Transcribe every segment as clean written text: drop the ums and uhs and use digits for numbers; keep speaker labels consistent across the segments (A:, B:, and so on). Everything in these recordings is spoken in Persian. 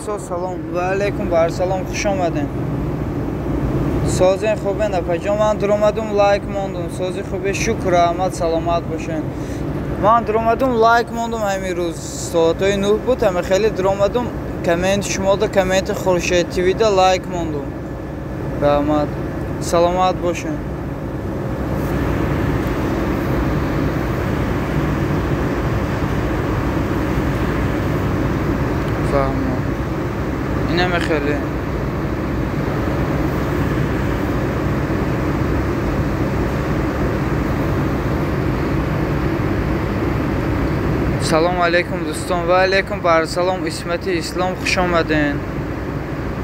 A: نیسا سلام و علیکم بر سلام خوش آمدین. سازین خوبه نپجا من درآمدم لایک موندم. سازی خوبه شکر احمد سلامت باشین. من درآمدم لایک موندم همین روز ساعتای 9 بود. همه خیلی درآمدم کامنت شما دا کامنت خورشید تیوی دا لایک موندم. رحمت سلامت باشین. اینم خیلی سلام علیکم دوستان و علیکم بر سلام اسمت اسلام خوش آمدین.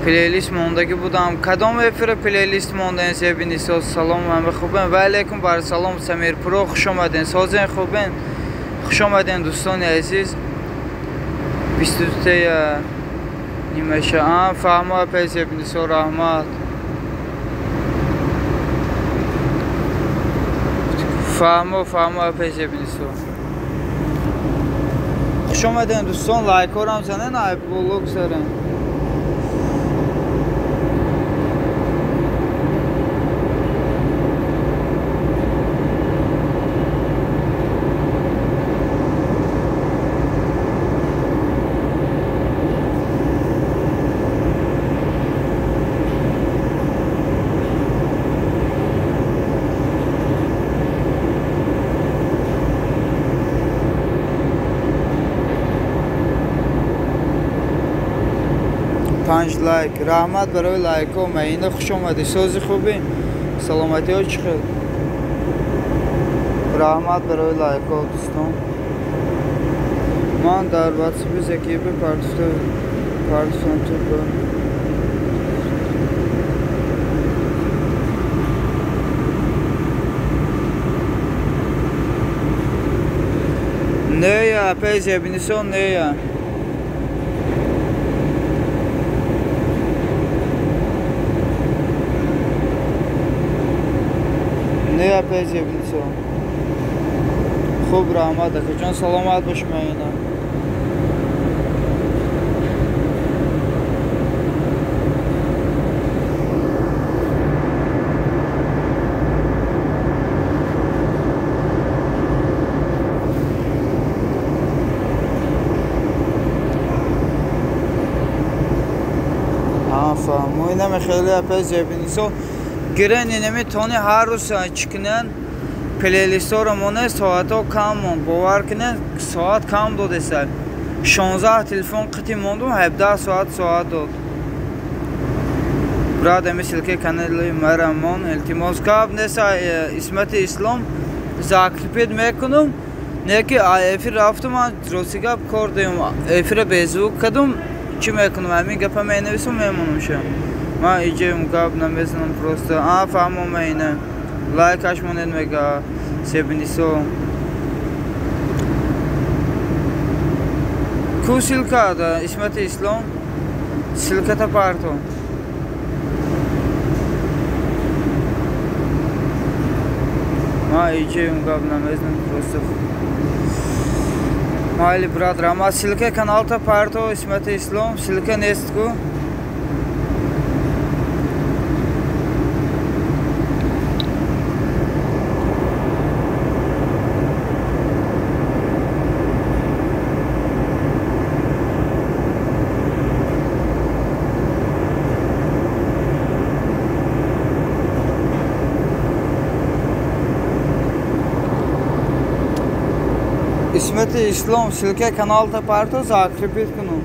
A: پلیلیست موندگی بودم کدام افر پلیلیست موندین سیبینی ساز سلام همه خوبین و علیکم بر سلام سمیر پرو خوش آمدین. سازین خوبین خوش آمدین دوستان عزیز. 22 نیمشه فهمه پیس ابن سو رحمت فهمه پیس ابن سو خوش آمدین دوستان. لایک ها رو هم زنین ای بلوگ سرین. پنج لایک رحمت برای لایک ها مینه خوش آمدی. سازی خوبی سلامتی ها چی خیلی رحمت برای لایک ها دوستان. من در واتساپ زکی به پارتفتان تو با نه یا پیز ابنیسون نه یا نه پیزی بینیسو خوب رحمت دکه جان سلامت باش مینه. فهمو اینم خیلی پیزی بینیسو گرن اینمی تانی هر روز چکنن پلیلیست ها رو مونه ساعت ها کم موند. باور کنن ساعت کم داده سر 16 تلفن قطعی موندم 17 ساعت داد. براد مثل که کانال مرمان التماس کاب نسا اسمت اسلام زاکلیپید میکنم نه که افر رفتم من روسیگاب کردم افر بیزوک کدوم چی میکنم همین گپا مینویسم میمونم شم. ما ایجه مقاب نمیزنم پروسته فهمم اینه لایکش مونید میگه سیبینیسو کو سلکه دا اسمت اسلام سلکه تا پارتو ما ایجه مقاب نمیزنم پروسته مایلی برادر اما سلکه کانال تا پارتو اسمت اسلام سلکه نیست کو اسمت اسلام سلکه کانال تا پارتو زاکلیپید کنم.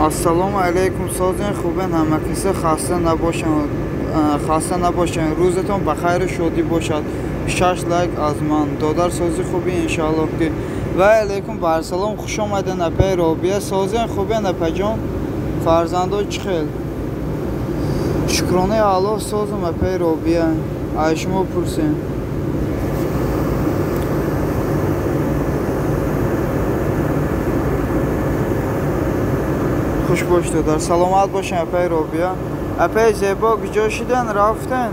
A: السلام علیکم سازین خوبن همه کسی خسته نباشن روزتون بخیر و شادی باشد 6 لایک از من دادر سازی خوبی انشالله که و علیکم بر سلام خوش آمدین اپی رابیه سازین خوبن اپی جان فرزندو چخیل شکرانه الله سازم اپی رابیه ayşımı pursin خوش باشید در سلامت باشین اپی روبیا اپی زیبا کجا شدن رفتن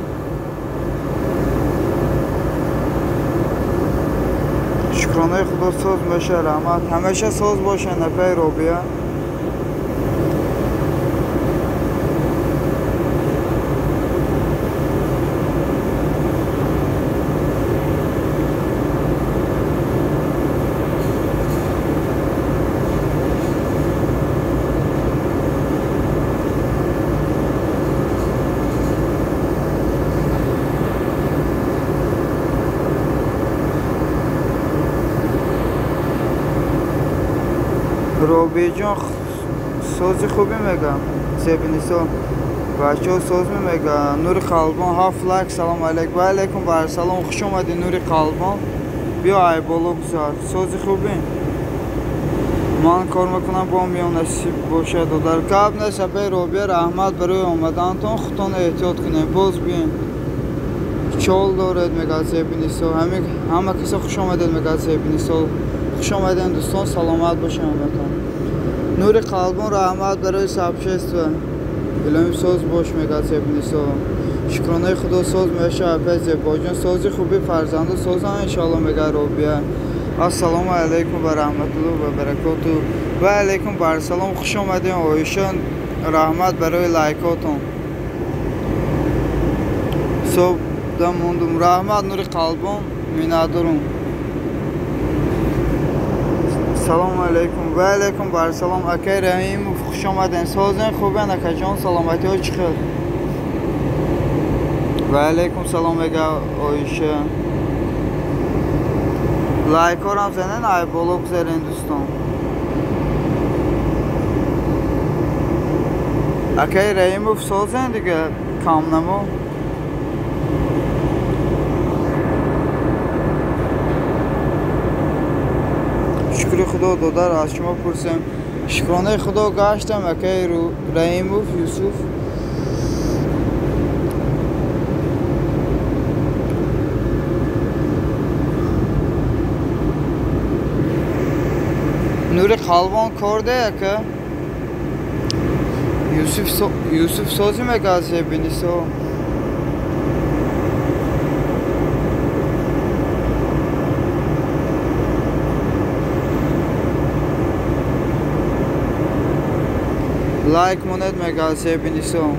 A: شکرانه خدا ساز باشه رحمت همیشه ساز باشین اپی روبیا روبی جان سازی خوبی میگم سبینیسو بچه ها ساز میگم نوری قلبان هاف لایک سلام علیکم و علیکم بر سلام خوش اومدی نوری قلبان بیا ای بالا گذار سازی خوبی من کار میکنم با میان نصیب باشه در قبل نشه پی روبی رحمت برای آمدنتون خودتون احتیاط کنین باز بین چال دارد میگه سبینیسو همه کسی خوش اومدید میگه سبینیسو خوش آمدین دوستان سلامت باشین همتون نور قلبون رحمت برای سبشست و علمی ساز باش میگه سبینیسو شکرانه خدا ساز میشه اپی زیبا جان سازی خوبی فرزنده ساز هم انشالله میگه روبیه السلام علیکم و رحمت الله و برکاته و علیکم بر سلام خوش آمدین آیشان رحمت برای لایکاتون صبح دموندم رحمت نور قلبون مینادرم سلام علیکم و علیکم بر سلام اکی رحیم خوش آمدین سازین خوبین اکی جان سلامتی ها چخیر و علیکم سلام بگه آیشه لایک ها هم زنین ای بالا بگذارین دوستان اکی رحیم سازین دیگه کام نمو شکر خدا دادر از شما پرسیم شکرانه خدا گشتم اکی رحیموف یوسف نور قلبان کرده اکه یوسف سازی مگازه بینیسو لایک مونت میگه سبینیسو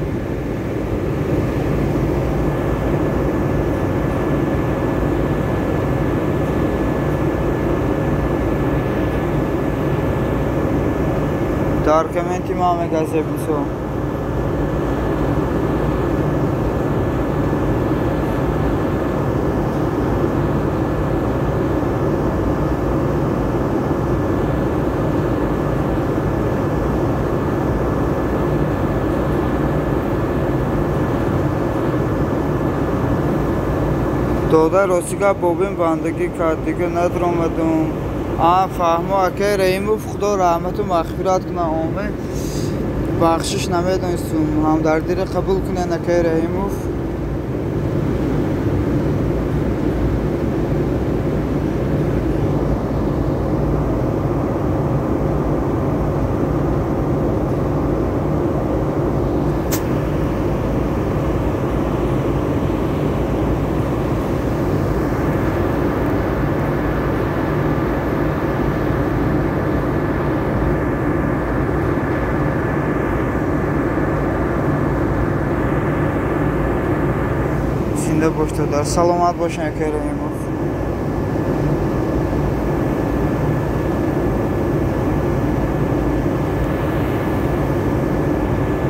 A: در کامنتی ما میگه سبینیسو داده راستیگه بابین بندگی کرد دیگه ندرامدم فهمو اکی رحیموف خدا رحمت و مغفرت کنه آمین بخشش نمیدونستم همدردی را قبول کنه اکی رحیموف باشته در سلامت باشن اکی رحیموف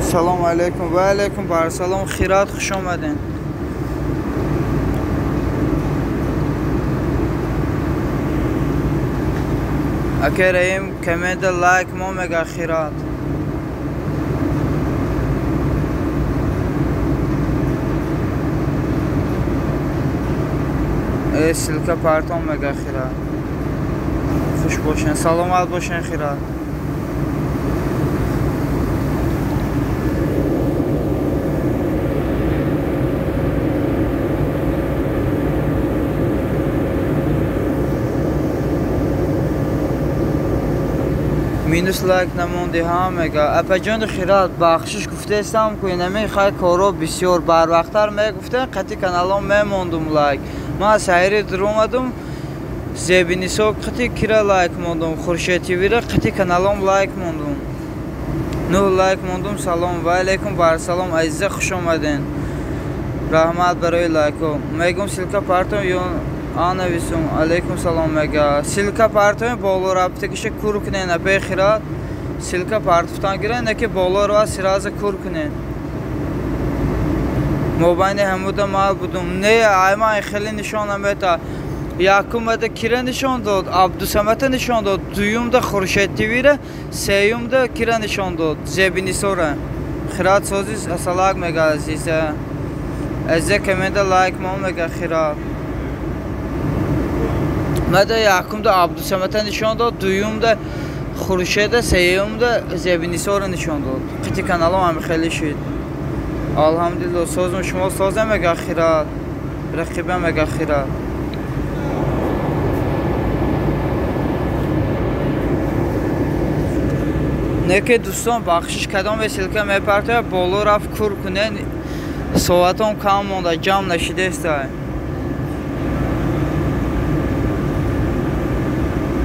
A: سلام علیکم و علیکم بر سلام خیرات خوش آمدین اکی رحیم کامنت لایک ما میگه خیرات silka parton mega xira. Xush boşun, salomat boşun xira. مینوس لایک نمونده همگا اپجان خیرات بخشش گفته استم که نمیخوای کارو بسیار بر وقتر میگفته قطعی کانالم میموندم لایک ما سایری درومدم زبینیسو قطعی کرا لایک موندم خورشید تیوی را قطعی کانالم لایک موندم نو لایک موندم سلام و علیکم بر سلام عزیز خوش اومدین رحمت برای لایکو میگم سیلکا پارتون یون آنویسم علیکم سلام مگا سیلکا پارتون بولو رابطه کشه کور کنین اپی خیرات سیلکا پارتفتان گیرن نکی بولو رو سراز کور کنین موبایل همودا مال بودم نه ایما خیلی نشان نمیتا یاکم ده کیره نشان داد عبدالسمت نشان داد دویم ده خورشید تیوی را سیوم ده کیره نشان داد زبینی سوره خیرات سوزی اصلاق مگا عزیزه ازه کمنده لایک مام مگا خیرات مده یاکم ده عبدالسمت نشان داد دویم ده خورشید سیوم ده زبینی سوره نشان داد قطعی کانالم هم خیلی شد الحمدلله سوزم شما سوزم مگا خیرات رقیبم مگا خیرات نکه دوستان بخشش کدام وسیله میپرته بالا رفت کور کنن ساعتم کم مونده جمع نشده است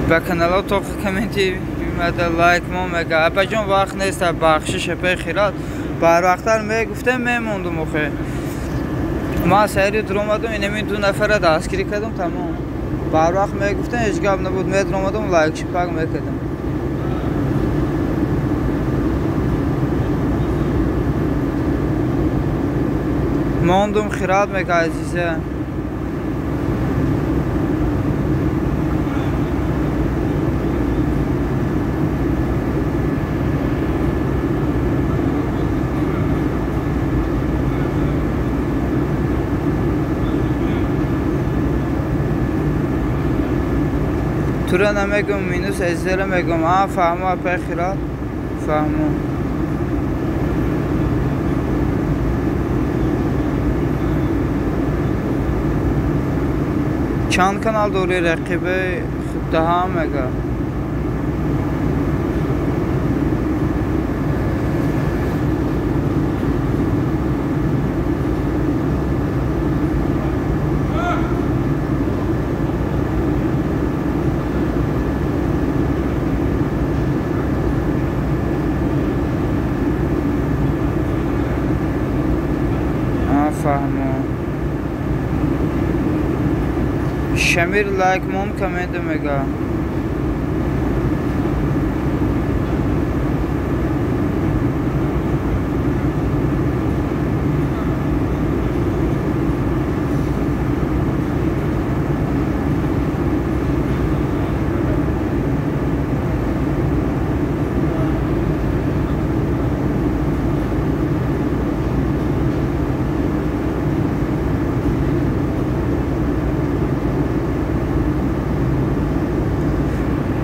A: به کانال تو کامنتی بیمده لایک ما مگه اپجون وقت نیست بخشش پی خیرات بر وقتر میگفتم میموندم اخه ما سری درومدم اینمی دو نفر دستگیری کردم تمام بر وقت میگفتم هیچ گپ نبود میدرومدم لایک شپک میکردم موندم خیرات مگه عزیزه تورا نمیگم مینوس ازدر میگم فهمو اپی خیرات فهمو چند کانال دوری رقیبه خود ده هم مگا فهمو شمیر لایک مون کامنت مگا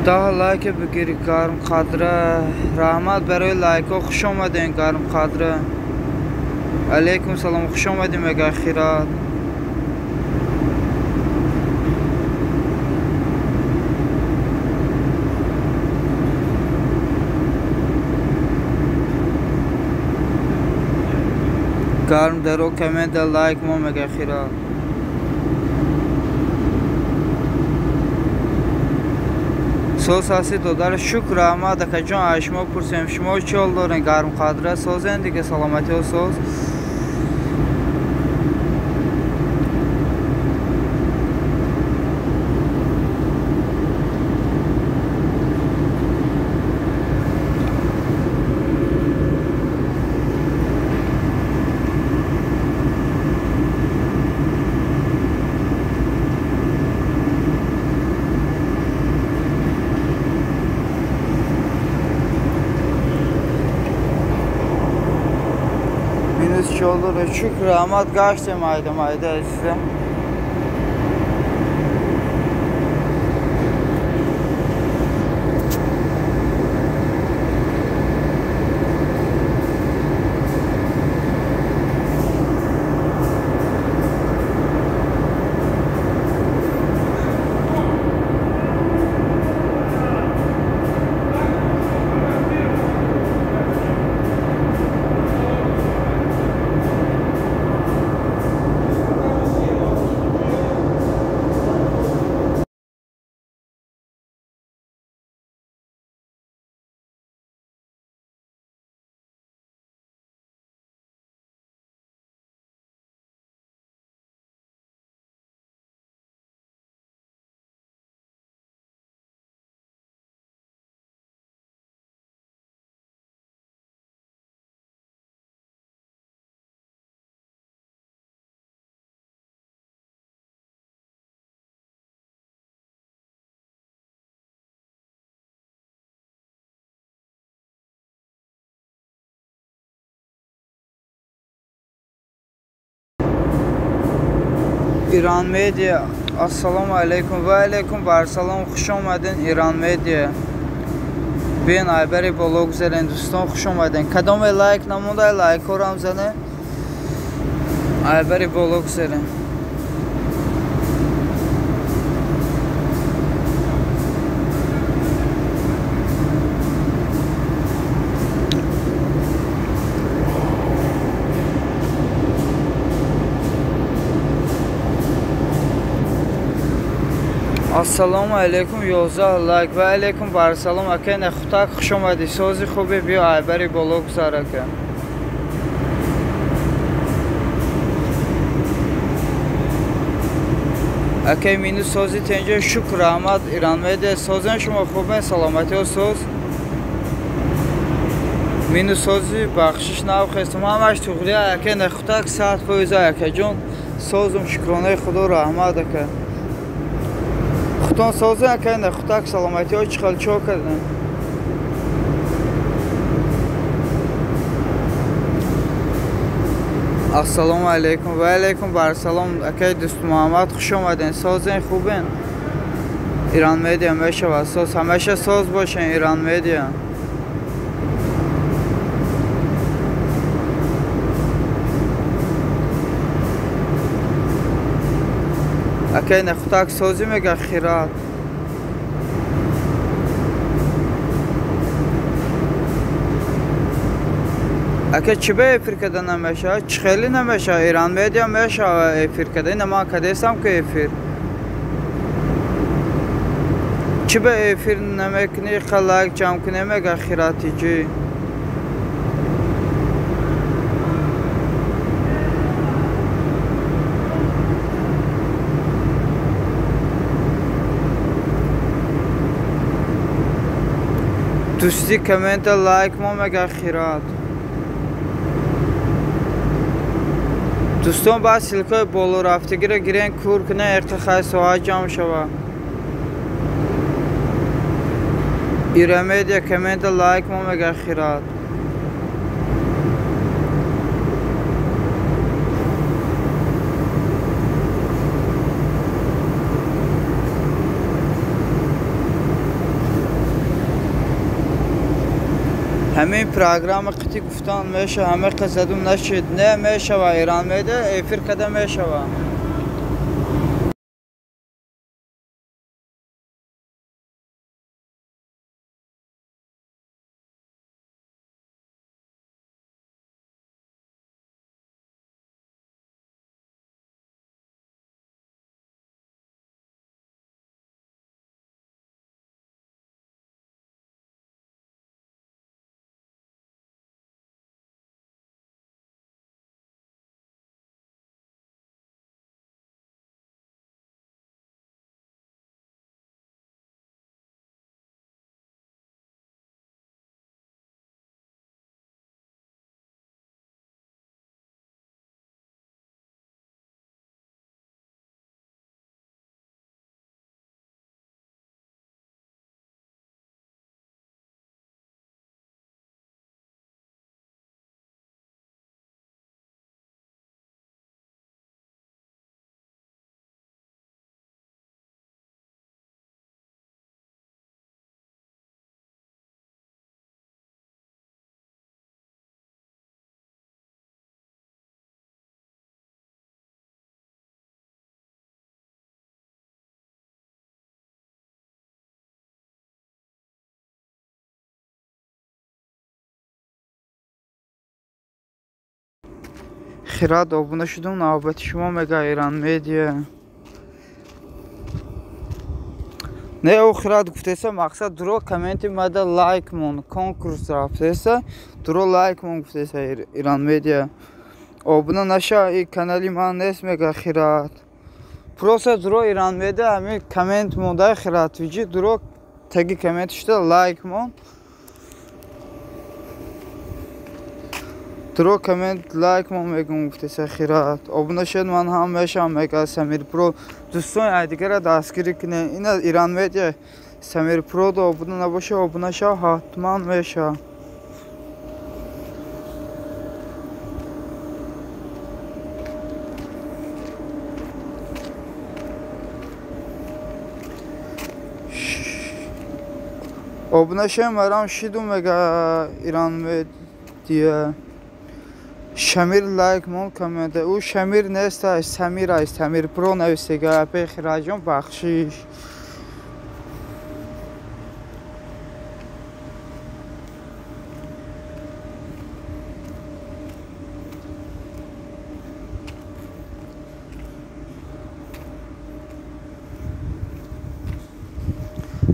A: daha like بگیری گرم قدره رحمت برای لایک ها خوش آمدین گرم قدره علیکم سلام خوش آمدین مگه خیرات گرم درو کامنت لایک ما مگه خیرات سوز هستی دادر شکر احمد که جان اشما پرسیم شما چی حال دارین گرم قدره سازین دیگه سلامتی و سوز olur şükür Ahmet kaçtım ayda size. İran Media. Assalamu alaikum və alaikum barsalam. Xoş omadın İran Media. Ben Aybəri blog üzərində dostum xoş omadın. Qadam və like namuda like oram zəni. Aybəri blog üzərində. Assalamu alaikum yoza like və alaikum barsalam. Akən xutak xoş omadی. Sozi خوبی بیا Aybəri blog üzərində. Akən mini sozi tənəcə şükür Ahmad İran Media. Sozən şuma خوبه سلامتی و سوز. Mini sozi baxşiş nav xəstəm. Hamаш tuğriya akən xutak saat foyza akəcun. Sozum şükranə xuda rəhmət akə. Xutan sozun akən xutak salamati o çıxal çox edin. Assalamu alaikum və alaikum barsalam. Akay dost Muhammed xoş omadın. Sozun خوبن. İran Media məşəva soz. Həmişə soz başın İran Media. Akay xutak sozi məgə xirat. Akay çibə Afrikada nəməşə, çıxəli nəməşə, İran Media məşə Afrikada. İnə mən qədəsəm ki efir. Çibə efir nəməkni xalaq camkı nəməgə xiratici. دوستی کامنت لایک ما مگه خیرات دوستان بعد سلکای بالا رفتگی را گیرن کور کنه ارتخای سوها جام شوا ایران مدیا کامنت لایک ما مگه خیرات همین پروگرام قطعی گفتان میشه همه قصدم نشد نه میشه و ایران میده افیر کده میشه و خیرات abone شدم نوبت شما مگه ایران مدیا نه او خیرات گفتیسه مقصد درو کامنتی مده لایک مون کنکورس رفتیسه درو لایک مون گفتیسه ایران مدیا abone نشه این کانالی من نیست مگه خیرات پروسه درو ایران مدیا همین کامنت مونده خیرات ویجی درو تگی کامنت شده لایک مون درو کامنت لایک ما میگم گفتیسه خیرات abone شد من هم میشم مگه سمیر پرو دوستان دیگه را دستگیری کنه این ایران مدیا سمیر پرو دو abone نباشه abone شه حتما میشه Obnaşem varam şidum mega İran diye. Şamir like mon komente. O Şamir nesta Samir ay Samir Pro nevsega pe xirajım baxşiş.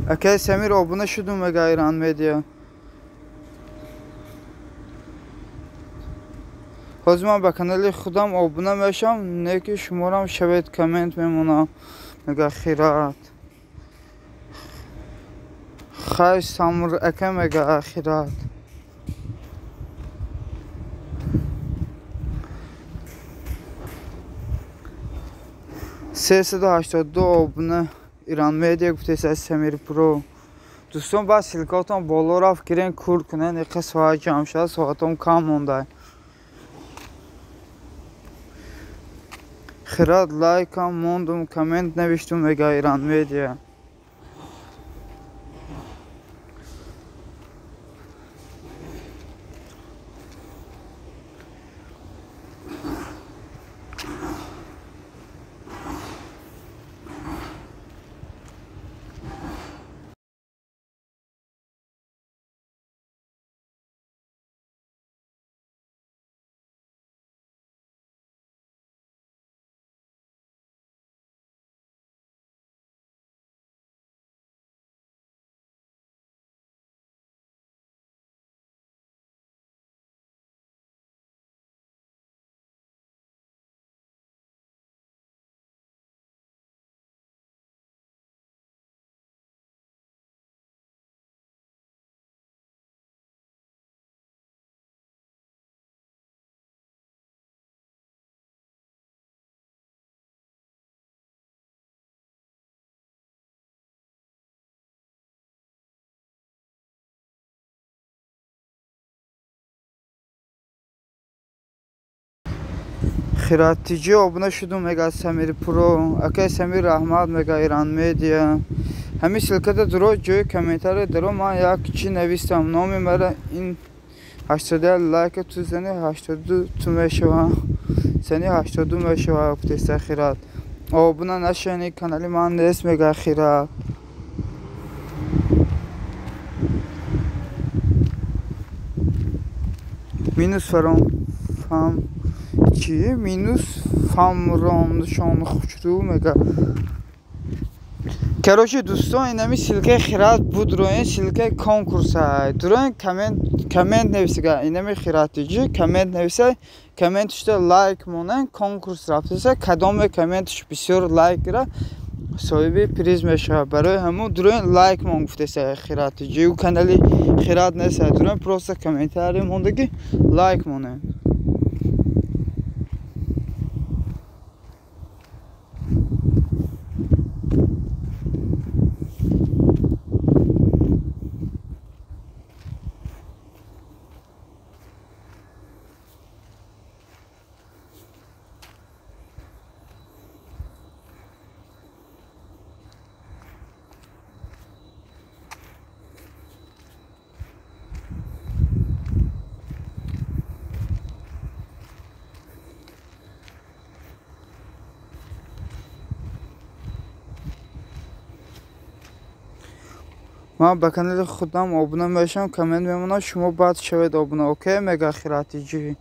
A: Akay Samir obuna şidum mega İran medya. Hozman ba kanali خودم obuna meşam ne ki şumaram şevet comment memuna mega xirat. Xay samur aka mega xirat. $382 obuna İran medya gufte Samir Pro. دوستان بس سیلکاتون بالا رفت گیرین کور کنن یکی ساعت جمع شد ساعتون کم مونده خیرات لایک هم موندم کامنت نوشتم مگا ایران میدیا خیراتیجی obuna شدم مگا سمیر پرو اکای سمیر احمد مگا ایران میدیا همین سلکت درو جوی کامنتار درو من یک چی نویستم نامی مرا این 80 لایک تو زنی 82 تو میشوم سنی 82 میشوم گفته خیرات obuna نشینی کانالی من نیست مگا خیرات مینوس فرام فام چی مینوس فام رام شان خوشرو مگا Короче, دوستان اینمی سیلکه خیرات بود رو این سیلکه کنکورس های درون کامنت نویسه اینمی خیراتیجی کامنت نویسه کامنتش لایک مونن کنکورس رفته کدام کامنتش بسیار لایک را صاحب پریز میشه برای همون درون لایک مون گفته خیراتیجی و کانالی خیرات نیست درون پروسه کامنتاری مونده که لایک مونن من به کانال خودم ابونه میشم کامنت میمونم شما باید شوید ابونه اوکی مگا خیراتیجی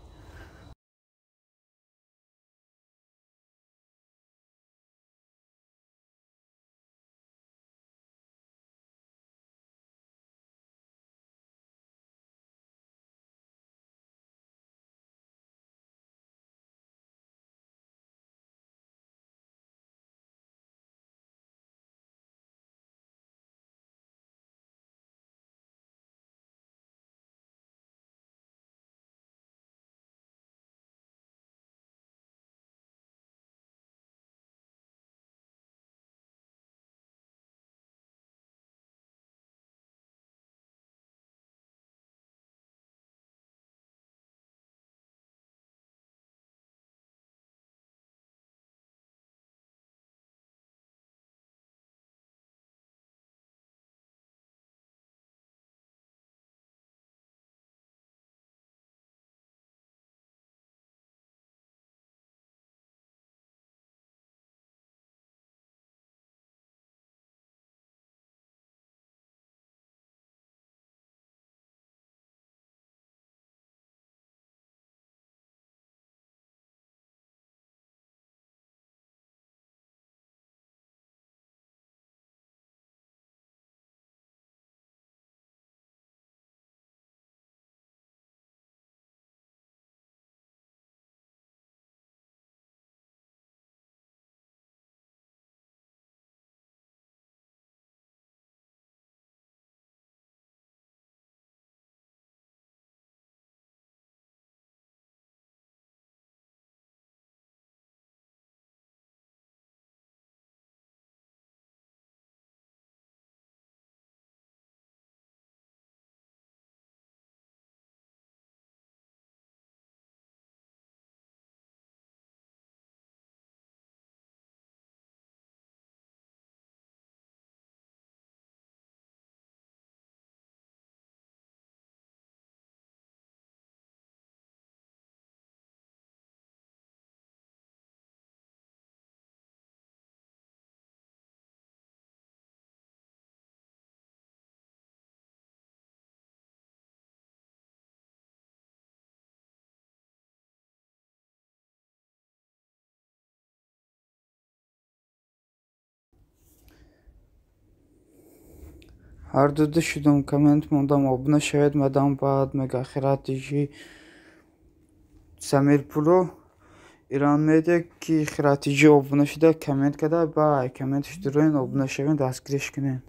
A: هر دو شدم کامنت موندم abone شوید مدام بعد مگا خراتیجی سمیر پولو ایران میده کی خراتیجی abone شده کامنت کده با کامنتش دروین abone شوین دستگیرش کنین.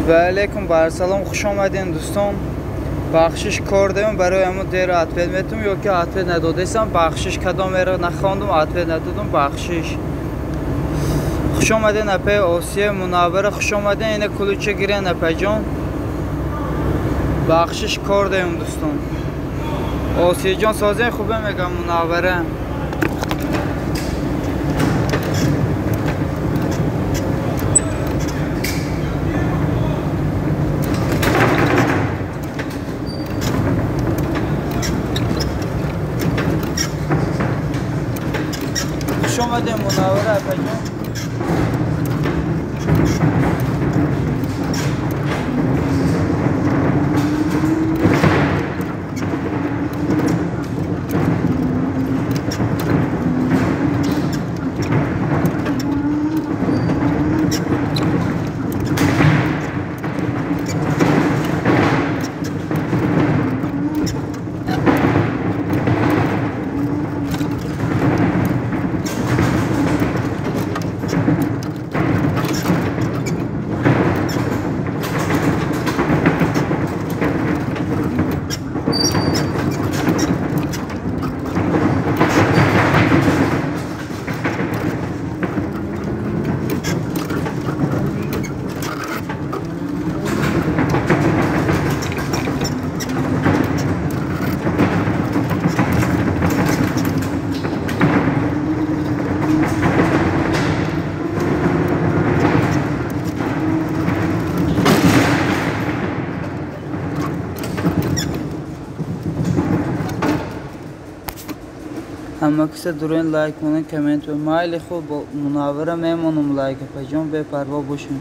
A: و علیکم بر سلام، خوش آمدین دوستان. بخشش کار دارم برای همون دیر عطفه میتونم یا که عطفه ندادیستم. بخشش کدام ایره نخواندم عطفه ندادم. بخشش خوش آمدین اپی آسیه منوره، خوش آمدین. اینه کلوچه گیرین اپی جان. بخشش کار دارم دوستان. آسیه جان سازین خوبه میگم منوره. خوش آمدین منوره اپی جان. همه کسی دورین لایک کنن، کامنت و مایل خوب منوره میمونم لایک پیجان به پروا باشین.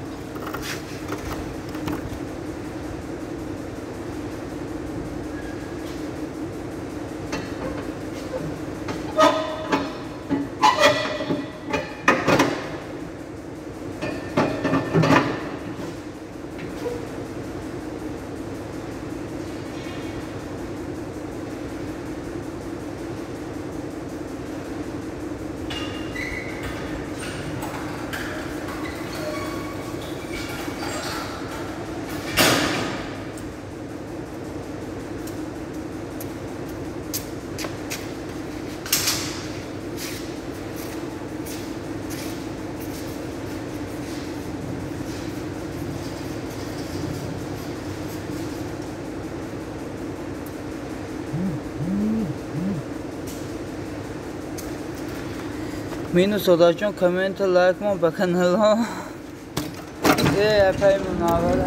A: مینو صدا جان کامنت و لایک ما به کانال ها. اپی منوره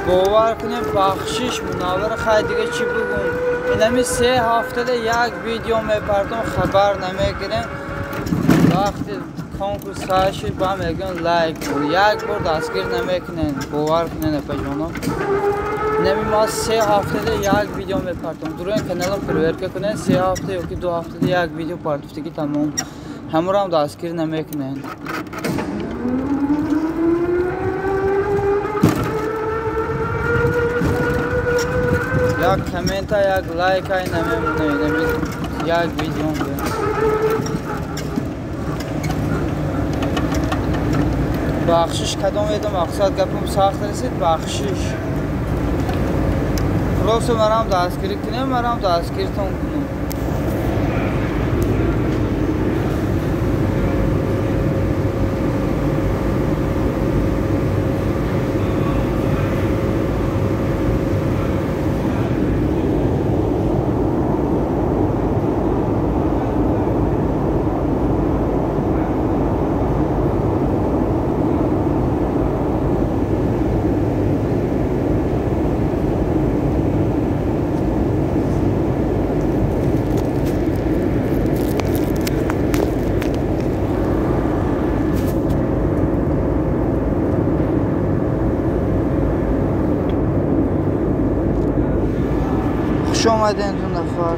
A: باور کنیم بخشش منوره خیلی دیگه چی بگم. اینمی 3 هفته یک ویدیو میپردم خبر نمیگیرن. وقتی کنکورس هاشید با میگن لایک یک بار دستگیر نمیکنن. باور کنین اپی جانم. نمی ما 3 هفته یک ویدیو میپردم. دورین کانالم پرورکه کنین 3 هفته یا که 2 هفته یک ویدیو پرداختگی تمام. همه هم دستگیر نمیکنن. یک کامنت یک لایک های نمیمونه. یک ویدیو هم بخشش کدام ایده مقصد گپم سخت رسید. بخشش خلاصه مرام دستگیری کنیم، مرام دستگیرتون کنیم. خوش آمدین دو نفر.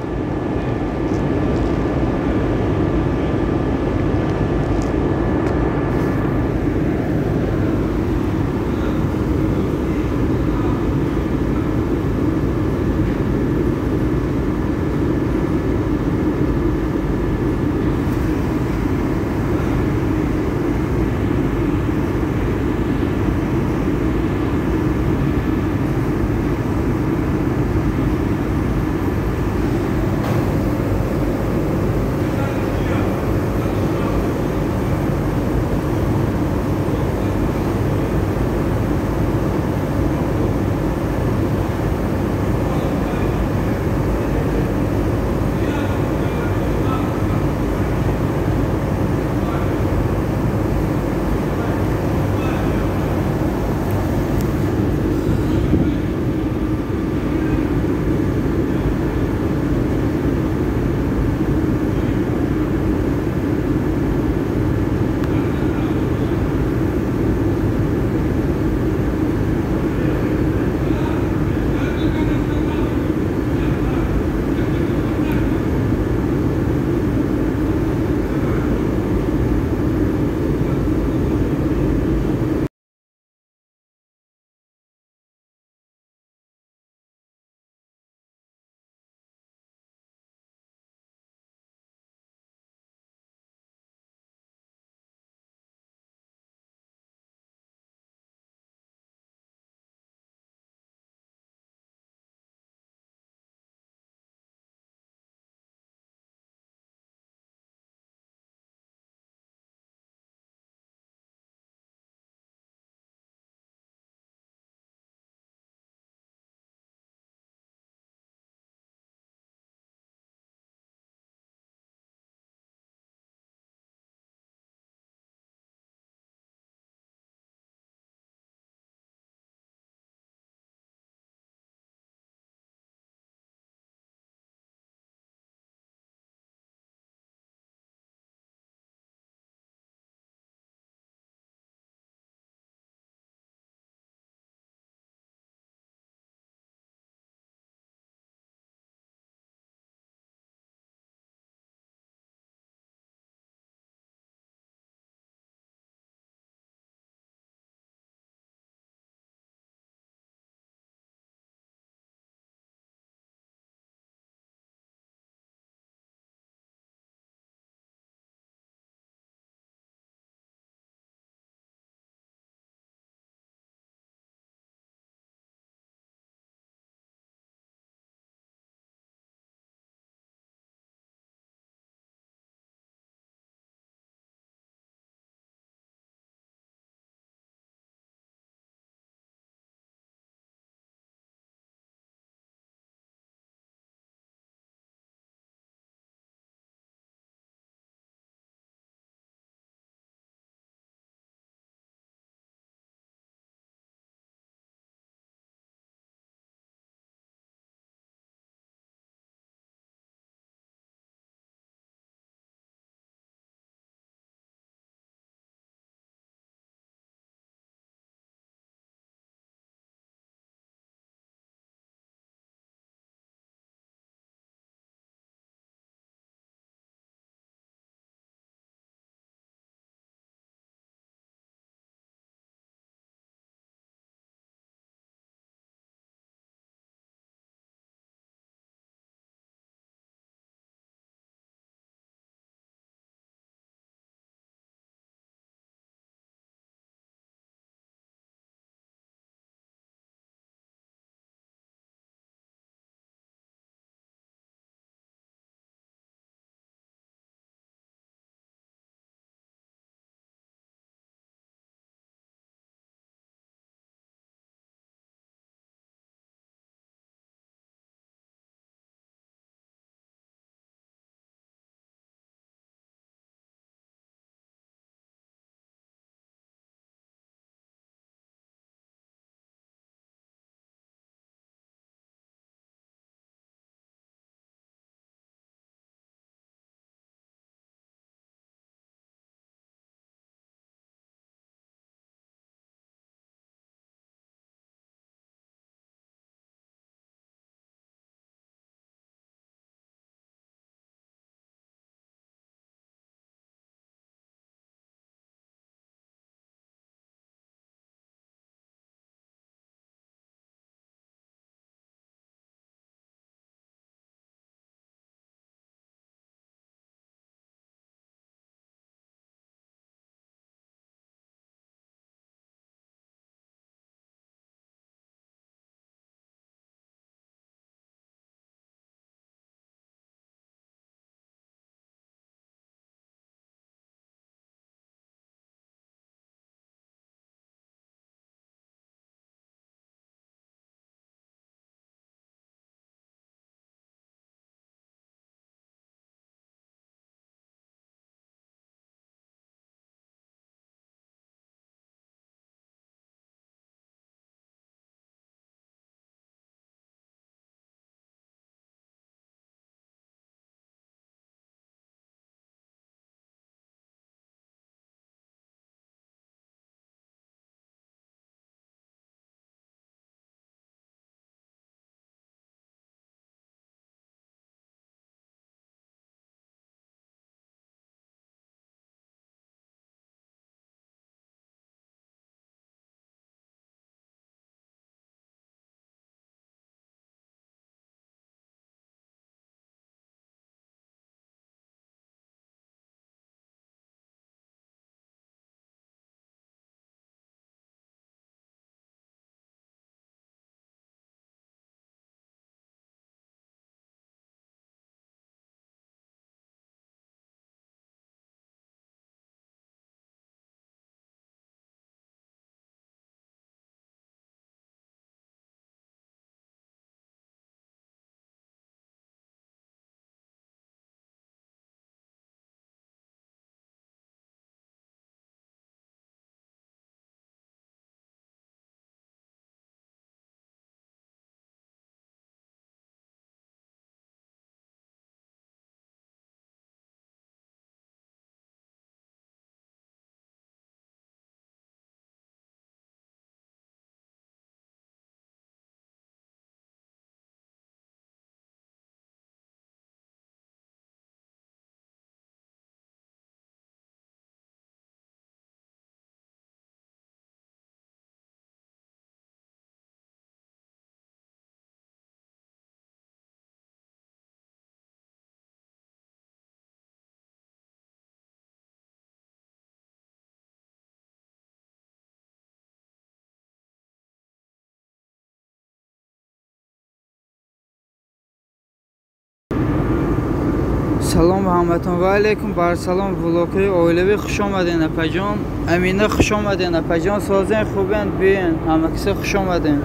A: سلام به همتون و علیکم بر سلام ولاقی اویلوی خوش آمدین اپجان امینه خوش آمدین اپجان سازین خوبین بیین همه کسی خوش آمدین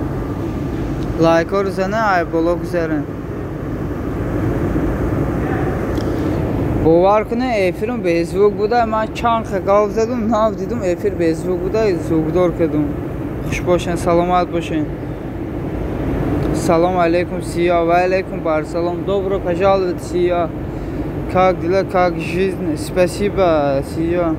A: لایک ها رو زنه ای بالا گذارین باور کنه افیرم به زوگ بوده من چند خقاف زدم ناف دیدم افیر به زوگ بوده زوگدار کردم خوش باشین سلامت باشین سلام علیکم سیا و علیکم بر سلام добро пожаловать сия как дела как жизнь спасибо сия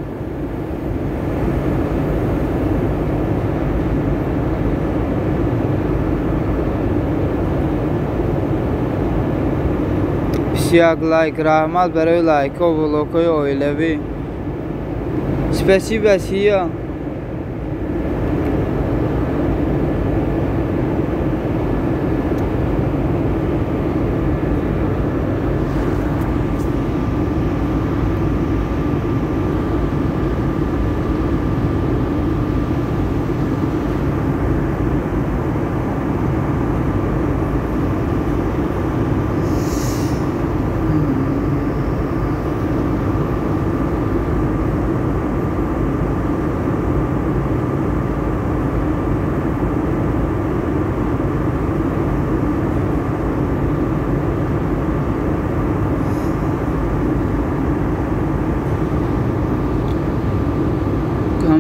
A: сия лайк рахмат барои лайкҳо влогҳои оилавӣ спасибо сия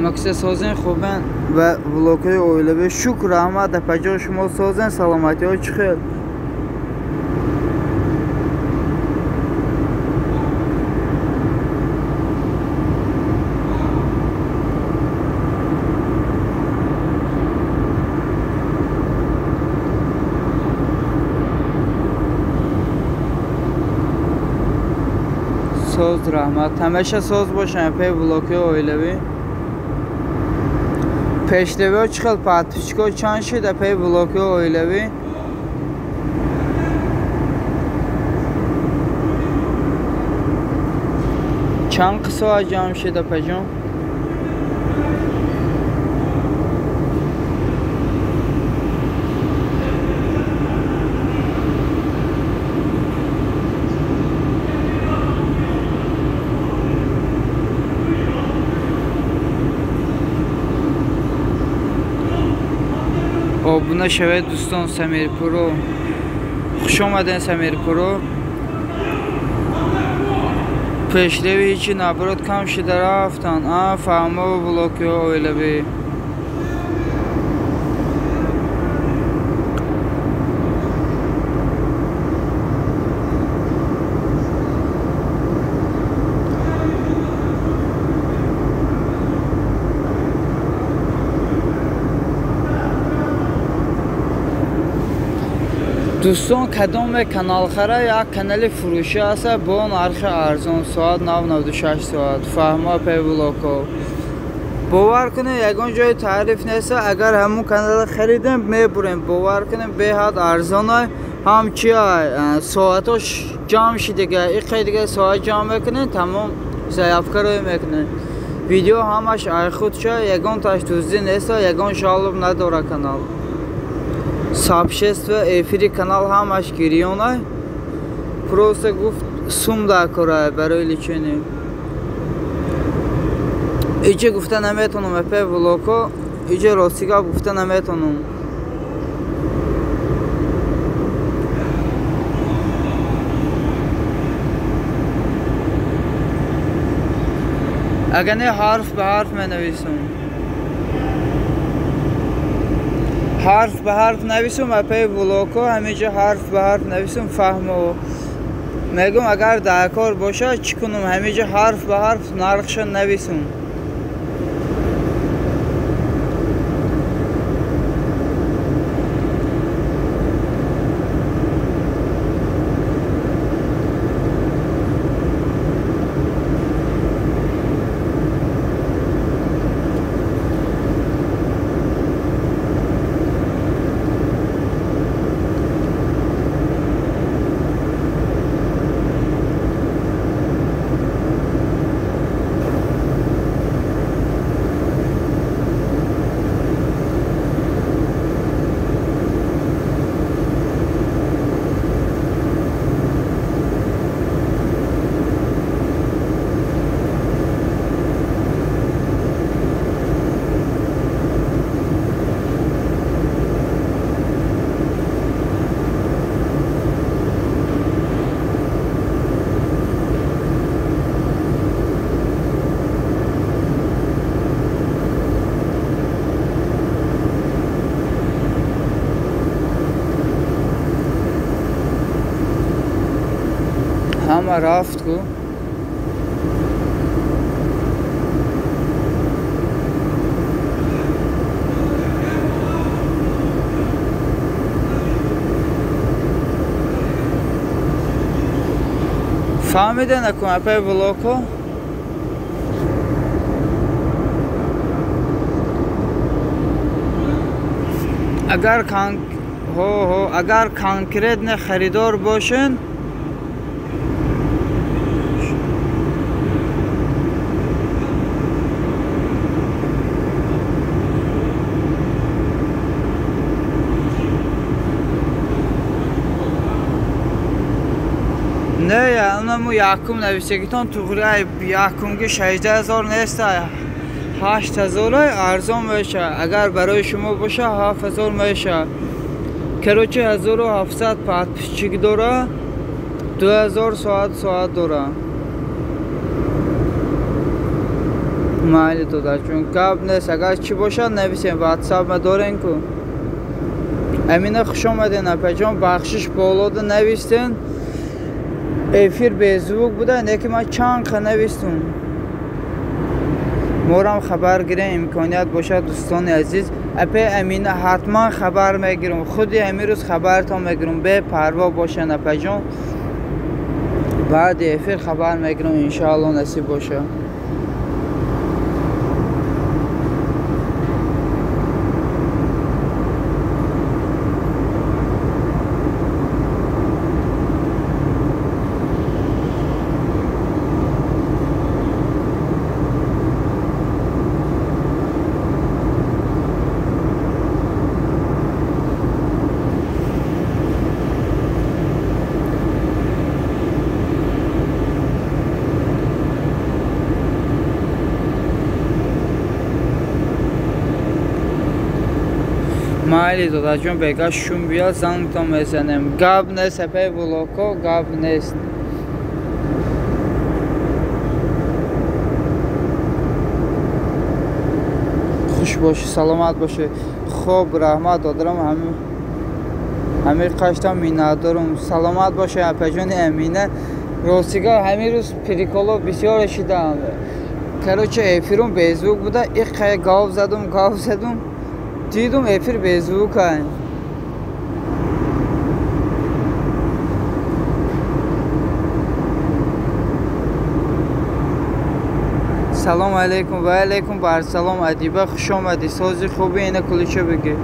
A: همکس سازن خوبن و ولاقای اویلوی شکر رحمت پجا شما سازن سلامتی های چخیر ساز رحمت همیشه ساز باشن پی ولاقای اویلوی پشتوی ها چخل پاتوچکا چند شده پی ولاقی اویلوی چند قصه ها جمع شده پجان آبونه شوید دوستان سمیر پرو خوش آمدین سمیر پرو پیشروی هیچی نبرد کم شده رفتن فهمه و بلاکی ها اویلوی دوستان کدام کانال خره یک کانال فروشی است با نرخ ارزان ساعت 9.96 ساعت فهمه پی ولاکو باور کنید یگان جای تعریف نیست اگر همون کانال خریدیم میبریم باور کنید به حد ارزانه همچی ساعتش جمع شده دیگه این دیگه ساعت جمع میکنید تمام ضعف کاری میکنید ویدیو همش ای خود شه یگان تاش دوزی نیست یگان شالب نداره کانال سابشست و افیری کانال همش گریونه پروسه گفت سوم دا کرای برای لیچنی ایچه گفته نمیتونم اپی ولاکو ایچه راستیگا گفته نمیتونم اگر نه حرف به حرف می نویسم حرف به حرف نویسم اپی ولاکو همیشه حرف به حرف نویسم فهمو میگم اگر در کار باشه چی کنم همیشه حرف به حرف نرخش نویسم رفت کو فهمیده نکن اپای بلوکو اگر کانکریت نه خریدار باشن نه یا اونمو یکم نویسگیتان توغرای یکمگی 16,000 نیست 8,000 ارزان میشه اگر برای شما باشه 7,000 میشه کروچه 1700 پاتپیچیک داره 2000 ساعت داره مالی داده چون کاب نیست اگر چی باشه نویسیم واتساپ ما دارین کو امینه خوش آمدین اپجان بخشش بالاده نویستین افیر به زوگ بوده نیکی ما چند خه نویستون مورم خبر گیرم امکانیت باشه دوستان عزیز اپی امینه حتما خبر میگیرم خودی امیر روز خبرتان میگیرم به پروا باشه نپجان بعد افیر خبر میگیرم انشاءالله نصیب باشه مایلی داده جون بگه شون بیا زنگ تا میزنم گاب نیست پی بلوکو گاب نیست خوش باشی سلامت باشی خوب رحمت دادرم همه قشتا مینادارم سلامت باشی اپی جون امینه روستیگاه همه روز پریکولو بسیار رشیدم کروچه افیرون بیزوک بوده ایک خیلی گاو زدم دیدم افیر بیزوک هست سلام علیکم و علیکم بر سلام ادیبه خوش آمدی سازی خوبی اینه کلیچه بگی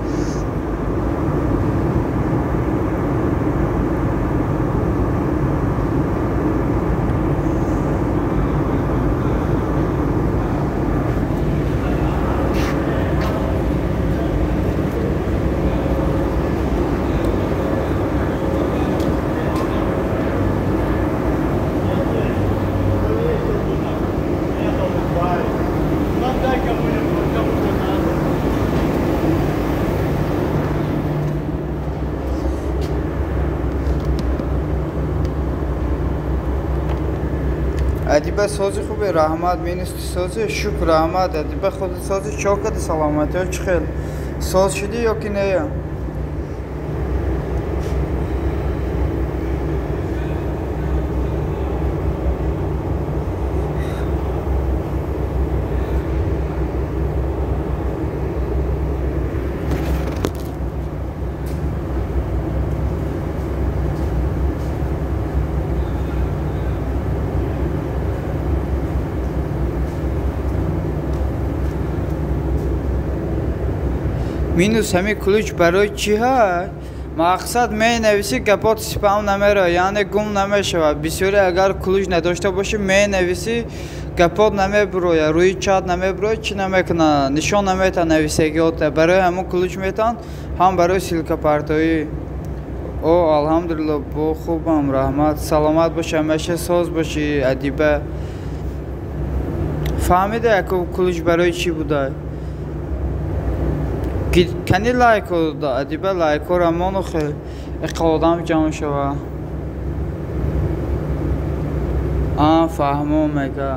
A: ادیبه سازی خوبه رحمت مینستی سازی شکر رحمت ادیبه خود سازی چاکت سلامتی ها چه خیل ساز شدی یا که نه مینوس همی کلوچ برای چی هست؟ مقصد می نویسی گپات سپام نمیره یعنی گم نمیشه بسیاری اگر کلوچ نداشته باشی می نویسی گپات نمیبروه روی چات نمیبروه چی نمیکنه نشان نمیتن نویسگیات برای همون کلوچ میتن هم برای سیلکا پرتایی او الحمدلله با خوبم رحمت سلامت باشه همیشه ساز باشی ادیبه فهمیده اکو کلوچ برای چی بوده کنی لایک رو ادیبه لایک رو رمانو خیلی اقلادم جمع شوه فهمو میگه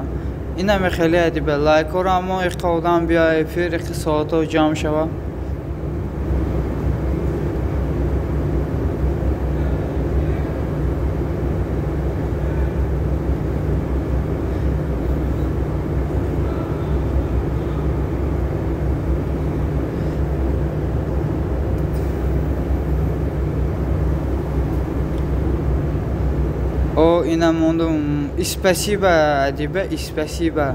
A: این همه خیلی ادیبه لایک رو رمان اقلادم بیای فیر اقتصادات رو جمع شوه اینم موندم. اسپاسیبا ادیبه، اسپاسیبا.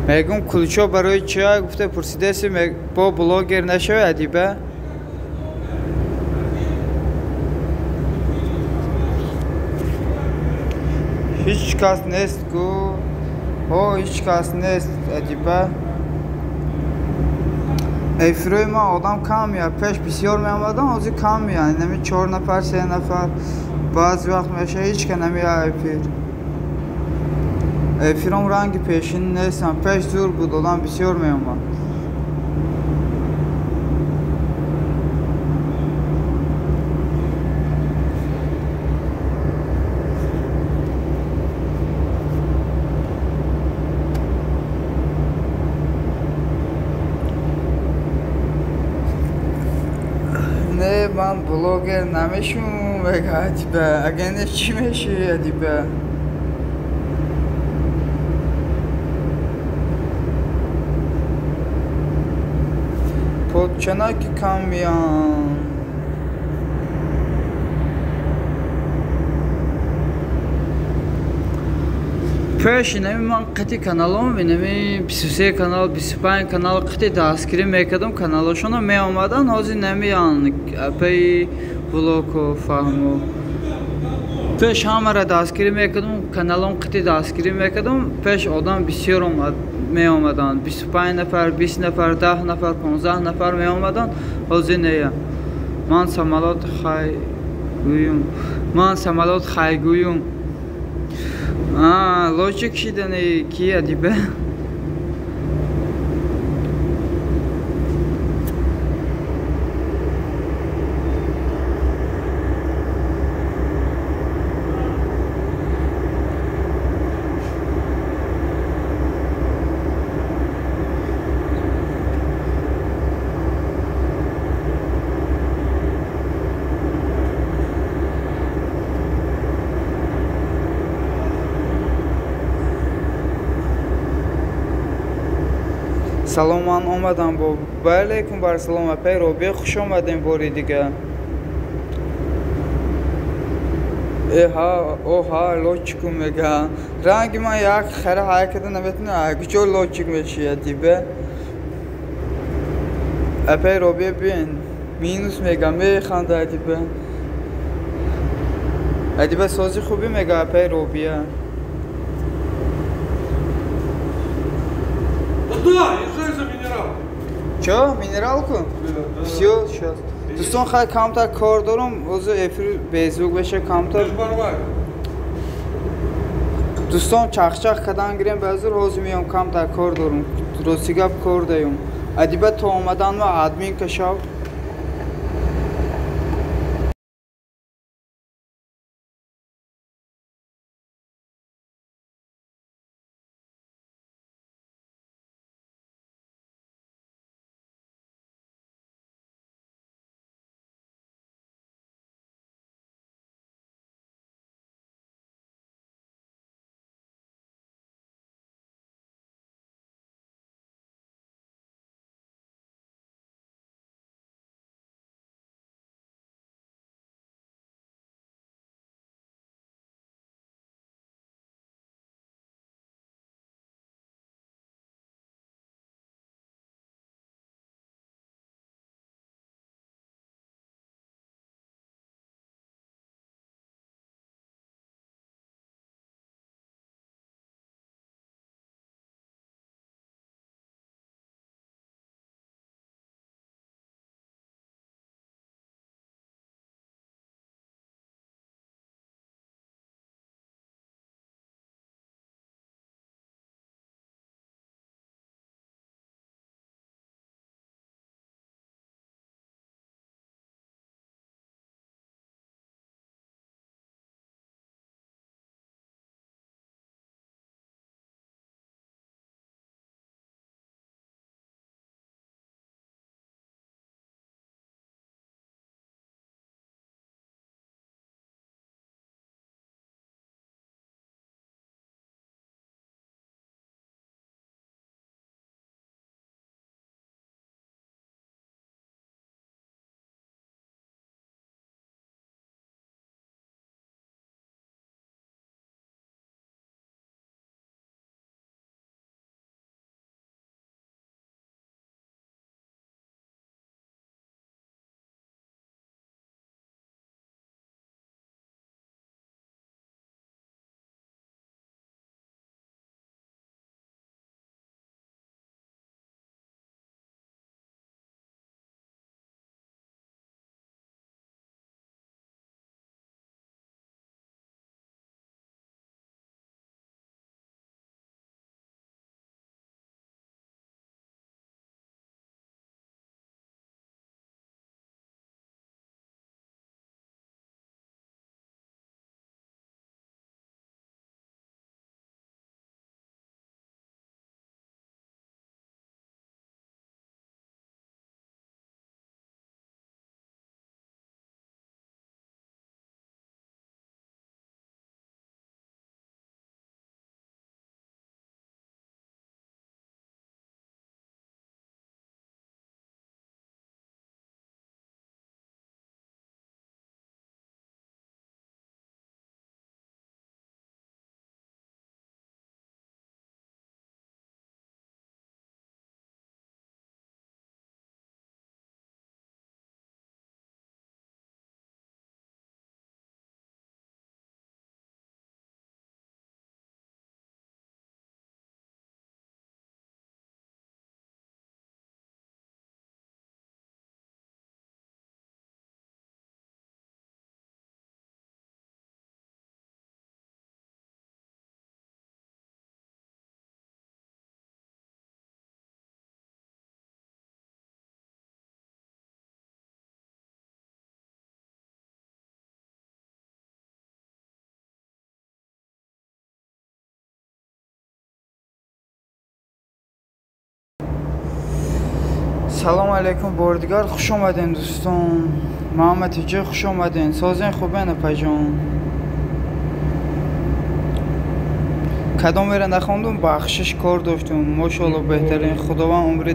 A: میگم کلچو برای چی گفته پرسیده سی با بلاگر نشوه ادیبه. هیچ کس نیست کو. هیچ کس نیست ادیبه. افروی ما آدم کم میاد. پیش بسیار میامدن آزی کم میاد. نمی 4 نفر 3 نفر. بعضی وقت میشه هیچ که نمیاد افیر. افیرم رنگ پیشین نیستم. پیش زور بود آدم بسیار میامد. نه من بلاگر نمیشم بگه ادیبه. اگه نه چی میشه ادیبه؟ پودچناکی کم میان. پیش نمی من قطعی کانالم نمی 23 کانال 25 کانال قطعی دستگیری میکردم کانالشون می آمدن هازی نمیان پی بلوکو فهمو. پیش همه را دستگیری میکردم کانالم قطعی دستگیری میکردم پیش آدم بسیار می آمدن 25 نفر 20 نفر 10 نفر 15 نفر می آمدن هازی نه. من سمالات خای گویم. من سمالات خای گویم. Lojik şidəni ki ədibə. سلام من آمدم با علیکم بر سلام پی روبی خوش آمدیم باری دیگه. اوها لوچکو میگه رنگ من یک خیره حرکت نمیتونه کجا لوچک میشه دیبه. اپی روبی بین مینوس میگه میخنده دیبه. دیبه سازی خوبی میگه اپی روبیه. Что? Минералку? Все, сейчас. Doston xay kamtar koridorum o'zi efir bezuk bشه kamtar. Doston chaqchaq qadan girem bazur hozir miyam kamtar koridorum. Rosigab kordayım. Adiba to omadan va admin kashav. سلام علیکم بردگار، خوش آمدین دوستان. محمد تیجه خوش آمدین. سازین خوبه پجان. کدام میره نخوندم بخشش کار داشتم. ماشاءالله بهترین. خداوند عمری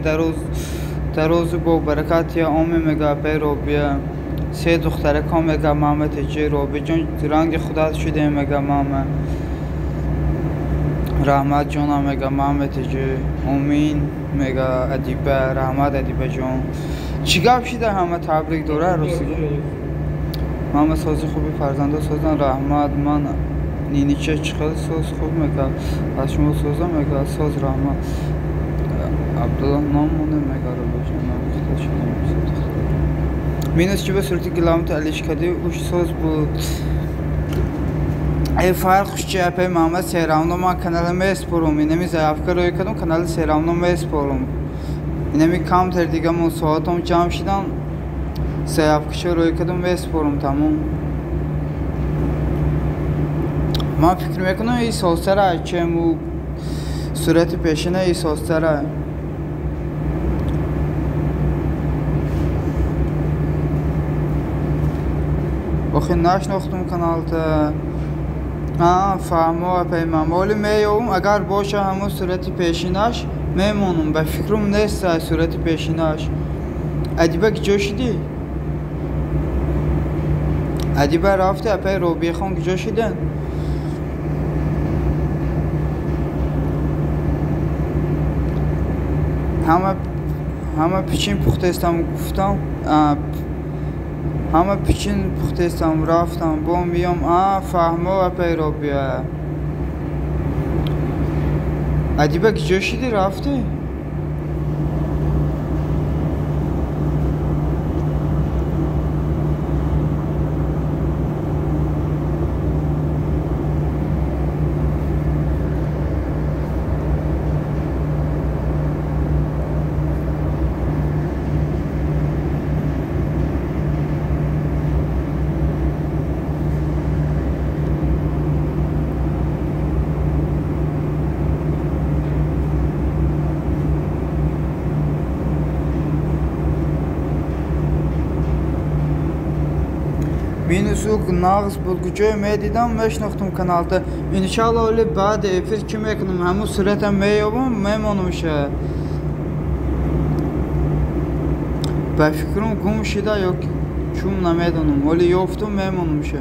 A: دراز با برکت یا آمی میگه پی رو بیا. سه دختره کام میگه محمد تیجه رو بجان رنگ خدا شده میگه محمد. رحمت جان میگه محمد تیجه. امین میگه ادیبه. رحمت ادیبه جان. چی گپ شده همه تبریک دوره عروسی. محمد سازی خوبی فرزنده سازن. رحمت من نینیچه چقدر ساز خوب میگه. از شما سازم میگه ساز رحمت. عبدالله نام مونده میگه رو بجان نمیخته شده. مینوس چی به صورتی کیلومتر علیش کردی اوش ساز بود. ای فرق خوشی اپی محمد سیراونو ما کانال میسپرم. اینمی ضعف روی کردم کانال سیراونو میسپرم. اینمی کم تر دیگه من ساعتم جمع شدم. ضعف کشی روی کردم میسپرم تمام. من فکر میکنم این ساستره چه مو صورت پیشینه این ساستره. بخی نشناختم کانال تا فهمو پیمان ولی میام اگر باشه همون صورت پیشینش میمونم. به فکرم نیست صورت پیشینش. ادیبه کجا شدی؟ ادیبه رفته اپی روبی خان کجا شدن؟ همه پیچین پخته استم گفتم. همه پیچین پخته استم رفتم با میام فهمو اپی رو بیا. ادیبه کجا شدی رفته؟ Minusuk nağız bulgucu mediden meşnoxtum kanalda. İnşallah öyle بعد efir kim yakınım همون صورتم میابم میمونمشه. به فکرم گم شده یا چون نمیدونم ولی یافتم میمونمشه.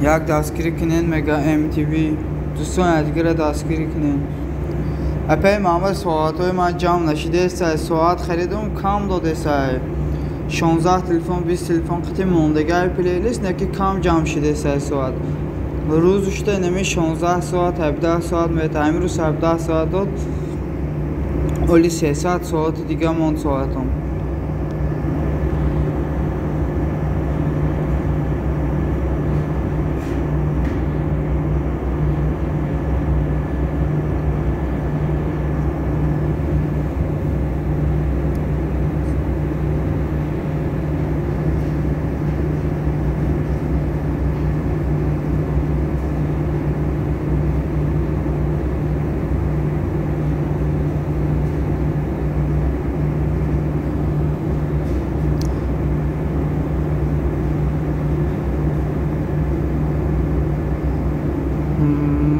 A: یک دستگیری کنین میگه MTV دوستان ادگره دستگیری کنین. اپی محمد ساعت های من جمع نشیده است. ساعت خریدم کم داده است. 16 تلفن 20 تلفن قطعی موندگار پلیلیست نکی کم جمع شده است. ساعت روز اشته نمی 16 ساعت 17 ساعت میتایمی رو 17 ساعت داد ولی 300 ساعت دیگه موند ساعتم.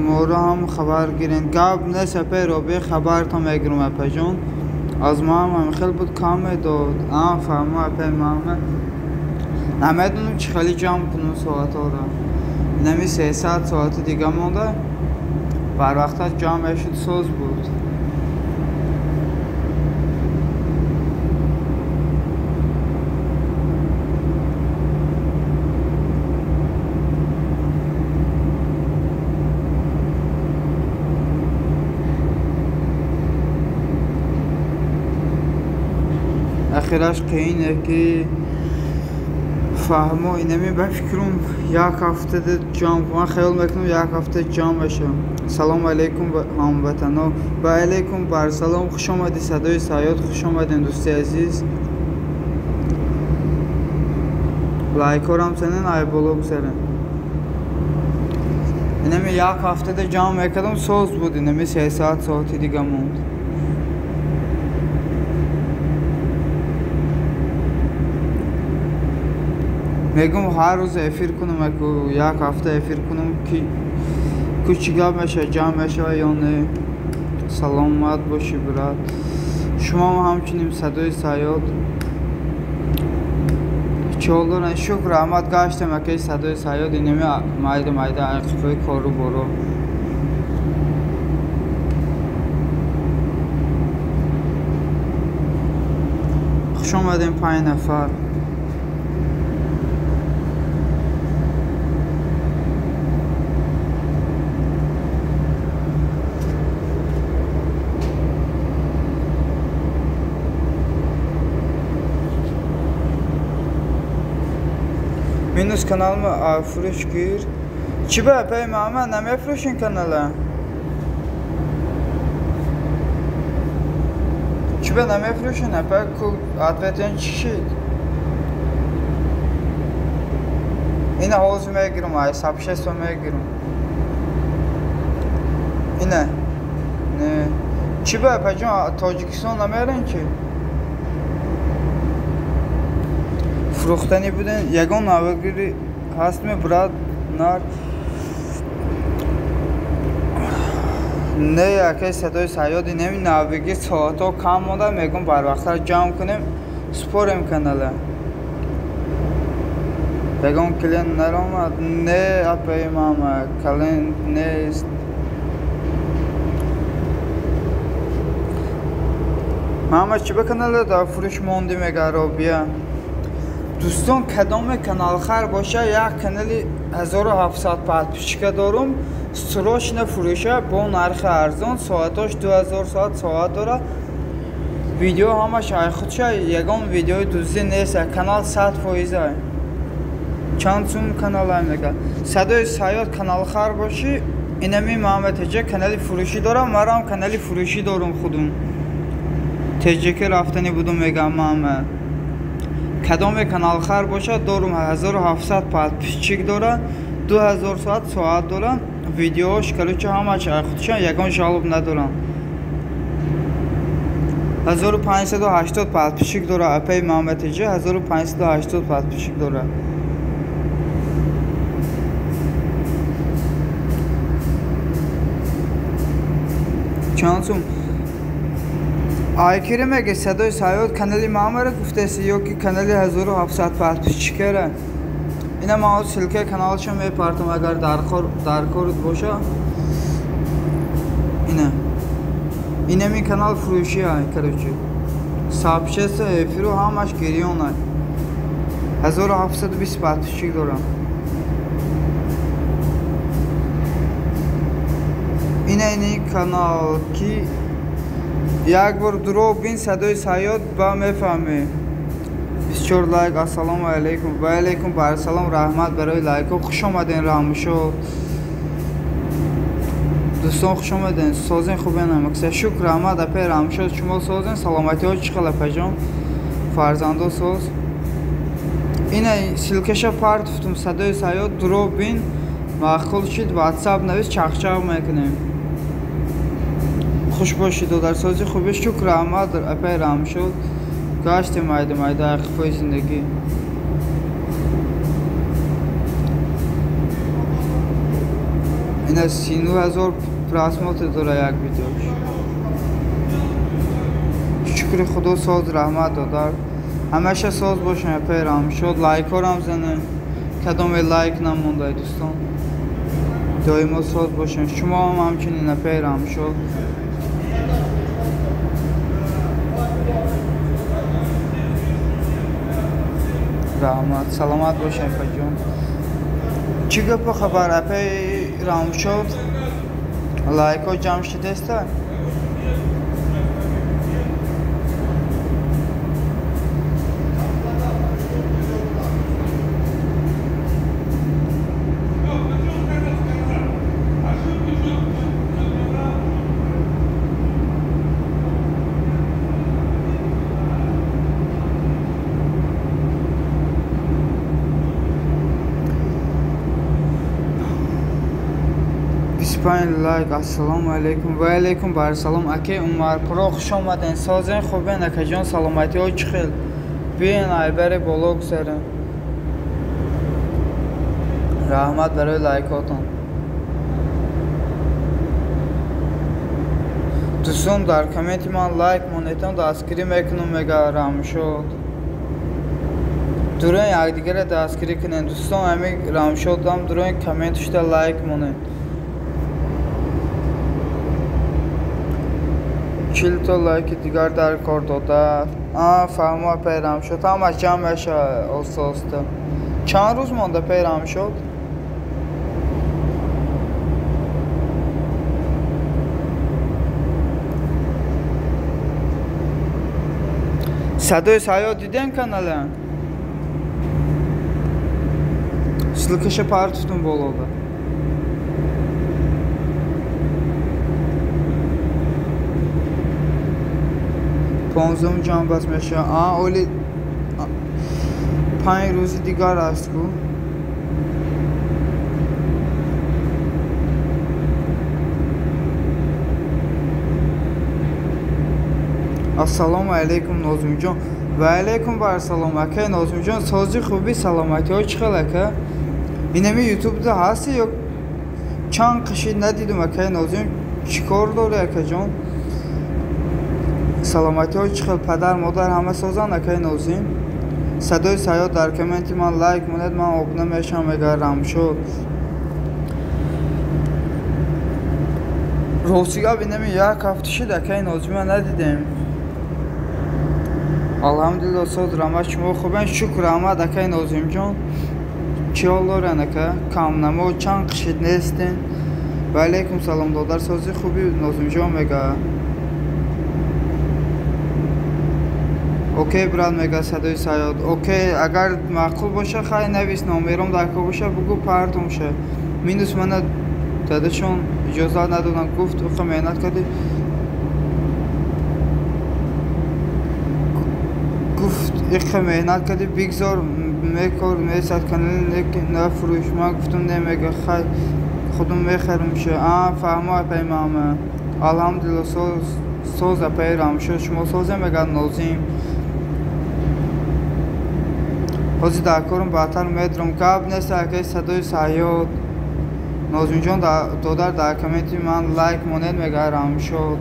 A: مورا هم خبر گیرین گاب نس اپی رو به خبر تا میگیرم اپی جون از ما هم خیلی بود کام داد. فهمو اپی محمد نمیدونم چی خیلی جمع کنم ساعت ها را. نمی 300 ساعت دیگه مونده. بر وقت جمع شد سوز بود. اخیرش قینه که فهمو اینمی به فکرم یک هفته جام من خیال میکنم یک هفته جام بشه. سلام علیکم هموطنا و علیکم بر سلام. خوش آمدی صدای سیاد. خوش آمدین دوستی عزیز. Like'oram senin ayıp olub senin. İnemi yak haftada cam ekledim söz bu dinemi 3 saat soğutu digamond. Megum her roz efir kunum eku yak hafta efir kunum ki küçüga meşe cam meşe yani selamat başı brat. Şuma hamçinim sadoi sayod. Çoldan şükür rahmat gaçtım ki sadoi sayod inemi mayda ayıqfı koru boru. Xush omadin 5 نفر. Minus kanalımı furuş gir. Çibe pey mama ne furuşun kanalı? Çibe ne furuşun apa ku advetin çişit. Yine havuzuma girim ay sapşe somaya girim. Yine ne? Çibe pecon Tacikistan'a merin ki. فروختنی بودن یگان ناوگیری هست می براد نار نه یکی صدای سیادی نمی ناوگی ساعتا کم مونده میگم بر وقتر جمع کنیم سپوریم کاناله بگم کلین نرامد نه اپی ماما کلین نیست ماما چی به کاناله دا فروش موندی میگه بیا دوستان کدام کانال خر باشه یک کانالی 1750 دارم سروش نفروشه با نرخ ارزان ساعتاش 2000 ساعت ساعت داره ویدیو همش ای خودشه یگان ویدیو دوزی نیست کانال 100% چند سوم کانال هم میگه صدای سیاد کانال خر باشی اینمی محمد تجه کانالی فروشی دارم مرام کانالی فروشی دارم خودم تجه که رفتنی بودم میگم محمد کدام کانال خر باشه دارم 1750 داره 2000 ساعت ساعت دارم ویدیوش کلوچه همه چه خودشان یکان جالب ندارم 1580 داره اپی محمدیجه 1580 داره چانسوم آیکری میگه صدای سیاد کانالی مامره گفته سی که کانالی 1750 کره اینا ما سلکه کانالشو میپرتم اگر در کارت باشه اینه می کانال فروشی های کروچی سابشه سه فرو همش گریون های 1750 دارم اینه کانال کی یک بار درو بین صدای سیاد با میفهمه 24 لایک السلام علیکم و علیکم بر سلام رحمت برای لایک و خوش آمدین رامشو دوستان خوش آمدین سازین خوبه نمکسه شکر رحمت اپی رامشو شما سازین سلامتی ها چی خلا پجام فرزنده ساز اینه سلکش پارت فتم صدای سیاد درو بین مخول شید واتساپ نویز چخچاق میکنیم خوش باشید و در سازی خوبه شکر رحمت در اپی رامشو گاشت مایده اخفای زندگی این 39,000 پراسمات داره یک ویدیوش شکر خدا ساز رحمت دادر همیشه ساز باشن اپی رامشو لایک ها رم زنه کدام لایک نمونده دوستان دائما ساز باشن شما هم همچنین اپی رامشو رحمت سلامت باشین پجون چی گپ خبر اپی رام شد لایک ها جمع شده است 25 لایک. السلام علیکم. و علیکم بر سلام. اکی عمر پرو خوش آمدین. سازین خوبین اکی جان سلامتی های چخیل بیاین ایبر بالا گذارین. رحمت برای لایکاتون. دوستان در کامنتی من لایک مونیتون دستگیری میکنم میگم شد. دوران یکدیگر دستگیری کنین دوستان. همین رام شدم دوران کامنتش دا لایک مونید. 40 تا لایک دیگر در کار داده. فهمو پیرام شد. همه جمعش استاسته. چند روز مونده پیرام شد؟ صدای سایه دیدین کاناله؟ سلکش پارتتون بالاده. پانزدهم جان بس میشه. اولی 5 روز دیگر است کو. السلام علیکم نازم جان. و علیکم بر سلام. اکی نازم جان سازی خوبی سلامتی های چخل اکه؟ اینمی یوتیوب ده هستی یا چند قشید ندیدم اکی نازم چیکار داری اکی جان؟ سلامتی های چخل پدر مادر همه سازن اکی نازم. صدای سیاد در کامنتی من لایک مونید من آبنه میشم اگر رم شد. روسیگا بینمی یک هفته شد اکی نازم ندیدیم. الحمدلله ساز رمش شما خوبین شکر احمد اکی نازم جان. چی حال دارن اکا؟ کم نما چند قشید نیستین. و علیکم سلام دادر سازی خوبی نازم جان میگه. اوکی براد میگه صدای سیاد. اوکی اگر معقول باشه خیلی نویس نامیرم در که باشه بگو پرتم شه. مینوس منه داده چون اجازه ندادن گفت اوخه مهنت کردی. گفت ایخه مهنت کردی بگذار میکار میسد کنن نفروش. ما گفتم نمیگه خیلی خودم میخرم شه. فهمه پیمامه. الحمدلله ساز پیرام شد. شما سازه میگن نازیم. حاضی در کارم بهتر میدرم گب نیست اگه صدای سیاد. نازم جان دادر در کامنتی من لایک مونید میگه رام شد.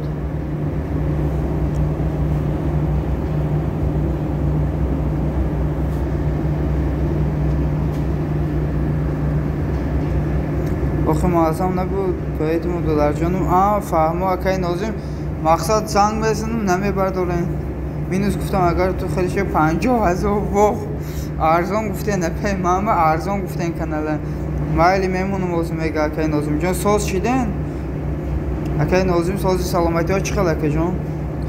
A: آخه معظم نبود بایدمون دادر جانم. فهمو اکی نازم مقصد زنگ بزنم نمیبردارین. مینوس گفتم اگر تو خیلیش 50,000 واخ ارزان گفته نپی ماما ارزان گفته این کاناله مایلی میمونم واسه میگه اکی نازم جان ساز چیدن؟ اکی نازم سازی سلامتی ها چقدر اکی جان؟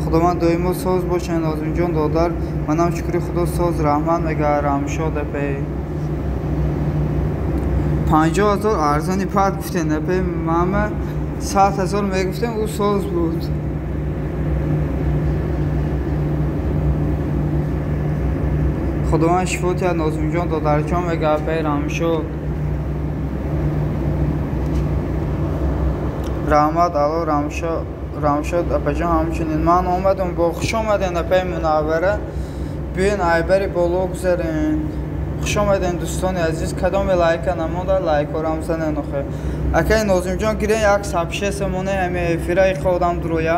A: خدا من دایما ساز باشه نازم جان دادر منم شکری خدا ساز رحمت میگه رحم شده پی 50,000 ارزانی پد گفته نپی ماما 100,000 میگفتن او ساز بود. خدا من شفاتی از نازم جان دادر جان میگه پیرام شد. رحمت علا رام شد اپا جان همچنین من آمدم با خوش آمدین اپای منوره بیاین ایبری بالا گذارین. خوش آمدین دوستان عزیز. کدام لایک نمونده لایک رو زنین آخه اکی نازم جان گیرین یک سبشه سمونه همه فیرای خودم درویه.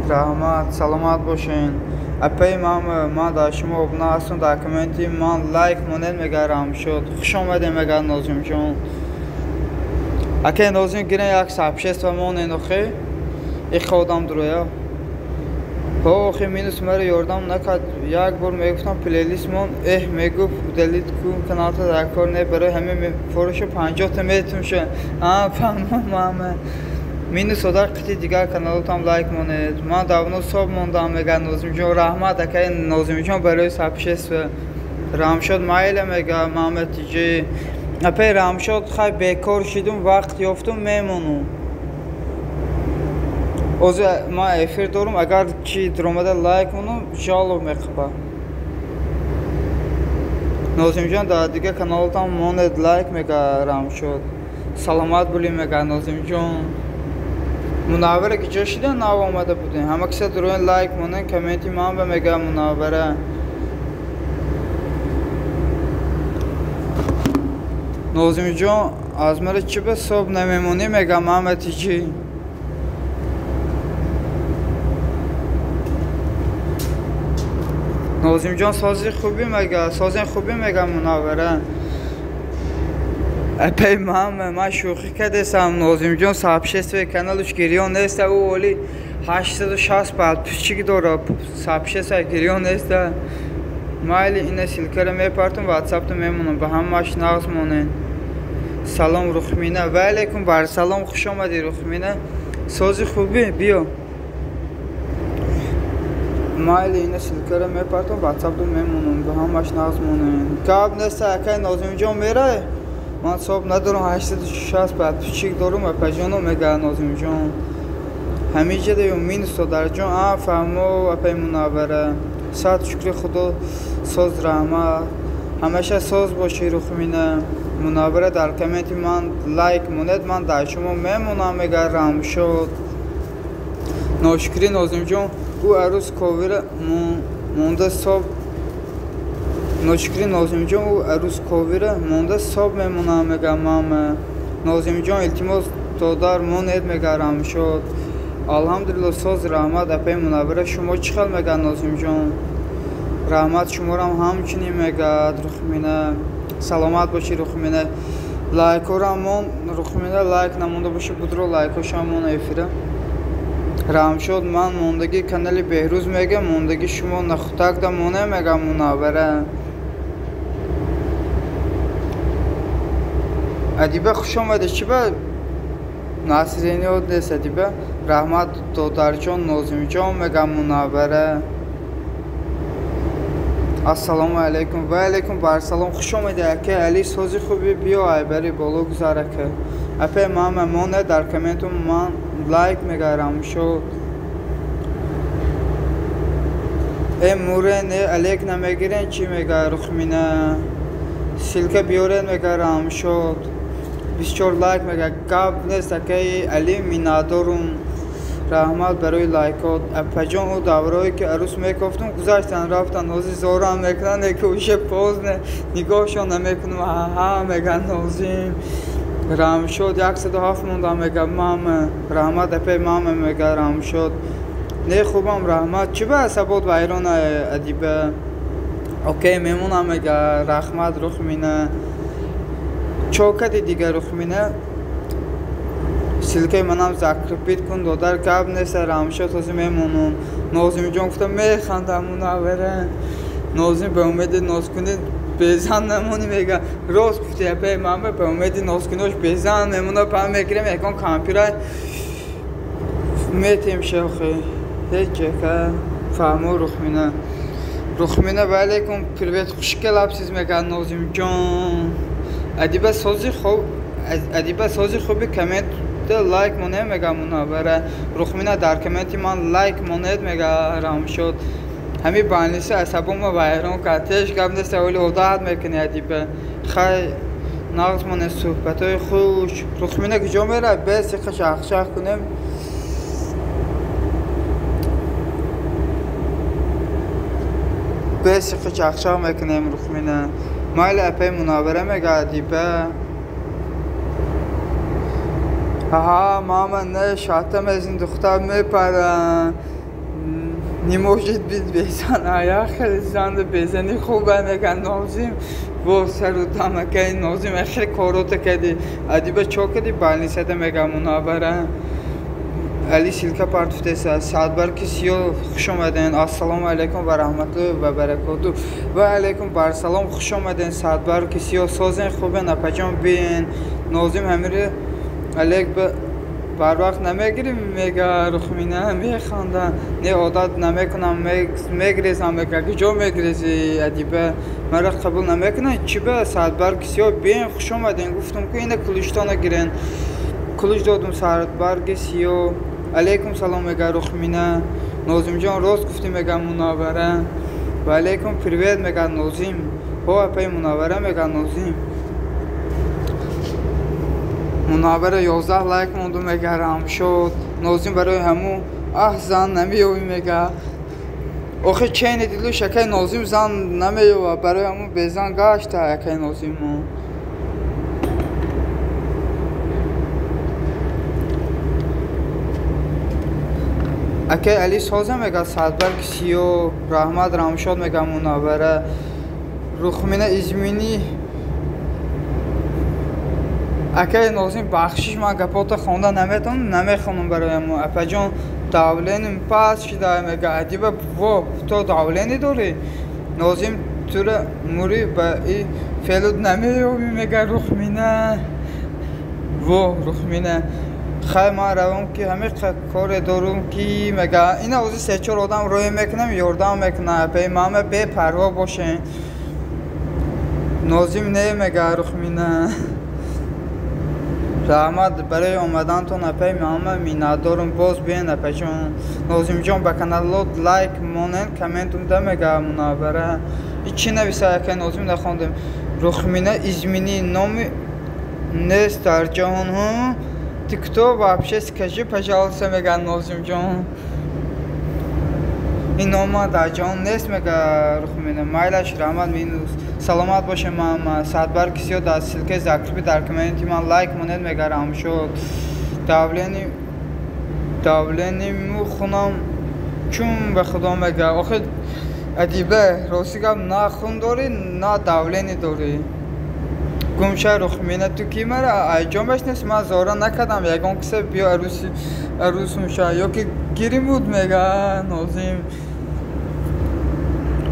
A: رحمت سلامت باشین. اپای ما در شما ابنا هستم در کامنتی من لایک مونید میگه رام شد. خوش آمدین میگه نازم جان. اکی نازم گیرین یک سبشه سمونه نخی ای خودم درویه. آخه مینوس مرا یاردم نکرد. یک بار میگفتم پلیلیست من میگفت دلیت کن کانال تا در کار نه برای همه فروش 50 تا میتون شه. فهمم مینوس در قطعی دیگر کانال هم لایک مونید. من داونو صبح موندم میگه نازم جان رحمت اکی نازم جان برای سبشست رام شد مایل میگه محمد تیجی اپی رام شد خیلی بیکار شدم وقت یافتم میمونم. ما افیر دارم اگر چی درآمد لایک مونم جالب میخوام. نازم جان در دیگه کانالت هم موند لایک میگرم شد سلامت بولی میگه نازم جان مناوره که جاشیده ناو آمده بودین همه کسی دروین لایک مونن کامنتی من به میگه مناوره نازم جان از مرا چی به صبح نمیمونی میگه محمدی جی نازم جان سازی خوبی میگه مناوره اپی من شوخی کردم نازم جان سابشست و کانالش گریون نیست او ولی 860 بعد پیچیک داره سابشست گریون نیست مایل این سیلکر میپرتم واتساپ تو میمونم به هم ماش نازمونه سلام رخمینه و علیکم بر سلام خوش آمدی رخمینه سازی خوبی بیا مایل این سیلکر میپرتم واتساپ تو میمونم به هم ماش نازمونه کاب نیست اکای نازم جان میره من صبح ندارم 860 بعد پیچیک دارم و پجانو میگه نازم جان همیشه دیو مینستو در جان فهمو و پی مناوره صد شکر خدا ساز رحمت همیشه ساز باشی رخمینه مناوره در کامنتی من لایک مونید من در شما میمونم میگه رحم شد ناشکری نازم جان او عروس کوویر مونده صبح ناشکری نازم جان او عروس کوویر مونده صبح میمونم میگه مام نازم جان التماس دادار مونید میگه رحم شد الحمدلله ساز رحمت اپی مناوره شما چخل میگه نازم جان رحمت شما را همچنین میگه رخمینه سلامت باشی رخمینه لایک ها را مون رخمینه لایک نمونده باشه بودرو لایک ها شمون افیره رحم شد من موندگی کانال بهروز میگه موندگی شما نخوتک دا مونه میگه مناوره ادیبه خوش آمده چی با ناصرینی ها دیست ادیبه رحمت دادر جان نازم جان میگه مناوره السلام علیکم و علیکم بر سلام خوش آمده که علی سازی خوبی بیا ای بری بالا گذاره که اپی من مونه در کامنتم من لایک میگرم شد ای موره نه علیک نمیگیرین چی میگه رخمینه سیلکه بیارین میگرم شد 24 لایک میگه کاب نیست که علی مینادارم رحمت برای لایکات اپجان او دورایی که عروس میگفتم گذاشتن رفتن نازی زورا هم میکنن که اوشه پوز نگاهشان نمیکنم ها میگن نازیم رحم شد 107 مونده میگه مام رحمت اپی مام میگه رحم شد نه خوبم رحمت چی به عصبات و ایران ادیبه اوکی میمونم میگه رحمت رخمینه چوکتی دیگه رخمینه سیلکه منم زکرپیت کن دادر کب نیست رحم شد تازه میمونم نازم جان گفتم میخندم مناوره نازم به امید ناز کنید بزن نمونی میگه راست گفتی اپی مامه به امید ناز کنیش بزن نمونه پا میگیرم یکان کامپیرای میتیم شوخی هیچ که فهمو رخمینه ولی کن پرویت خوشگل ابسیز میگه نازم جان ادیبه سازی خوبی کامنت لایک مونه میگه مناوره رخمینه در کامنتی من لایک مونید میگه رحم شد همی بانلیسی عصبم و ویران کتش گم نیست اولی هدایت میکنی ادیبه خیلی ناغز مونه صحبت های خوش رخمینه کجا میره بیستی شخ کنیم بیستی شخ میکنیم رخمینه مایل اپی مناوره میگه ادیبه ها ماما نه شاتم از این دختر میپرن نیموشید بزن آیا خیلی زنده بزنی خوبه میگن نازیم با سر و دمکه نازیم خیلی کاروت کردی ادیبه چو کردی بالنیسته میگه مناوره علی سیلکه پارتفته ساعت بر کسی خوش آمدین السلام علیکم و رحمت الله و برکاته و علیکم بر سلام خوش آمدین ساعت بر کسی سازین خوبه نپجان بین نازیم همیره علیک بر وقت نمیگیریم میگه رخمینه میخواندن نه عادت نمیکنم میگریزم میگه کجا میگریزی ادیبه مرا قبول نمیکنه چی به ساعت بر کسی ها بین خوش آمدین گفتم که اینه کلوشتانه گیرین کلوش دادم ساعت بر کسی ها علیکم سلام میگه رخمینه نازم جان راست گفتی میگه مناوره و علیکم پروید میگه نازیم هو اپی مناوره میگن نازیم مناوره 11 لایک مونده میگه رام شد نازیم برای همو زن نمیوی میگه آخه چین دیدلو شکای نازیم زن نمیوه برای همو بزن گشته اکی نازیم اکی علی سازه میگه صدبرگ سیو رحمت رامشاد میگه مناوره رخمینه ازمینی اکی نازیم بخشش من گپات خونده نمیخونم برای ما اپا جان داولینیم پس شده میگه عدیبه و تو داولینی داری نازیم طور موری به ای فیلود نمیوی میگه رخمینه و رخمینه خیلی من روم که همه کار دارم که میگه این اوزی سه چور آدم روی میکنم یاردم میکنه پی مامه بی پروا باشه نازیم نمیگه رخمینه رحمت برای اومدن تو نپی مامه میندارم باز بین نپی چون نازیم جان به کانال لایک مونن کامنتم ده میگه مناوره چی نویسه که نازیم نخوندم رخمینه ازمینی نامی نیست در جهان ها تیکتو вообще скажи пожалуйста میگه نازیم جان این نام در جهان نیست میگه رخمینه مایلش رحمت مینوس سلامت باشه ماما صدبر کسی در سلکه زکربی در کمینتی من لایک مونید میگه رام شد داولینی میخونم چون به خدا میگه آخه ادیبه راستی گم نه خون داری نه داولینی داری گمشه رخمینه تو کی مرا ایجامش نیست من زارا نکردم یکان کسی بیا عروس میشه یا که گیریم بود میگه نازیم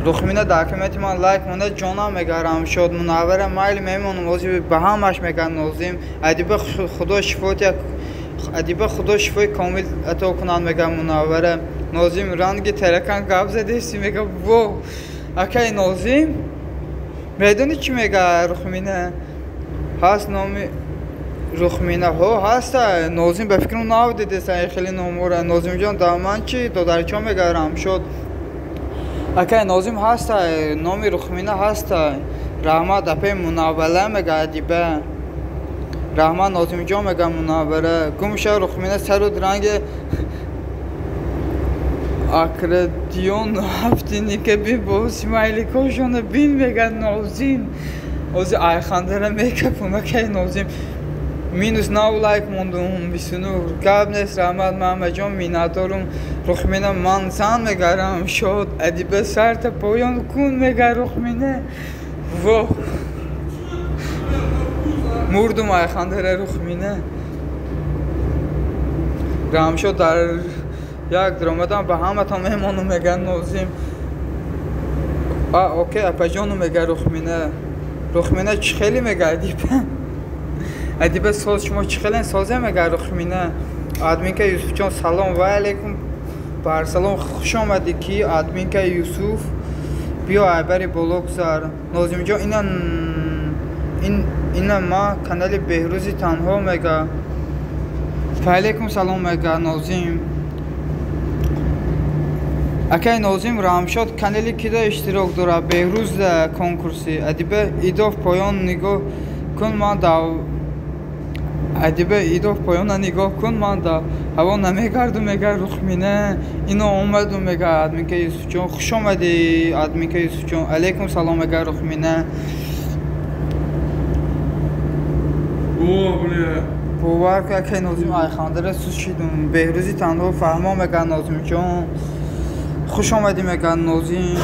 A: رخمینه داکمنتی من لایک مونده جانم میگه رام شد مناوره مایل میمونم وزی به همش میگه نازیم ادیبه خدا شفای کامل عطا کنن میگه مناوره نازیم رنگی ترکان گاب زده سی میگه وو اکی نازیم میدونی چی میگه رخمینه هست نامی رخمینه ها هست نازیم به فکرم ناو دیده سعی خیلی ناموره نازیم جان دامن چی دادرچا میگه رام شد اکی نازیم هست نامی رخمینه هست رحمت اپی مناوله میگه ادیبه رحمت نازیم جان میگه مناوره گمشه رخمینه سر و درنگ اکردیون هفتینی که بی با سیمایلی کشونه بین میگه نازیم اوزی ایخاندره میکپونه که نازیم مینوس ناو لایک موندم بیسونور گب نیست رحمت محمد جان میندارم رخمینه من زن میگرم شد ادیبه سرت پایان کن میگه رخمینه و مردم ایخاندره رخمینه رام شد در یک درآمدم به همه تا میمونم میگن نازیم اوکی اپا جانو میگه رخمینه چی خیلی میگه ادیبه ساز شما چی خیلی سازه میگه رخمینه ادمین که یوسف جان سلام و علیکم بر سلام خوش آمدی کی ادمین که یوسف بیا عبری بلوک زار نازیم جان اینا ما کانال بهروزی تنها میگه علیکم سلام میگه نازیم اکی نازیم رامشاد کانالی کیدا اشتراک داره بهروز کنکورسی ادیبه ایداف پایان نگاه کن من ادیبه ایداف پایان نگاه کن من هوا نمیگردم میگه رخمینه اینو اومد و میگه ادمین که یوسف جان خوش آمدی ادمین که یوسف جان علیکم سلام میگه رخمینه باور که اکی نازیم ایخاندره سوز شیدم بهروزی تنها فهما میگه نازیم جان خوش آمدی میگن نازیم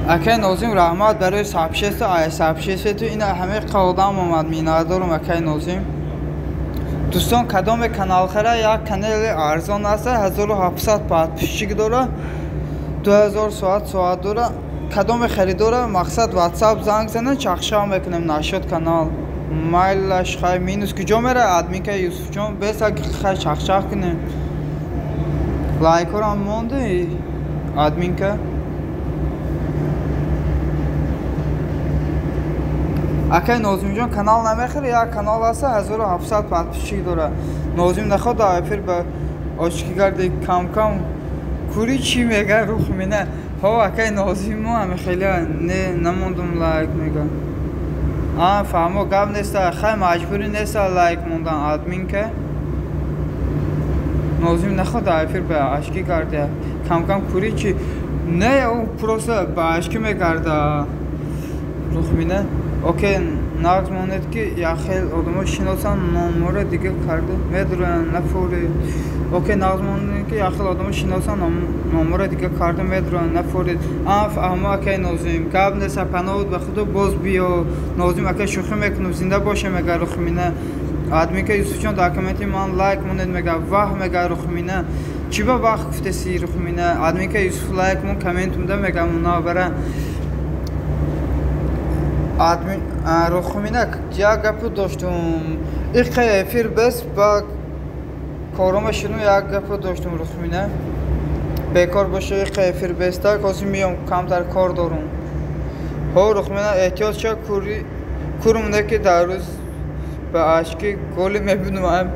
A: اکی نازیم رحمت برای سبشست تو این همه قوادم آمد میندارم اکی نازیم دوستان کدام کانال خره یک کانال ارزان است 1700 بعد پیشی داره 2000 ساعت داره کدام خریداره مقصد واتساپ زنگ زنه چخشا میکنیم نشد کانال مایلش خیلی مینوس کجا میره ادمین که یوسف جان بس اگه خیلی چخ کنه لایک رو هم مونده ادمین که اکی نازیم جان کانال نمیخوره یک کانال هست 1700 بعد پیشی داره نازیم نخواد دایفر به آشکی گرده کم کوری چی میگه روخ مینه ها اکای نازیم ما همه خیلی نموندم لایک میگه فهمو گب نیسته خیلی مجبوری نیسته لایک موندن آدمین که نازیم نخواد افیر به عشقی کرده کم کم کوری چی نه اون پروسه به عشقی میگرده روخ مینه اوکی ناز ماند که یا خیلی آدم شناسن نمره دیگه کرده میدونن نفوری اوکی ناز ماند که یا خیلی آدم شناسن نمره دیگه کرده میدونن نفورید اما اکی نازیم گب نیست پناهود به خدا باز بیا نازیم اکی شوخی میکنم زنده باشه میگه روخ مینه آدمی که یوسف جان داکومنتی من لایک مونید میگه واه میگه روخ مینه چی با واه گفته سی روخ مینه آدمی که یوسف لایک مون کامنت میده میگه منابره آدمی روخ مینه یا گپ داشتم ایک افیر بس با کارم شنو یک گپ داشتم روخ مینه بیکار باشه ایک افیر بس تا کسی میام کمتر کار دارم ها روخ مینه احتیاط چه کورم نه که در روز به عشقی گلی میبینم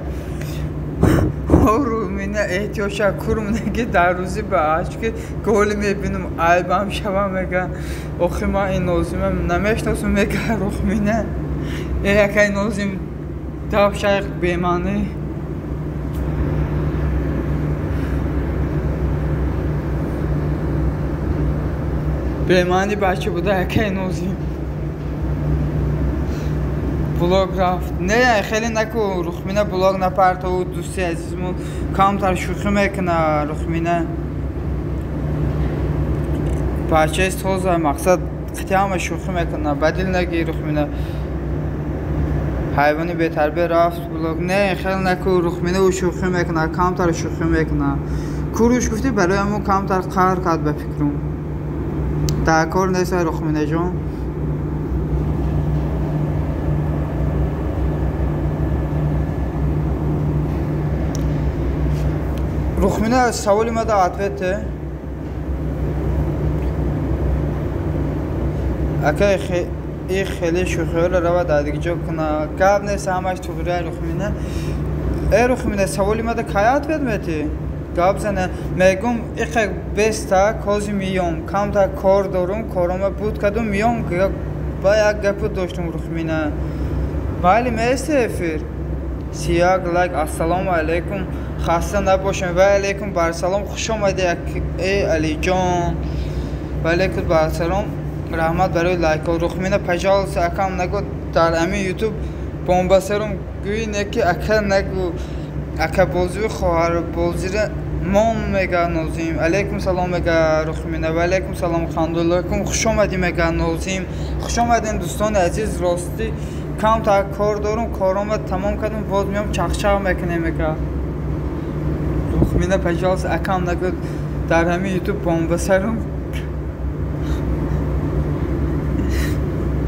A: ها روخ مینه احتیاط چه کورم نه که در روزی به عشقی گلی میبینم عیبم شبم میگه آخه ما این نازیمم نمیشناسم میگه روخ مینه یکی نازیم تاب شیخ بیمانی بیمانی بچه بوده یکی نازیم بلاگ رفت نه خیلی نکو روخ مینه بلاگ نپرت و دوستی عزیزمون کمتر شوخی میکنه روخ مینه بچه است توزه مقصد خیلی همه شوخی میکنه بدیل نگی روخ مینه حیوانی به تربیه رفت بلاگ نه خیلی نکو روخ مینه و شوخی میکنه کمتر شوخی میکنه کوروش گفتی برای همون کمتر قهر کرد به فکرم در کار نیست روخ مینه جان روخ مینه سوالی ما دا عطویته اکه ای خیلی شوخی رو رو دادگی جو کنه گب نیست همش تو بره روخ مینه ای روخ مینه سوالی ما دا کایت بید میتی گب زنه میگم ایخ بسته کازی میام کم تا کار دارم کارم بود کدوم میام که با یک گپ داشتم روخ مینه ولی میسته افیر سیاق لایک السلام علیکم خسته نباشین و علیکم بر سلام خوش آمده ای علی جان و علیکم بر سلام رحمت برای لایک و روخ مینه پجال ساکم نگو در امی یوتیوب بمب سرم گویی نکی اکه نگو اکه بازی خواهر بازی مام میگه نازیم علیکم سلام میگه روخ مینه و علیکم سلام خاندولکم خوش آمدی میگه نازیم خوش آمدین دوستان عزیز راستی کم تا کار دارم کارم تمام کردم باز میام چخچخ میکنه میگه روخ مینه پجال ساکم نگو در امی یوتیوب بمب سرم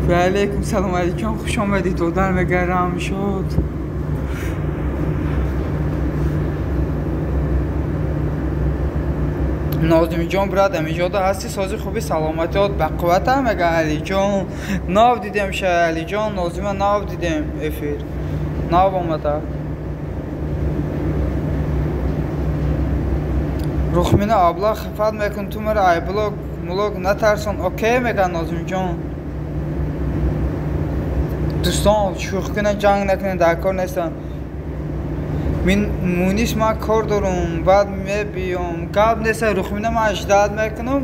A: و علیکم سلام علی جان خوش آمدی تو در مگرم شد نازیم جان براد امیجاده هستی سازی خوبی سلامتیات به قوت هم مگه علی جان ناو دیدیم شه علی جان نازیم ناو دیدیم افیر ناو آمده روخ مینه ابلا خفت میکن تو مرا ای بلوگ نترسون اوکی میگه نازیم جان دوستان شوخی کنن جنگ نکنن در کار نیستن من مونیش ما کار دارم بعد میبیام گب نیست روخ مینه ما اجداد میکنم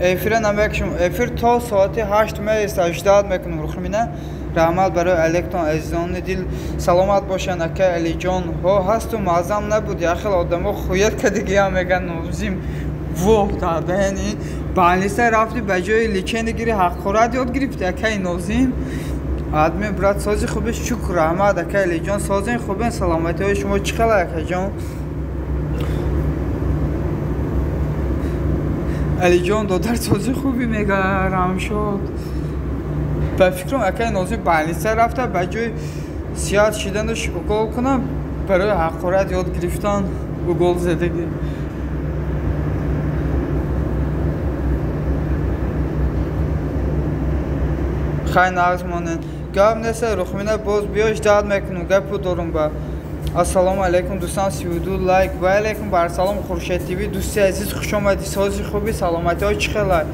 A: افیر نمیکشم افیر تا ساعتی 8 میست اجداد میکنم روخ مینه رحمت برای علیکتان عزیزان دل سلامت باشن اکه علی جان ها هست و معظم نبود یا خیلی آدم ها خویت که دیگه هم میگن نوزیم ووه داده یعنی بانیسته رفتی بجای لیچن گیری حق خورد یاد گرفتی اکه نوزیم آدمی برات سازی خوبه شکر رحمت اکه علی جان سازی خوبه سلامتی های شما چی خلا اکه جان علی جان دادر سازی خوبی میگه رحم شد به فکرم اکه نازی بانیسته رفته بجای سیاد شیدنش اگل کنم برای حقارت یاد گرفتن اگل زدگی خیلی نغز مانن گب نیسته روخ مینه باز بیاش داد میکنم گپ دارم با ассалому алайкум дӯстон 32 лайк ва алайкум бар салом Хуршед ТВ дӯсти азиз хуш омадӣ сози хуби саломатиҳо чӣ хелай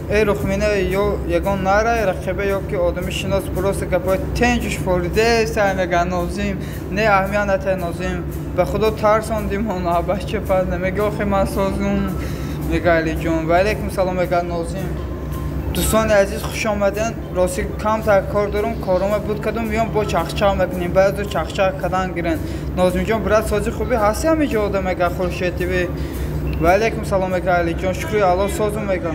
A: рухмина ё ягон нарай рақибе ё ки одами шинос просто гапои тенҷуш фориде сай меган нозим не аҳмият натай нозим ба худо тарсондим она бача пас намеги охи ман созум мега алиҷон ва алайкум салом мега нозим дӯстони азиз хуш омаден рости камтар кор дорум корома буд кардум миём бо чахчақ мекунем баъзо чахчақ кардан гирен нозимҷон брат сози хуби ҳасти ҳамиҷода мега Хуршед ТВ ва алайкум салом мега алиҷон шукри алло созум мега.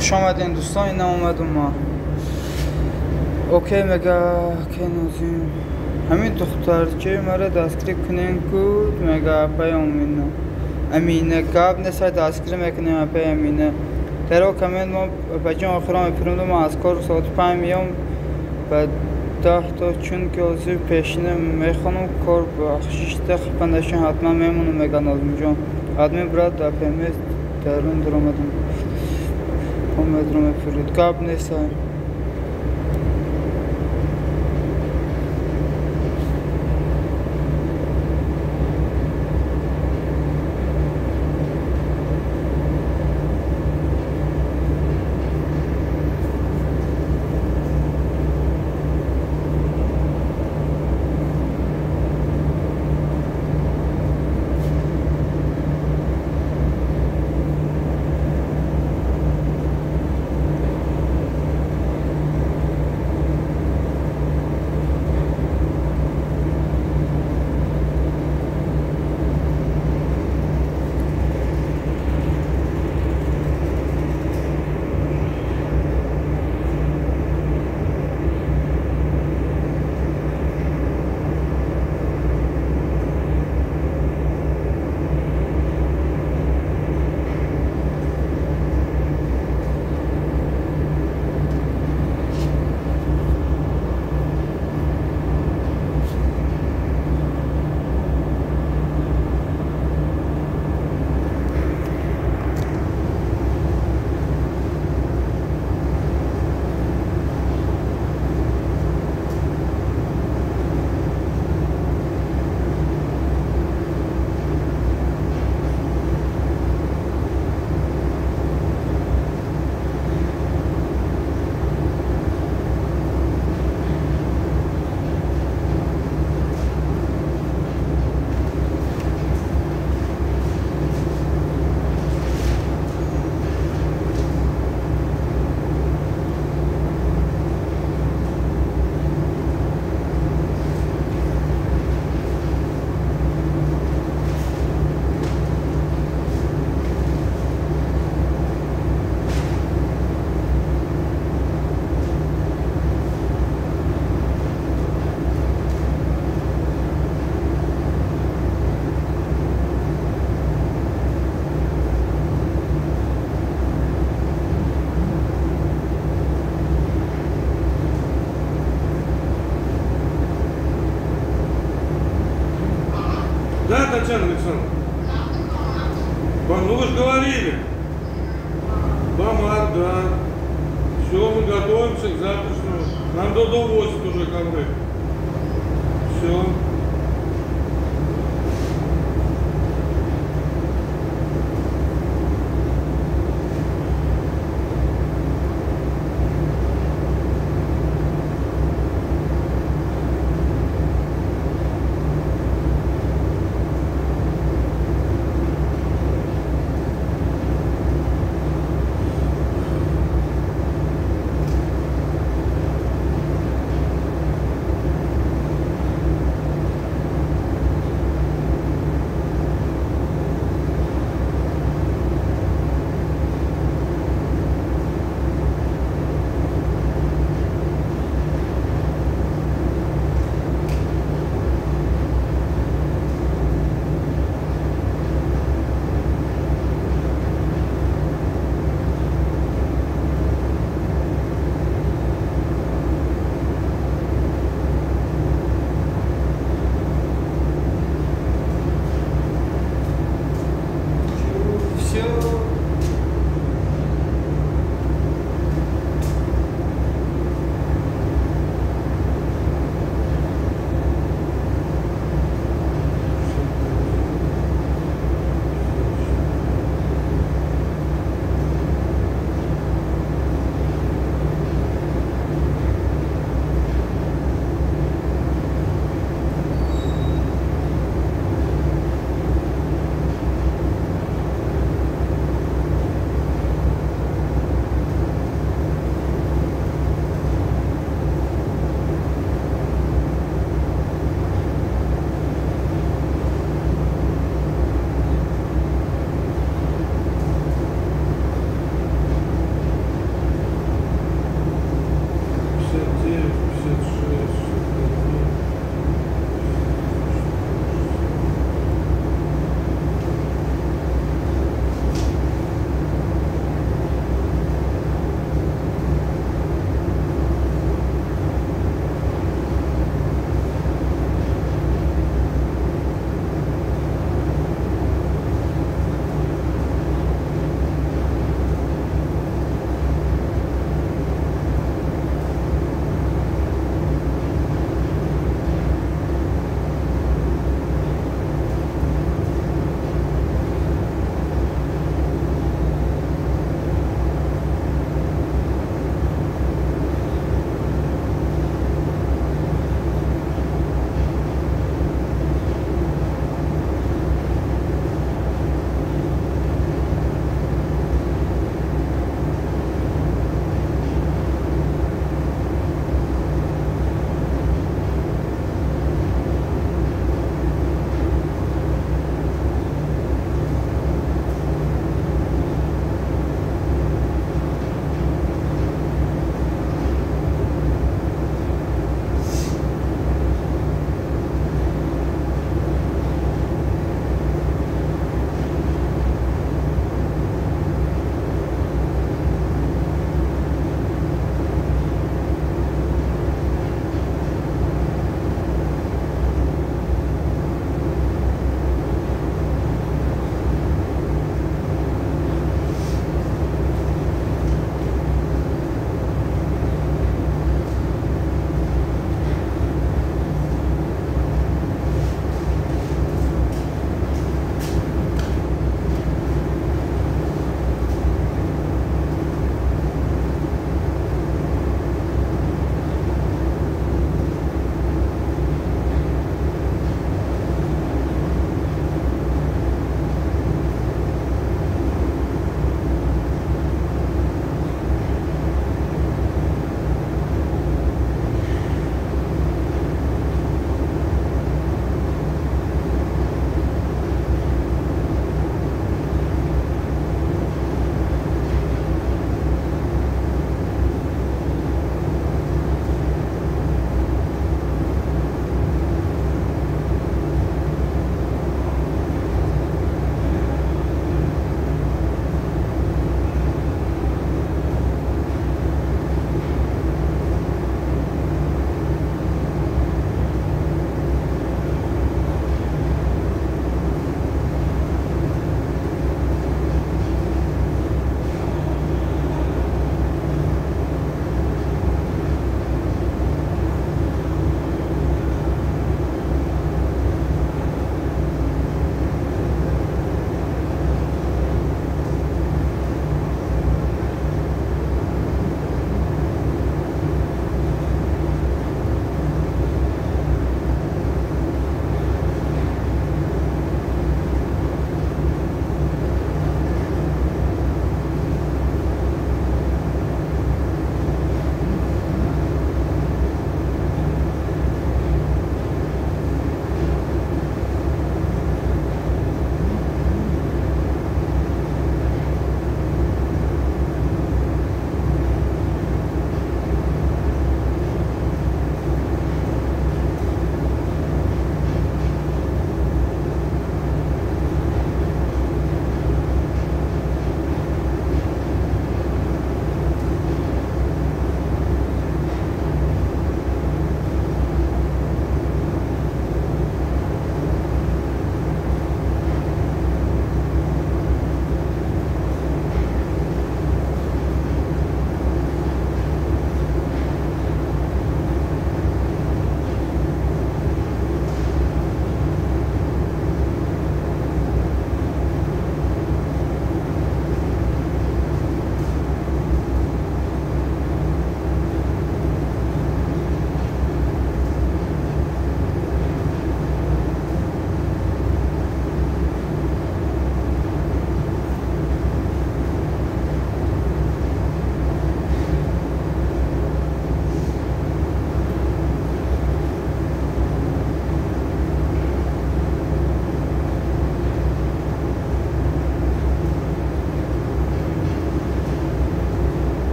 A: Xoş omadin do'ston, ina omadim ma. Okey mega kenozim. Hamin duxtar ki mara daskri kunen kud mega payamina. Amine gab nesa daskri mekne pay amine. Tero kamen ma bajin akhiram firmdo ma askar saat 5 miyam و 10 تا چون که عضو پیشینه میخوانم کار بخشیشته خپندشون حتما میمونم مگه نازم جان حتما برات در پیمیز درون درامدم درام فرودگاه نیست
B: Да, Татьяна Александровна? Ну вы же говорили. Помад, да. Все, мы готовимся к завтрашнему. Нам довозят уже ковры. Все.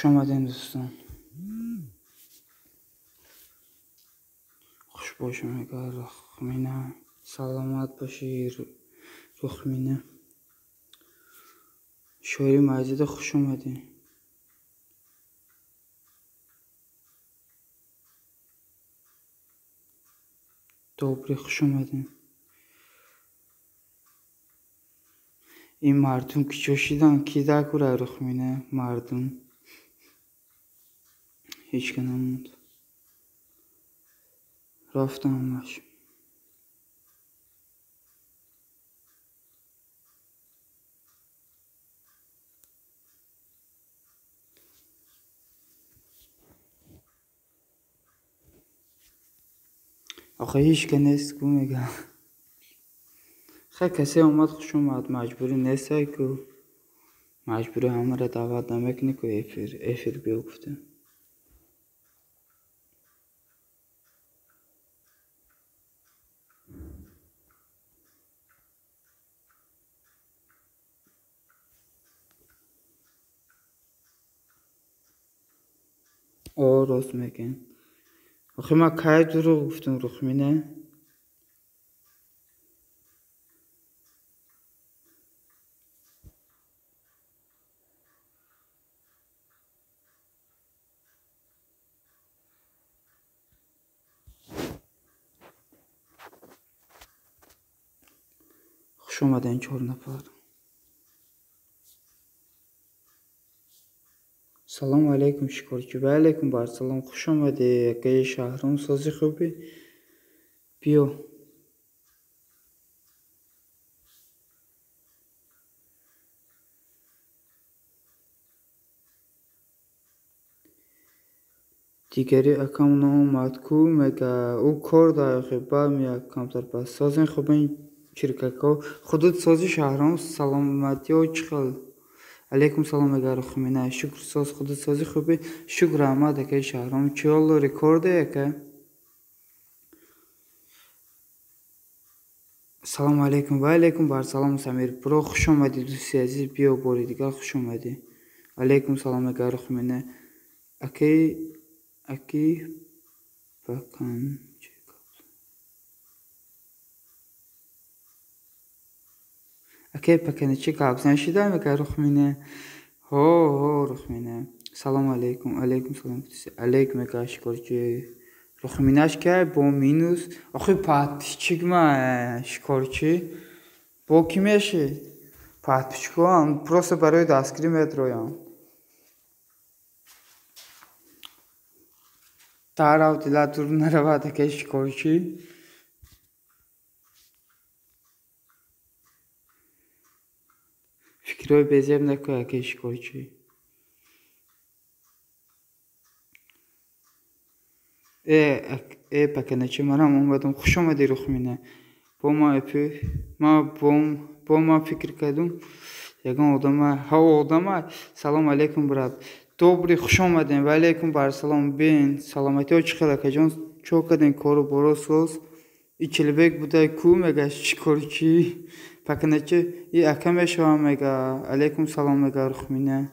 A: خوش آمدین دوستان. خوش باشم اگر رخمینه. سلامت باشی رخمینه. شوری مجید خوش آمدین. دوبری خوش آمدین. این مردم که جوشیدن کی دکوره رخمینه مردم هیچ که نموند. رفتم همش. آخه هیچ که نیست که میگم. خیلی کسی اومد خوش اومد. مجبوری نیست که مجبوری همه را دعوت نمیکنی که افیر بیفته. راست میگن. آخه من که دروغ گفتم رخمینه. خوش اومدین 4 نفر. سلام علیکم شکرچی. و علیکم بر سلام. خوش آمدی. اگه شهرام سازی خوبی بیا. دیگری اکم نامد کو مگه او کار داره با می کمتر پس سازن خوب این شرکت خودت سازی شهرام سلامتی و چخل. علیکم سلام اگر خمینه. شکر ساز خودت سازی خوبی. شکر احمد که شهرام چیال رکورده که. سلام علیکم. و علیکم بر سلام سمیر برو. خوش آمدی دوستی عزیز. بیا باری دیگر خوش آمدی. علیکم سلام اگر خمینه. اکی بکن اکی پکنه چی کابس نشیدم اگر رخمینه. هو رخمینه. سلام علیکم. علیکم سلام. علیکم اگر شکرچی. رخمینش که با مینوس آخه پاتیچیک ما شکرچی با کی میشه پاتیچیکو هم پروسه برای دستگیری مترویان تاراو دیلا دور نرواده که شکرچی. فکرهای بزرگ نکنه که شکرچی. پکنه چی منم اومدم. خوش آمدی رخمینه. با ما فکر کردم یگان آدم سلام علیکم برات. دوبری خوش آمدین. و علیکم بر سلام. بین سلامتی ها چخیره که جان چو کدین کارو برو سوز ای چلبک بوده کو مگه شکرچی پکنه چی ای اکمش هم مگه. علیکم سلام مگه رخمینه.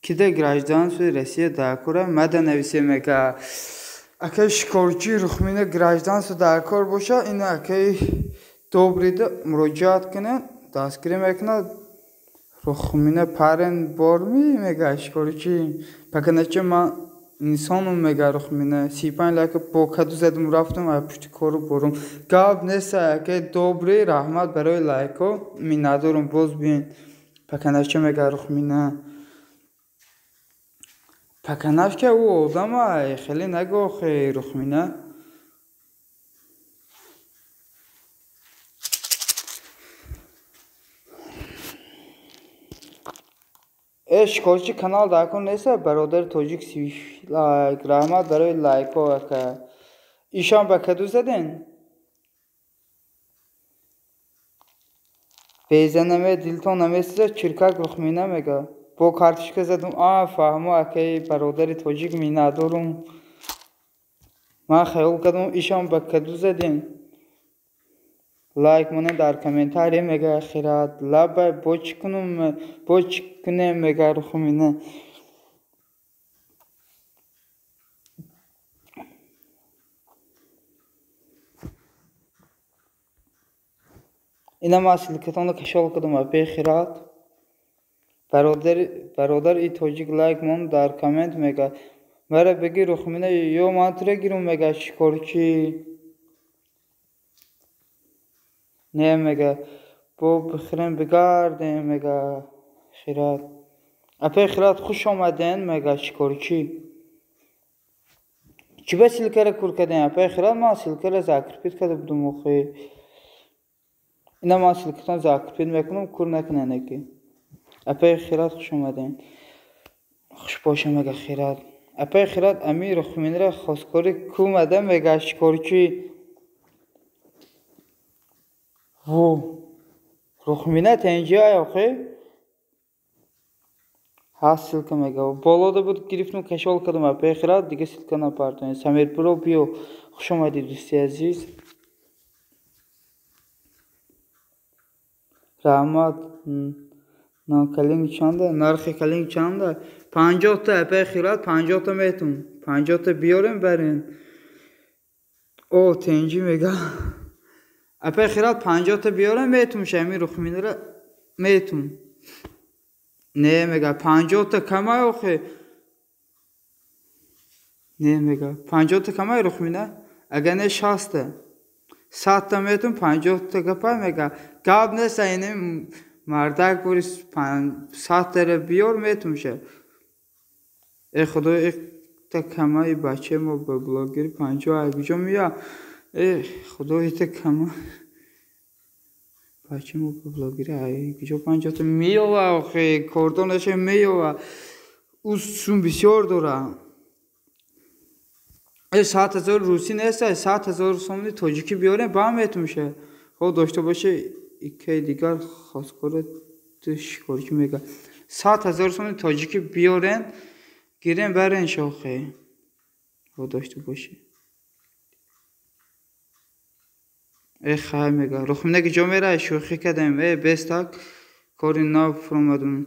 A: کده گراجدان سوی رسیه داکوره مده نویسه مگه اکه شکرچی رخمینه گراجدان سوی داکور باشه اینه اکه دوبریده مراجعات کنه دستگیری میکنه رخمینه پرن برمی مگه شکرچی پکنه چه من انسانم مگه رخمینه 35 لکه با کدو زدم رفتم و پشتی کارو برم گاب نیسته اکه دوبری رحمت برای لایکو می ندارم باز بین پکنه چه مگه رخمینه. پکنش که او آدم خیلی نگو خیلی رخمینه. شکرچی کانال داکن نیسته برادر توجیک 30 لایک رحمت برای لایک ها که ایشان به کدو زدین بیزنمه دیلتون نمیسته چرکک رخمینه میگه با کارتشکه زدم فهمو که برادر توجیک می ندارم من خیال کردم ایشان به کدو زدین لایک مونه در کامنتاری مگه خیرات لابای بوچ کنه مگه رخمینه اینا ما سلکتون کشال کدوم اپی خیرات برادر ای توجیک لایک مون در کامنت مگه مرا بگی رخمینه یو ماتره گیرم مگه شکرچی نه مگه بو بخیرم بگارده مگه خیرات اپی خیرات خوش آمدین مگه شکرچی چی به سلکره کور کدین اپی خیرات ما سلکره زاکر پید کده بودم اخی اینا ما سلکتون زاکر پید میکنم کور نکنه نکی اپی خیرات خوش آمدین خوش باشه مگه خیرات اپی خیرات امی رخمینه را خواستکاری کو مده مگه شکرچی وو رخمینه تنجی های اخی ها سلکه مگه بالا da بود گرفتم کشال کردم اپی خیرات دیگه سلکه نپردن سمیر برو بیو خوش آمدی دوستی عزیز رحمت کلینگ چنده نرخ کلینگ چنده 50 تا اپی خیرات 50 تا میتون 50 تا بیاریم برین او تنجی میگه اپی خیرات 50 تا بیاریم میتون شمی رخمینه را میتون نه میگه 50 تا کمای اخی نه میگه 50 تا کمای رخمینه اگر نه 60 100 تا میتون 50 تا گپای میگه گاب نیست اینه مردک بوری 100 تا بیار میتون شه ای خدا یک تا کمای بچه ما به بلاگری 50 کجا میاد ای خدا یک تا کمای بچه ما به بلاگری کجا 50 تا میاد اخی کردانش میاد اوسون بسیار داره 7,000 روسی نیست 7,000 سومنی تاجیکی بیاریم با هم میتون شه خب داشته باشه یکی دیگر خواستکار شکرچی میگه 7,000 سومنی تاجیکی بیارین گیرین برین شاخه خب داشته باشه ای خیلی میگه رخمینه که جا میره شوخی کردیم ای بستک کاری ناو فرمدون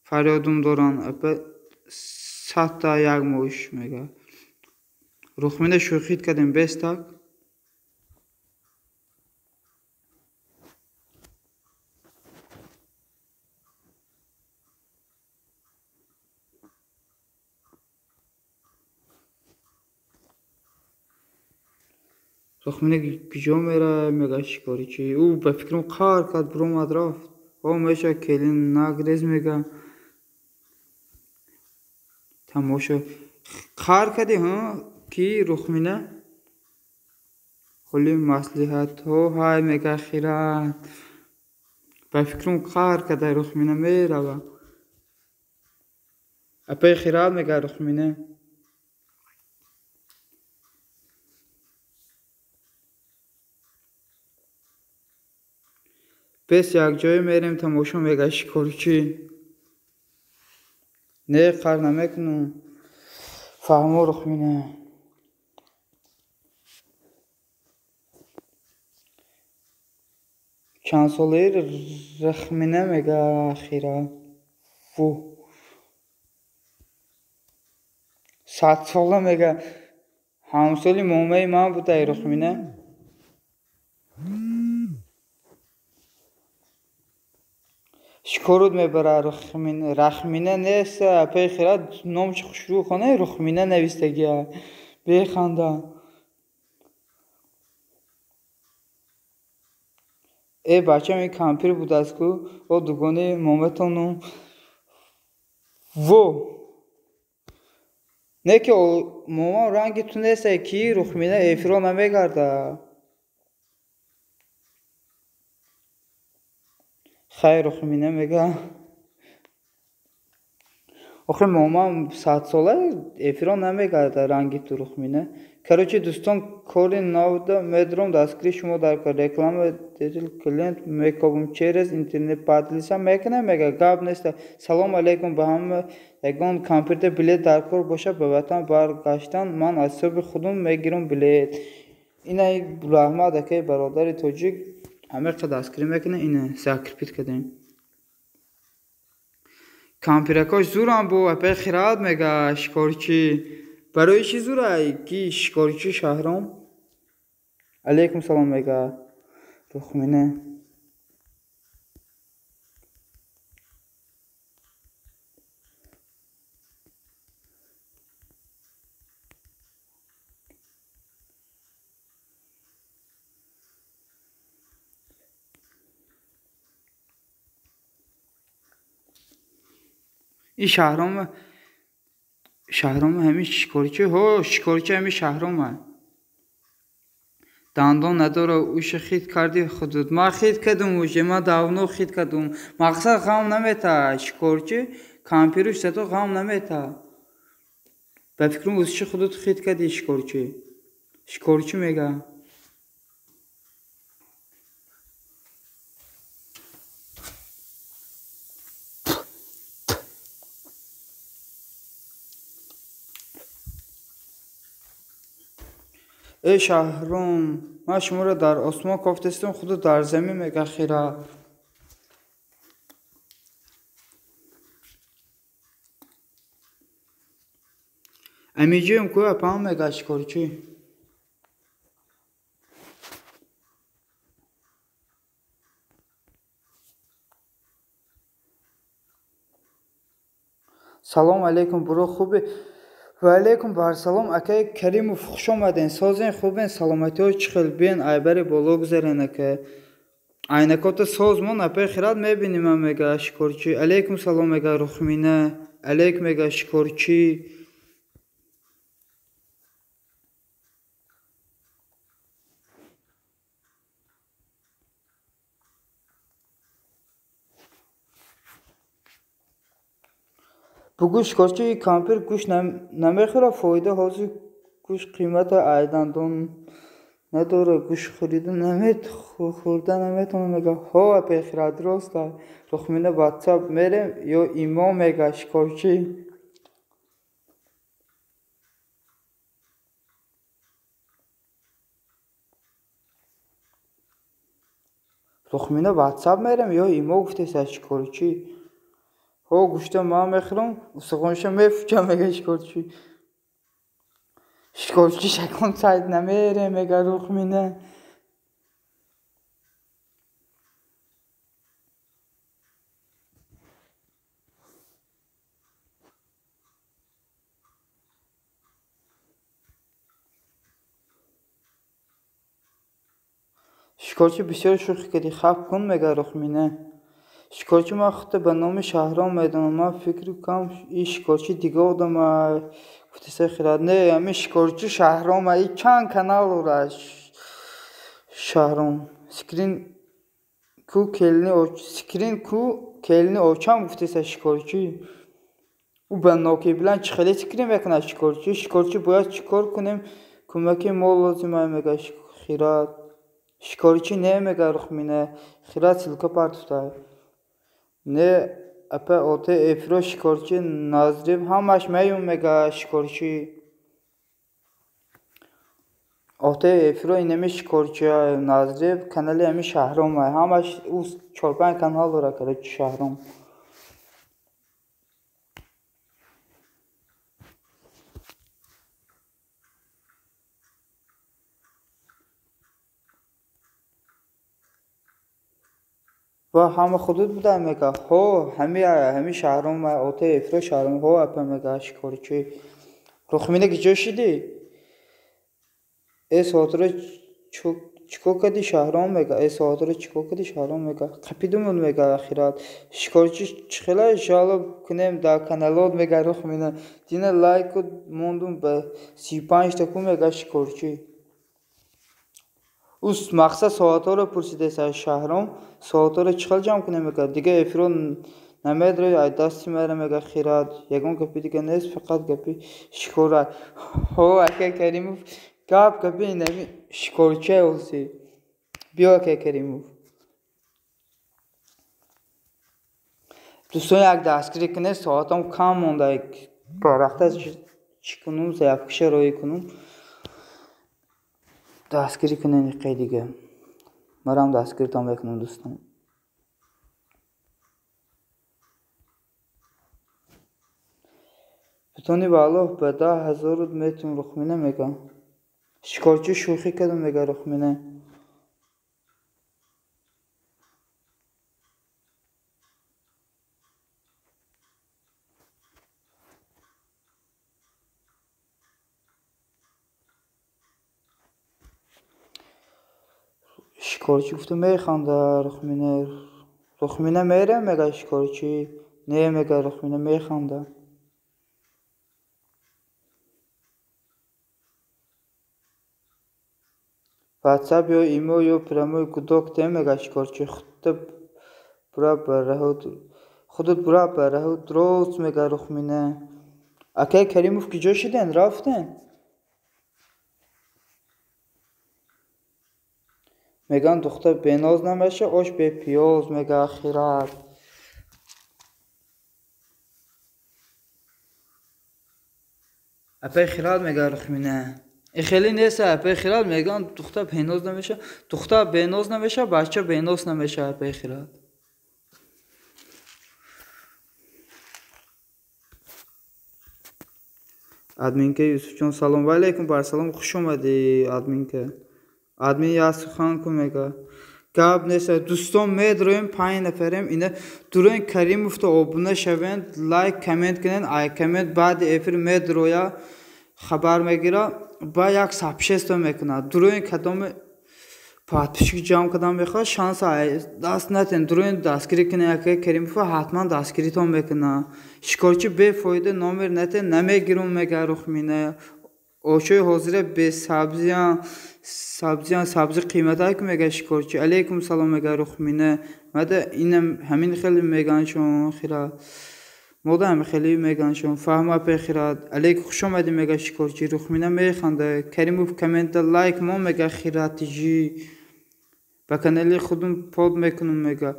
A: فریادم دارن اپا 100 تا یک موش میگه رخمینه شوخی کردیم بستک رخمینه کجا میره میگه شکاری چی او به فکرم قار کرد برو رفت او میشه کلین نگریز میگه تماشا قار کردی ها کی رخمینه خلی مصلحت ها های میگه خیرات به فکرم قار کرده رخمینه میره اپی خیرات میگه رخمینه بس یک جای میریم تماشا میگه شکرچی نه قر نمیکنم فهمو رخمینه چند ساله رخمینه میگه خیرات وو 100 ساله میگه همسالی مومه من بوده رخمینه شکرود میبره رخمینه نیست اپی خیرات نامش خوشرو خانه رخمینه نویستگیه بخنده ای بچه می کمپیر بود از کو او دوگانه مومتونو وو نه که موما رنگی تو نیست کی رخمینه ایفرا نمیگرده خیر رخمینه میگه آخه ماما 100 ساله ایفرا نمیگرده رنگی تو رخمینه короче دوستان کاری ناودا میدرم دستگیری شما در کار رکلام دیجیتال کلینت میکوبم через اینترنت پادلیسا میکنه میگه گاب نیست سلام علیکم به همه یگان کامپیوتر بلیت در کار باشه به وطن برگشتن من از صبح خودم میگیرم بلیت اینه بلاحمد که برادر توجیک همه قد دستگیری میکنه. اینه ساکرپیت کردیم. کامپیرکاش زورم بو اپی خیرات میگه شکارچی برای چی زوره کی شکارچی شهرام علیکم سلام میگه رخمینه این شهرام همین شکارچی ها شکارچی همین شهرام دندان نداره اوش خید کردی خودت ما خید کردم اوش ما داونو خید کردم مقصد غم نمیتا شکارچی کامپیروش تو غم نمیتا به فکرم اوش خودت خید کردی شکارچی میگه ای شهرام من شما را در آسمان کافتستم خودت در زمین میگه خیره امیجیم که اپام میگه شکارچی سلام علیکم برو خوبی و علیکم بر سلام اکای کریم خوش آمدین سازین خوبین سلامتی های چخل بین ایبری بالا گذارین که عینکات سازمان اپی خیرات میبینیم هم میگه شکارچی علیکم سلام میگه رخمینه علیکم میگه شکارچی بگو شکارچی کامپیر گوش نمیخوره فایده حاضر گوش قیمت ایدندون نداره گوش خریدن خوردن نمیتونه میگه ها اپی خیرات درسته رخمینه واتساپ میریم یا ایما میگه شکارچی رخمینه واتساپ میریم یا ایما گفته سر شکارچی ها گوشته ما میخورم سخونشه میفوچم میگه شکارچی شکم ساید نمیره میگه رخمینه شکارچی بسیار شوخی کردی خف کن میگه رخمینه شکارچی ما خود به نام شهرام میدونم من فکر کنم این شکارچی دیگه آدم گفتی سه خیرات نه همین شکارچی شهرام این چند کانال راش شهرام سکرین کو کلینی اوچام گفتی سه شکارچی او به نوکی بلند چخلی سکرین میکنه شکارچی باید چیکار کنیم کمکی ما لازمه میگه خیرات شکارچی نمیگه رخمینه خیرات سلکه پرتوته نه اپا اوته افرو شکارچی نازریب همش میون میگه شکارچی اوته افرو اینمی شکارچی نازریب کانالی همی شهرام همش او 4-5 کانال داره کرده شهرام و همه خودت بوده میگه ها همی شهرام اوته افرو شهرام ها اپا میگه شکارچی رخمینه که جوشیدی ای ساتره چیکار کردی شهرام میگه ای ساتره چیکار کردی شهرام میگه قپیدمون میگه اخیرات شکارچی چخیله جالب کنیم در کانالات میگه رخمینه دینه لایک موندم به 35 تا میگه شکارچی اوست مقصد ساعتا رو پرسیده سر شهرام ساعتا رو چخل جمع کنه میگه دیگه افرون نمیداره ای دستی میره میگه خیرات یکم گپی دیگه نیست فقط گپی شکارت ها اکه کریموف گپی اینمی شکارچی اوسی بیا اکه کریموف دوستان یک دستگیری کنه ساعتم کم مونده برخت از چی کنم زیفکشه روی کنم دستگیری کنین یکی دیگه. مرا هم دستگیرتان بکنم دوستان. بتونی بالاه به 10,000 میتون رخمینه میگم. شکارچی شوخی کردم میگه رخمینه. شکارچی گفته میخنده رخمینه. رخمینه میره میگه شکارچی. نه میگه رخمینه میخنده. واتساپ یا ایمیل یا پراموی کدوک میگه شکارچی. خودت برا بره درست میگه رخمینه. اکه کریموف کجا شدن رفتن؟ میگن دختر بناز نمیشه آش به پیاز میگه اخیرات. اپای خیرات میگه رخمینه. خیلی نیست اپای خیرات میگن دختر بناز نمیشه. دختر بناز نمیشه بچه بناز نمیشه اپای خیرات. ادمین که یوسف جان سلام علیکم بر سلام خوش اومدی ادمین که. ادمین یاسر خان کو میگه. گاب نیست دوستان میدرویم 5 نفریم اینه دورین کریموف تو abone شوند لایک کامنت کنین ای کامنت بعد افر میدرویا خبر میگیره با یک سابشست میکنه دورین کدام پاتشی جام کدام میخواد شانس دست نتن دورین دستگیری کنه که کریموف حتما دستگیری تو میکنه شکارچی به فایده نامر نتن نمیگیرم میگه رخمینه اوشوی حاضره به سبزی قیمت که میگه شکارچی علیکم سلام میگه رخمینه مده اینم همین خیلی میگن شما خیرات مودا هم خیلی میگن شما فهمه پی خیرات علیکم خوش آمدی میگه شکارچی رخمینه میخنده کریموف کامنت لایک ما میگه خیراتی جی با کانالی خودم پود میکنم میگه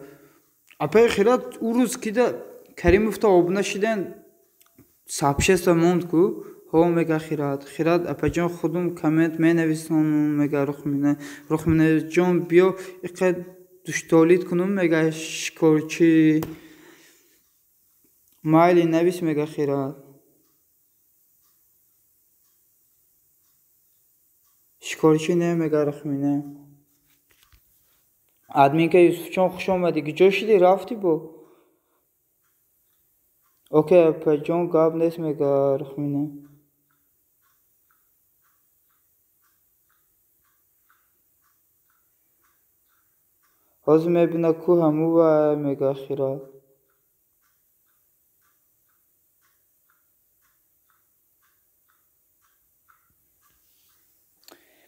A: اپی خیرات او روز که کریموف تا abone شدن سابشست موند کو ها میگه خیرات اپا جان خودم کامنت می نویسم میگه رخمینه جان بیا اقد دوش تولید کنم میگه شکارچی مایلی نویس میگه خیرات شکارچی نه میگه رخمینه ادمین که یوسف جان خوش آمدی کجا شدی رفتی با اوکی اپا جان گاب نیست میگه رخمینه حاضر میبینه کو همو و میگه خیرات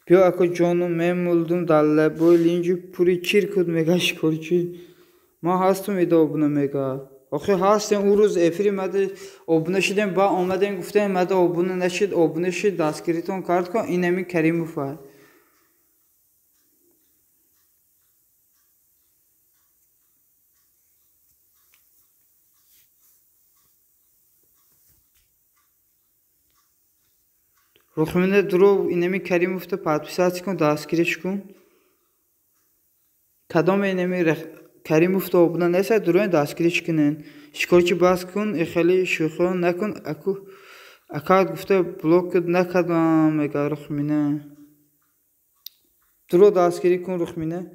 A: بیا اکو جانو من مولدم داله بوی لینجی پوری چیر کد میگه شکارچی ما هستم ایده abone میگه آخه هستم اون روز افری مده abone شدیم با آمدن گفتن مده abone نشید abone شید دستگیریتون کارت کن این همین کریموف است رخمینه درو این همین کریموف تو پادپیساتی کن دستگیریش کن کدام این همین کریموف تو abone نیست دروین دستگیریش کنین شکارچی باز کن خیلی شوخی نکن اکاد گفته بلوک نکردم میگه رخمینه درو دستگیری کن رخمینه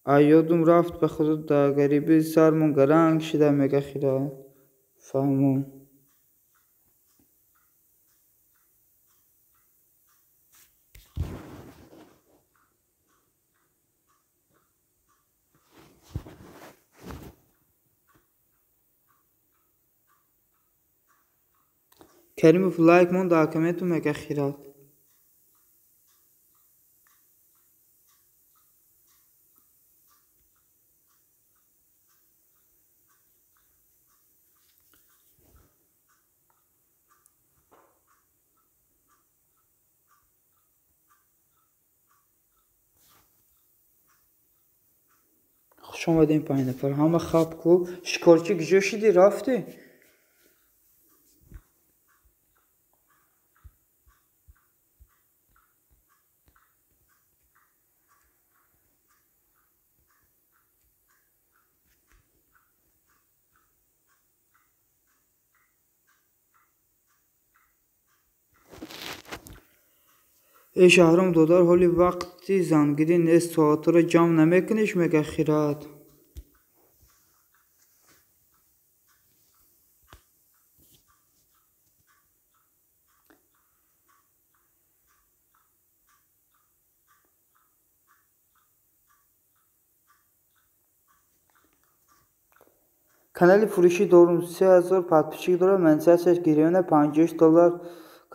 A: یادم رفت به خود در غریبی سرمون گرنگ شده میگه خیرات فهمون کریموف لایک مون در کامنت میگه خیرات خوش آمدین 5 نفر همه خواب کو شکارچی کجا شدی رفتی ای شهرام دودار حالی وقتی زنگیری نیست ساعت را جمع نمیکنیش مگه خیرات. کانال فروشی دارم 3000 подписчик داره منسیش گیریونه $53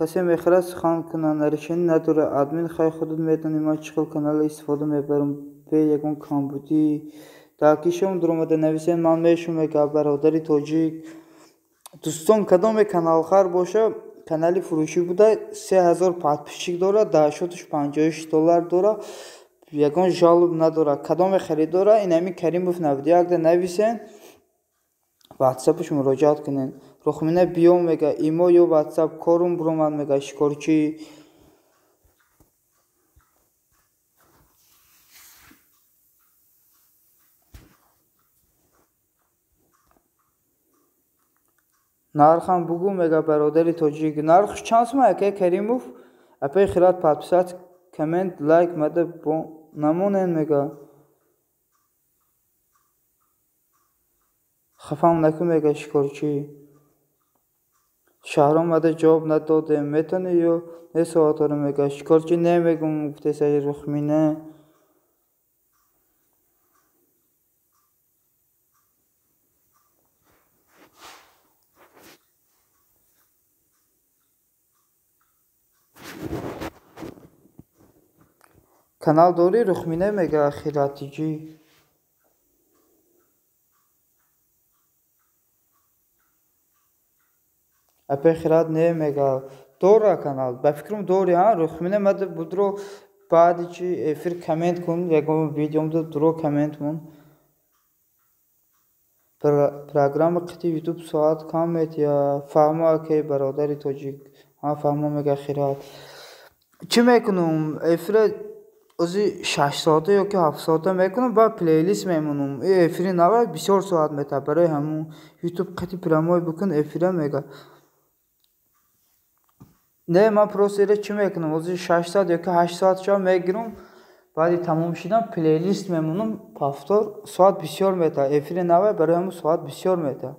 A: کسی میخره سخن کنن نرشین نداره ادمین خیلی خودت میتونی ما چیکار کانال استفاده میبرم به یکون کامبودی تاکیشم درآمد نویسین من میشم میگم برادری توجیک دوستان کدام کانال خر باشه کانال فروشی بوده 3000 подписчик داره داشتش $53 داره یکون جالب نداره کدام خریداره اینمی کریموف نویدی اگه نویسین واتساپش مراجعات کنین رخمینه بیوم میگه ایمو یا واتساپ کارم برومن میگه شکرچی нархам бугу мега бародари тоҷик нарх чанд сум ака каримов апай хират подписать коммент лайк мада бо намонен мега хафам наку мега шикорчи шаҳром мада ҷавоб надоде метони ё не соатора мега шикорчи немегум гуфтесаи рухмина канал дори рухмина мега хиратиҷи апай хират не мега дора канал ба фикрам дори рухмина мада будро баъди чи эфир коммент кун ягон видеомда дуро коммент мун программа қити ютуб соат кам метия фаҳмо акай бародари тоҷик фаҳмо мега хират чӣ мекунум эфира ози 6 соата ё ки 7 соата мекунам ба плейлист мемонам эфири нава бисёр соат мета барои ҳамун ютуб қити промой бикун эфира мега не ман просто ира чӣ мекунам ози 6 соат ё ки 8 соат шо мегирам баъди тамом шидан плейлист мемонам повтор соат бисёр мета эфири нава барои ҳамун соат бисёр мета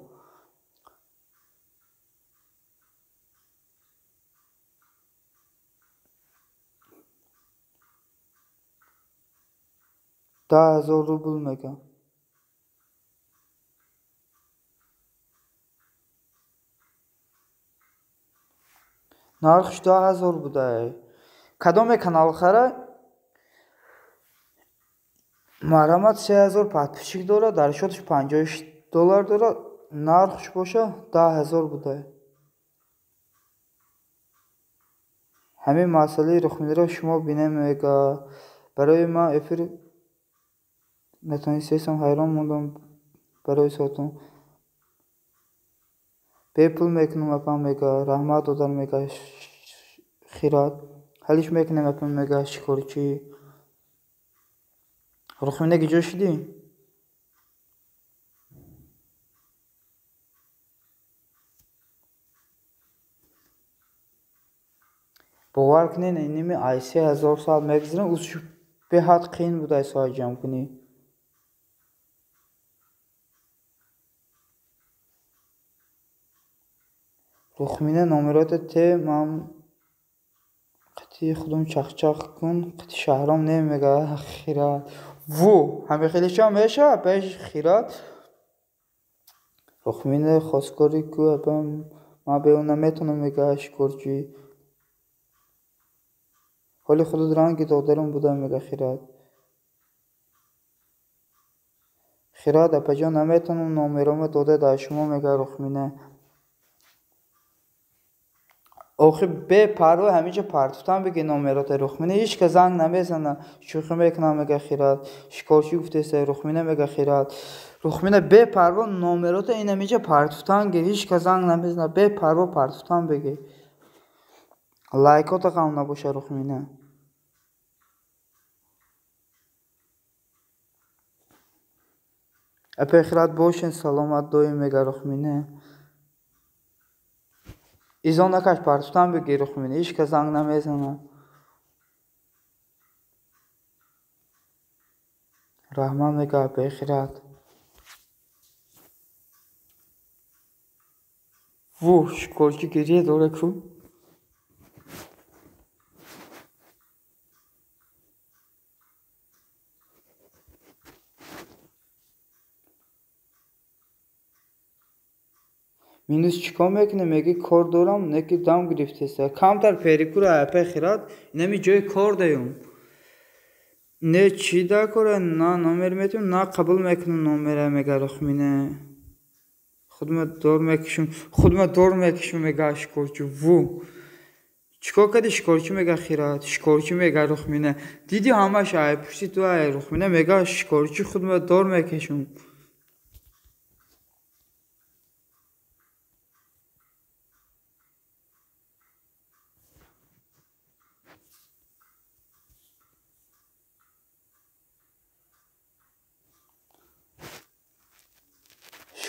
A: $10,000 мега нархш $10,000 буда кадоме канал хара марамат 3000 подписчик дора даршотш $53 дора нархш боша $10,000 буда ҳамин масъалаи рухминиро шумо бинем мега барои ман эфир натонистам ҳайрон мондам барои соатон бепул мекунам апам мега раҳмат додар мега хират ҳалиш мекунем апам мега шикорчи рухмина гиҷо шидӣ бовар кунед иними ай 3000 соат мегузарам уз беҳад қиин буда соат ҷамъ кунӣ рухмина номероти те ман қити худум чахчах кун қити шаҳром немега хират ву ҳамихелиша меша пеш хират рухмина хостгори ку апам ман бе он наметонам мега шикорчи ҳоли худут ранги додарам буда мега хират апаҷон наметонам номерома дода дар шумо мега рухмина охир бепарво ҳамиҷа партуфтан биги номероти рухмина ҳичкас занг намезана шӯхӣ мекунам мега хират шикорчӣ гуфтеса рухмина мега хират рухмина бепарво номероти инамиҷа партуфтан ги ҳичкас занг намезана бепарво партуфтан биги лайкота ғам набоша рухмина апай хират бошин саломат доим мега рухмина изон накаш партуфтан биги рухмина ҳичкас занг намезана رحمان میگه بخیرد وو شکرچی geriye doğru kru Minus چیکار میکنه میگه کار دارم نه که دم گرفته است کمتر پریکور اپه خیرات نمی جای کار دارم نه چی دا کاره نه نامر میتونم نه قبول میکنم نامره میگه رخمینه خودم دور میکشم میگه شکرچی وو چیکار کردی شکرچی میگه خیرات شکرچی میگه رخمینه دیدی همش ای پشتی تو ای رخمینه میگه شکرچی خودم دور میکشم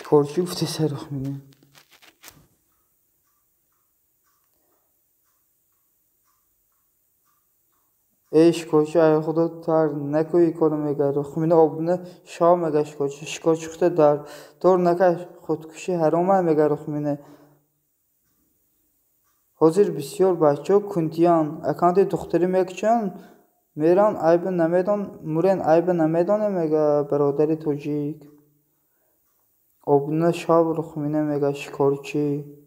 A: شکرچی گفته سر رخمینه ای شکرچی ای خدا تر نکوی کارو میگه رخمینه آبونه شاه میگه شکرچی خود در دور نکش خودکشی حرامه میگه رخمینه حاضر بسیار بچه کنتیان اکانت دختری میکشن میرن عیب نمیدان مورن عیب نمیدانه میگه برادری توجیک آبونه شاه رخمینه میگه شکرچی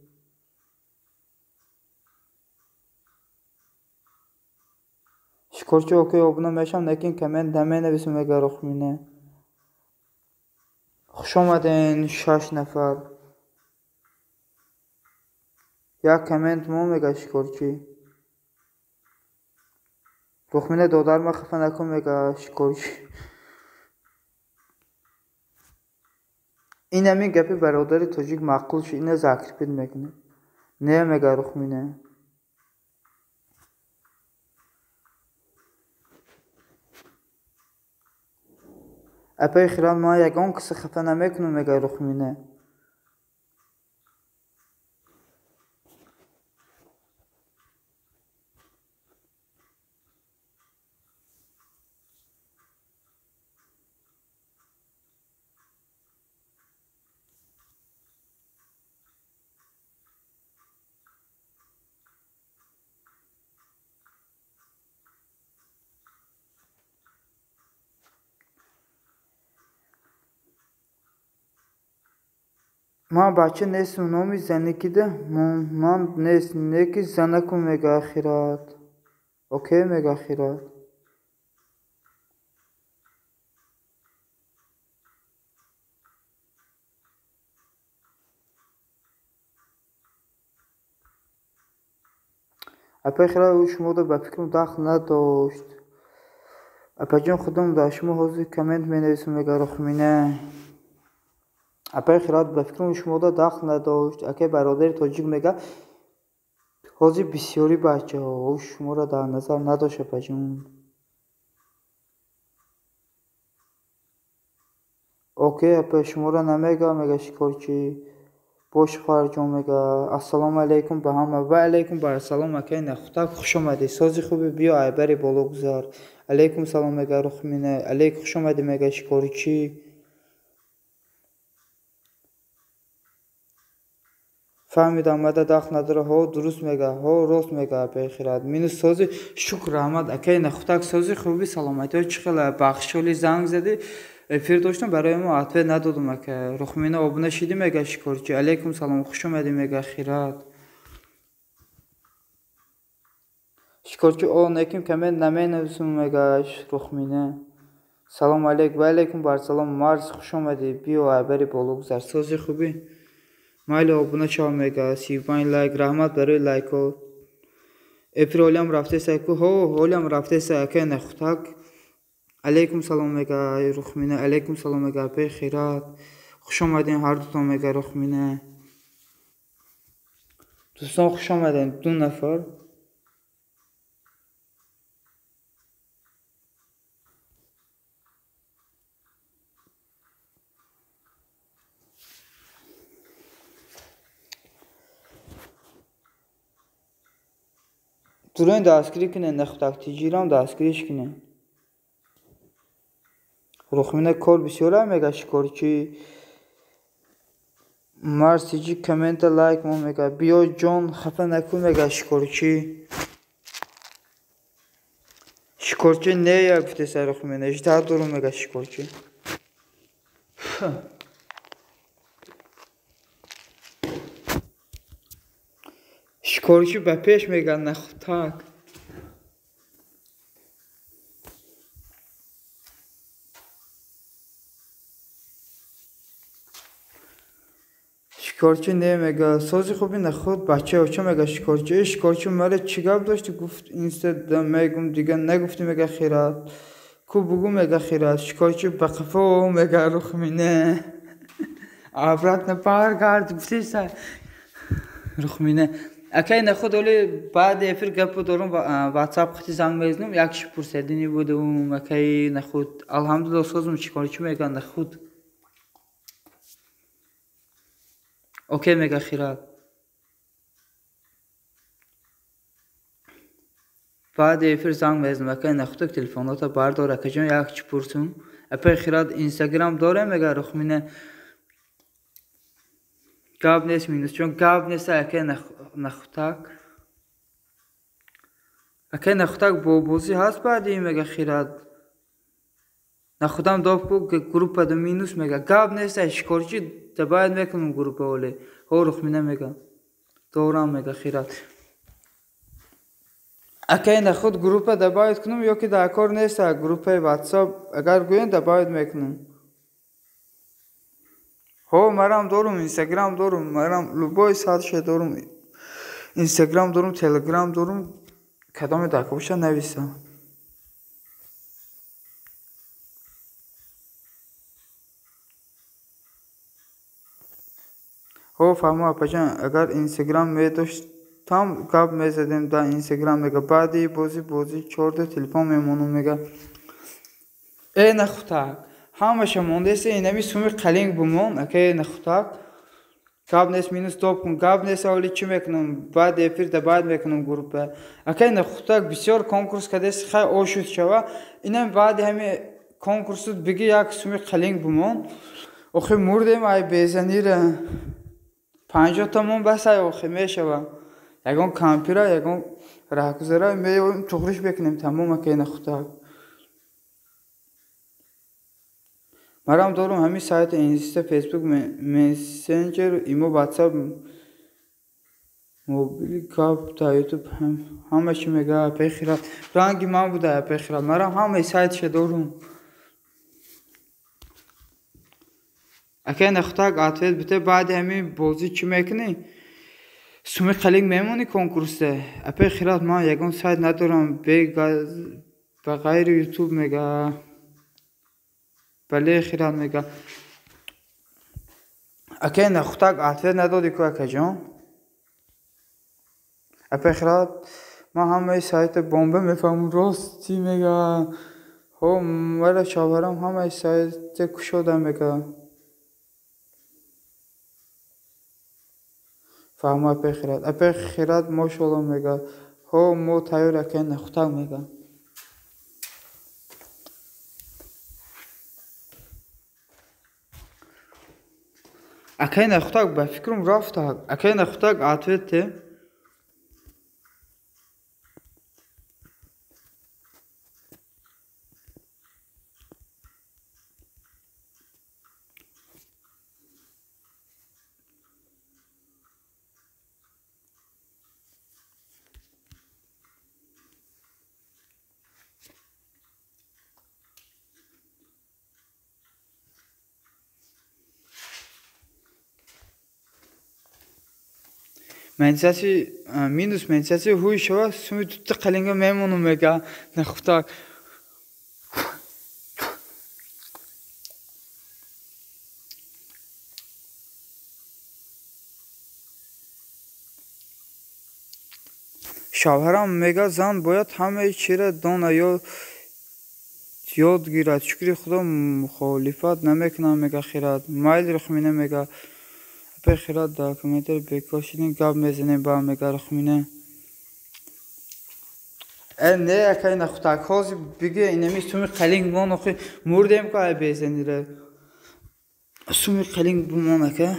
A: شکرچی اوکی آبونه میشم نکین کمنت نمینویسم میگه رخمینه خوش آمدین 6 نفر یک کمنت مو میگه شکرچی رخمینه دادر ما خفه نکن میگه شکرچی این همین گپی برادر توجیک معقول شد اینه زکرپید میکنه نه میگه رخمینه اپای خیران ما یگان کسی خفه نمیکنه میگه رخمینه ما بچه نیستم نامی زندگی ده من نیست نکی زنکم میگه خیرات اوکی میگه خیرات اپای خیرات او شما رو به فکرم داخل نداشت اپا جان خودم داشت شما حوضی کمنت می نویسم میگه رخمینه اپای خیرات به فکرم شما رو داخل نداشت اکه برادر توجیک میگه حوضی بسیاری بچه ها او شما رو در نظر نداشت اپا جان اوکی اپا شما رو نمیگه میگه شکرچی باش خواهر جان میگه السلام علیکم به همه و علیکم بر سلام اکه نخوتک خوش آمدی سازی خوبی بیا ای بری بالا گذار علیکم سلام میگه رخمینه علیکم خوش آمدی میگه شکرچی فهمیدم مده داخل نداره ها درست میگه ها راست میگه بخیرد مینو سازی شکر احمد اکه نخوتک سازی خوبی سلامتی ها چخیله بخشولی زنگ زدی افیر داشتم برای ما عطوه ندادم اکه رخمینه آبونه شیدی میگه شکرچی علیکم سلام خوش اومدی میگه خیرات شکرچی او نکیم کمنت نمینویسم میگه رخمینه سلام علیکم و علیکم بر سلام مارس خوش اومدی بیا بری بالا گذار سازی خوبی مایل آبونه چا میگه 35 لایک رحمت برای لایک ها افیر اولیم رفته سایکو ها اولیم رفته سایکه نخوتک علیکم سلام میگه رخمینه علیکم سلام میگه پی خیرات خوش آمدین هر دوتان میگه رخمینه دوستان خوش آمدین 2 نفر durun دستگیری کنه نخوتک تیجیرم دستگیریش کنه Ruhmine kol bisiyola mega şikorçi. Marsici komente like mo mega. Biyo John xafa nakun mega şikorçi. Şikorçi ne yaptı sen ruhmine? İşte durum mega şikorçi. Şikorçi bepeş mega naxtak. شکارچی نمیگه سازی خوبی نخود بچه ها چه میگه شکارچی مرا چیگاب داشتی گفت اینستا میگم دیگه نگفتی میگه خیرات کو بگو میگه خیرات شکارچی بقفه و میگه روخ مینه عبرت نپار گرد گفتی سر روخ مینه اکی نخود اولی بعد افر گپ دارم واتساپ خطی زنگ میزنم یکش پرسیدنی بودم اکی نخود الحمدلله سازم شکارچی میگه نخود اوکی میگه خیرات بعد افر زنگ میزنم اکی نخود تلفناتا بردار اکی جان یکش پرسم اپی خیرات اینستاگرام داره میگه روخ مینه گاب نیست مینوس چون گاب نیست اکی نخوتک اکی نخوتک بوزی هست بعدی میگه خیرات نخودم داف کو گروپ دو مینوس میگه گاب نیست شکارچی باید میکنم گروپ اولی هو روخ مینه میگه دورم میگه خیرات اکی نخود گروپ باید کنم یا که در کار نیست گروپ واتساپ اگر گوین باید میکنم هو مرام دارم اینستاگرام دارم مرام لوبای سادش دارم اینستاگرام دارم تلگرام دارم کدام داکوشا نویسم هو فهمو اپجان اگر اینستاگرام می داشت tam gab mezedim da Instagram mega badi bozi çorda telefon memnunum mega naxutak همش مهندس اینمی سومی قلنگ بمون اکی نخوتاک گاب نیست مینوس دوب کن گاب نیست اولی چی میکنم بعد افیر دا بعد میکنم گروپه اکی نخوتاک بسیار کنکورس کدیس خیلی اوشود شوا اینم بعد همی کنکورسود بگی یک سومی قلنگ بمون اخی موردیم ای بیزنیره 50 تامون بس ای اخی میشوا یکون کامپیرا یکون راکوزرا میویم تخریش بکنیم تمام اکی نخوتاک مرام دارم همین سایت اینستا فیسبوک مسنجر ایمو واتساپ موبیل کاپ تا یوتیوب همه چی میگه اپی خیرات رنگی من بوده اپی خیرات مرام همه سایت شه دارم اکی نخوتاک آتوید بیته بعد همین بازی چی میکنی سومی قلنگ میمونی کنکورسه اپی خیرات من یکون سایت ندارم به غیر یوتیوب میگه بله خیرات میگه اکی نخوتاک آتوید ندادی که اکی جان اپی خیرات ما همه سایت بمبه میفهمم راستی میگه هو مرا شاورم همه سایت کشوده میگه فهمو اپی خیرات ماشالله میگه هو مو تایور اکی نخوتاک میگه اکی نخوتاک به فکرم رفتاک اکی نخوتاک آتوید ته منساسی مینوس منساسی هوی شوا سومی توت قلنگا میمونم میگه نخوتاک شوهرم میگه زن باید همه چی را دانه یاد گیرد شکری خدا مخالفت نمیکنم میگه خیرات مایل رخمینه میگه اپی خیرات داکومنتر بکاشیدین گاب میزنیم با میگه رخمینه نه اکای نخوتک هازی بگه اینمی سومی قلینگ بون اخی مردیم که ای بیزنی را سومی قلینگ بون اکا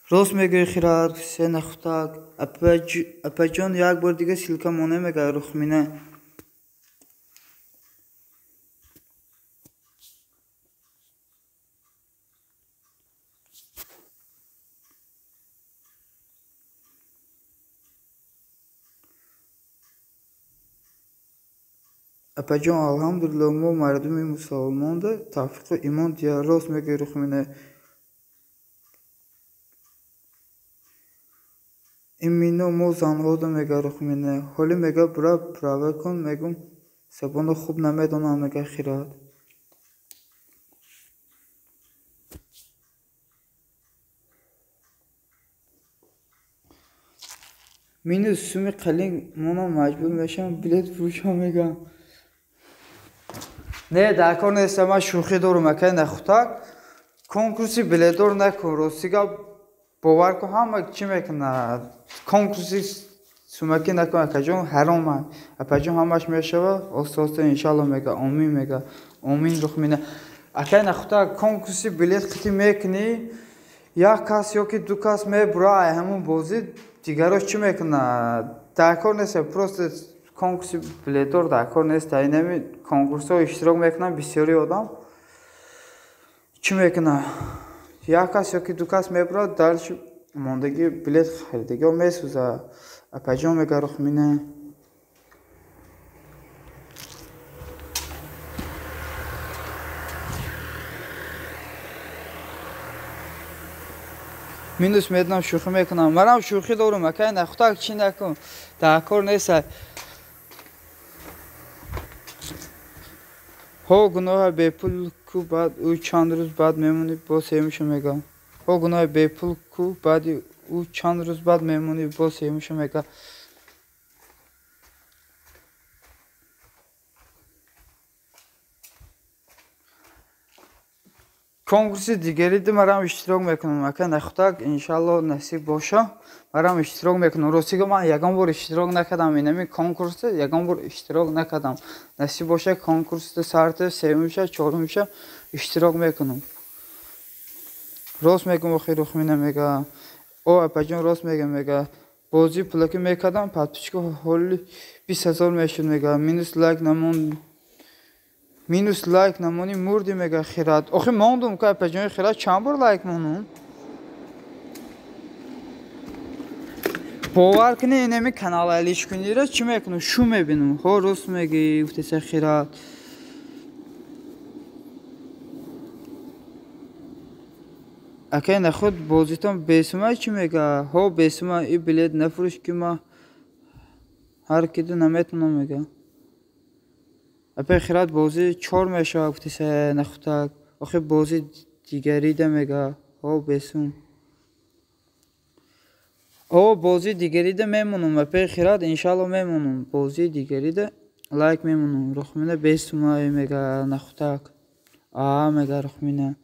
A: راست میگه خیرات سه نخوتک اپا جان یک بار دیگه سیلکا مونه میگه رخمینه اپجان الحمدلله ما مردم مسلمان ده توفیق ایمان دیا راست میگه رخمینه این مینو ما زنها ده میگه رخمینه حالی میگه برا پراوه کن میگم سبانو خوب نمیدونم میگه خیرات مینو سومی قلینگ مونا مجبور میشم بلیت فروشم میگم نه در کار نیستم من شوخی دارم اکای نخوتک کنکورسی بلیدور نکن راسیگا باور کن همه چی میکنه کنکورسی سومکی نکن اکا جون حرامه اپا جون همش میشوه استاسته انشالله میگه آمین میگه آمین رخمینه اکای نخوتک کنکورسی بلیت خیلی میکنی یک کس یا که دو کس میبرای همون بازی دیگرش چی میکنه در کار نیست پروست کنکورس بلیدور در کار نیست اینمی کنکورس ها اشتراک میکنن بسیاری آدم چی میکنه یک کس یا که دو کس میبرد درش ماندگی بلیت خریدگی ها میسوزه اپجان میگه رخمینه مینوس میدونم شوخی میکنم منم شوخی دارم اکای نخوتک چی نکن در کار نیست ها گناه بی پول کو بعد او چند روز بعد میمونی با سیمشو میگم ها گناه بی پول کو بعد او چند روز بعد میمونی با سیمشو میگم کنکورس دیگری ده مرام اشتراک میکنم اکا نخوتک انشالله نصیب باشه مرام اشتراک میکنم راستی من یگان بار اشتراک نکردم اینمی کنکورس یگان بار اشتراک نکردم نصیب باشه کنکورس سرت سومشه چهارمشه اشتراک میکنم راست میگم بخیر رخمینه میگه او اپجان راست میگه بازی پلاکی میکردم پاتپیچکو حالی 20,000 میشد میگه مینوس لایک نمونی مردی میگه خیرات آخه ماندم که اپجان خیرات چند بار لایک مونم باور کنی اینمی کانال علیش کنی را چی میکنم شو میبینم ها راست میگی گفتیسه خیرات اکای نخود بازیتان بیسمه چی میگه ها بیسمه ای بلیت نفروش که ما هر کدو نمیتونم میگه اپای خیرات بازی 4 میشه گفتیسه نخوتک آخه بازی دیگری ده میگه ها بیسم او بازی دیگری ده میمونم اپای خیرات انشالله میمونم بازی دیگری ده لایک میمونم رخمینه بیسمه میگه نخوتک میگه رخمینه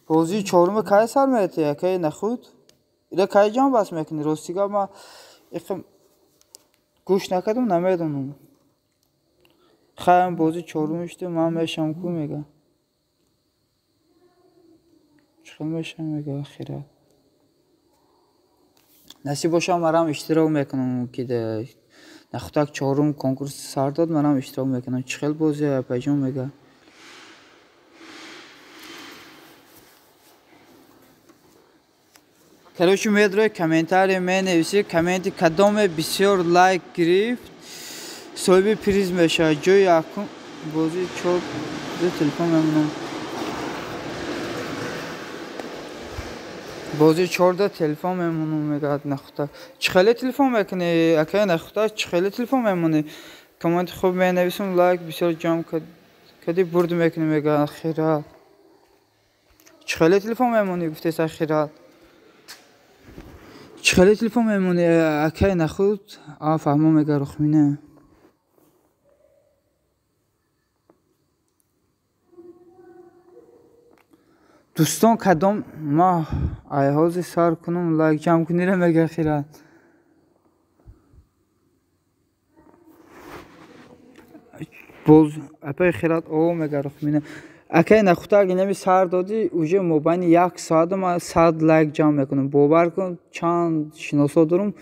A: بازی چهارم کی سر میتی اکای نخود ایده کی جان بس میکنی راستیگا ما اخم گوش نکردم نمیدونم خیلی بازی چهارمش ده من میشم کو میگه چخه میشم میگه خیره نصیب باشه مرام اشتراک میکنم که ده نخوتک چهارم کنکورس سر داد مرام اشتراک میکنم چخیل بازی اپجان میگه کروش میاد روی کامنتاری می نویسی کامنتی کدام بسیار لایک گرفت صاحب پریز میشه جای اکون بازی چوب ده تلفن میمونم بازی 14 تلفن میمونم میگه نخوتک چخیلی تلفن میکنی اکای نخوتک چخیلی تلفن میمونی کامنت خوب می نویسم لایک بسیار جمع کدی برد میکنی میگه خیرات چخیلی تلفن میمونی گفتی خیرات چخیلی تلفن میمونی اکای نخود فهمو میگه رخمینه دوستان کدام ما ایهازی سر کنم لایک جمع کنیره مگه خیرات باز اپای خیرات او مگه رخمینه اگه نخوتا اگه نمی سر دادی اوجه مبین یک ساعت ما 100 لایک جمع میکنم باور کن چند شناسا دارم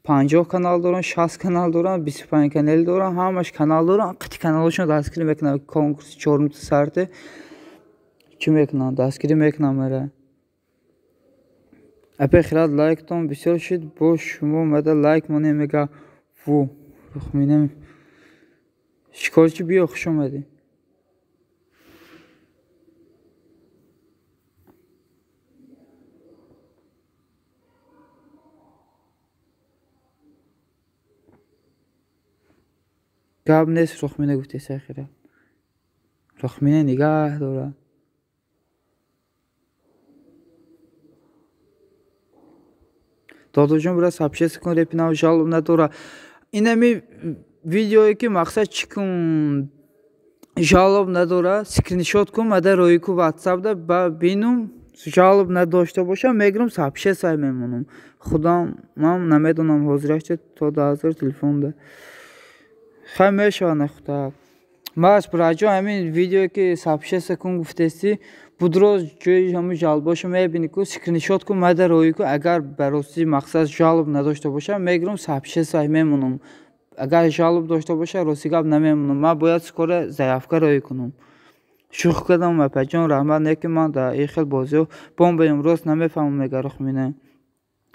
A: 50 کانال دارم 60 کانال دارم 25 کانال دارم همش کانال دارم قطعی کانالشون دستگیری میکنم کنکورس 4 سرته چی میکنم دستگیری میکنم میره اپای خیرات لایک تون بسیار شد با شما مده لایک مونه میگه وو رخمینه شکارچی بیا خوش اومدی گاب نیست رخمینه گفتی سخیره رخمینه نگاه داره دادو جون برای سابشیس کن رپینا و جالب نداره اینمی ویدیویی که مقصد چیکن جالب نداره سکرینشات کن مده روی کو واتساپ ده با بینم جالب نداشته باشم میگرم سابشیس های میمونم خدا من نمیدونم حاضرش تا 10,000 تلفن ده خیلی میشه نخواه ماست براجو همین ویدیویی که سابشیس کن گفتستی بودروز جوی همون جالباشو میبینی که سکرینشات کن مده روی کو اگر براستی مقصد جالب نداشته باشم میگرم سابشیس های میمونم اگر جالب داشته باشه راستی گپ نمیمونم من باید سکور ضعیف‌کار روی کنم شوخی کردم و پجان رحمت نکه من در این خیلی بازیو بام بیم راست نمیفهمم میگه رخمینه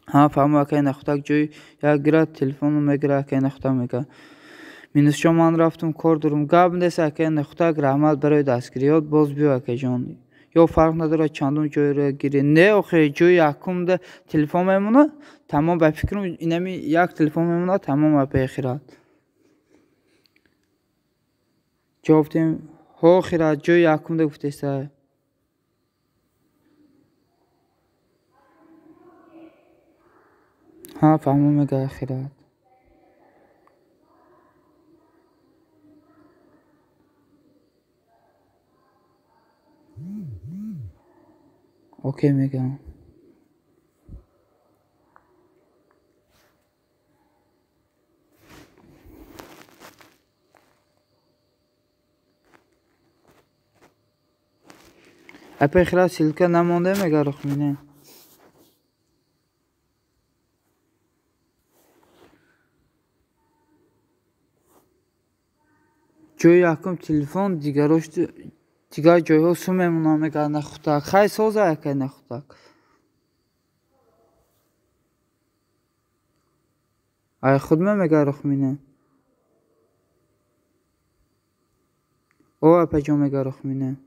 A: ها فهمم که نخوتک جوی یک گره تلفن میگیره که نخوتک میگه مینوس شما من رفتم کار دارم گپ نیست که نخوتک رحمت برای دستگیریات باز بیا که جان یا فرق نداره چندون جوی رو گیری نه آخه جوی یکم ده تلفن میمونه تمام به فکرم اینمی یک تلفن میمونه تمام به خیرات جافتیم ها خیرات جوی یکم ده گفته سه ها فهمم میگه خیرات اوکی میگم اپای خیرات سیلکه نمانده میگه رخمینه جوی یکم تلفن دیگراش دیگر جای ها سو میمونم میگه نخوتک خیلی سازه که نخوتک ای خود میگه رخمینه او اپای جا میگه رخمینه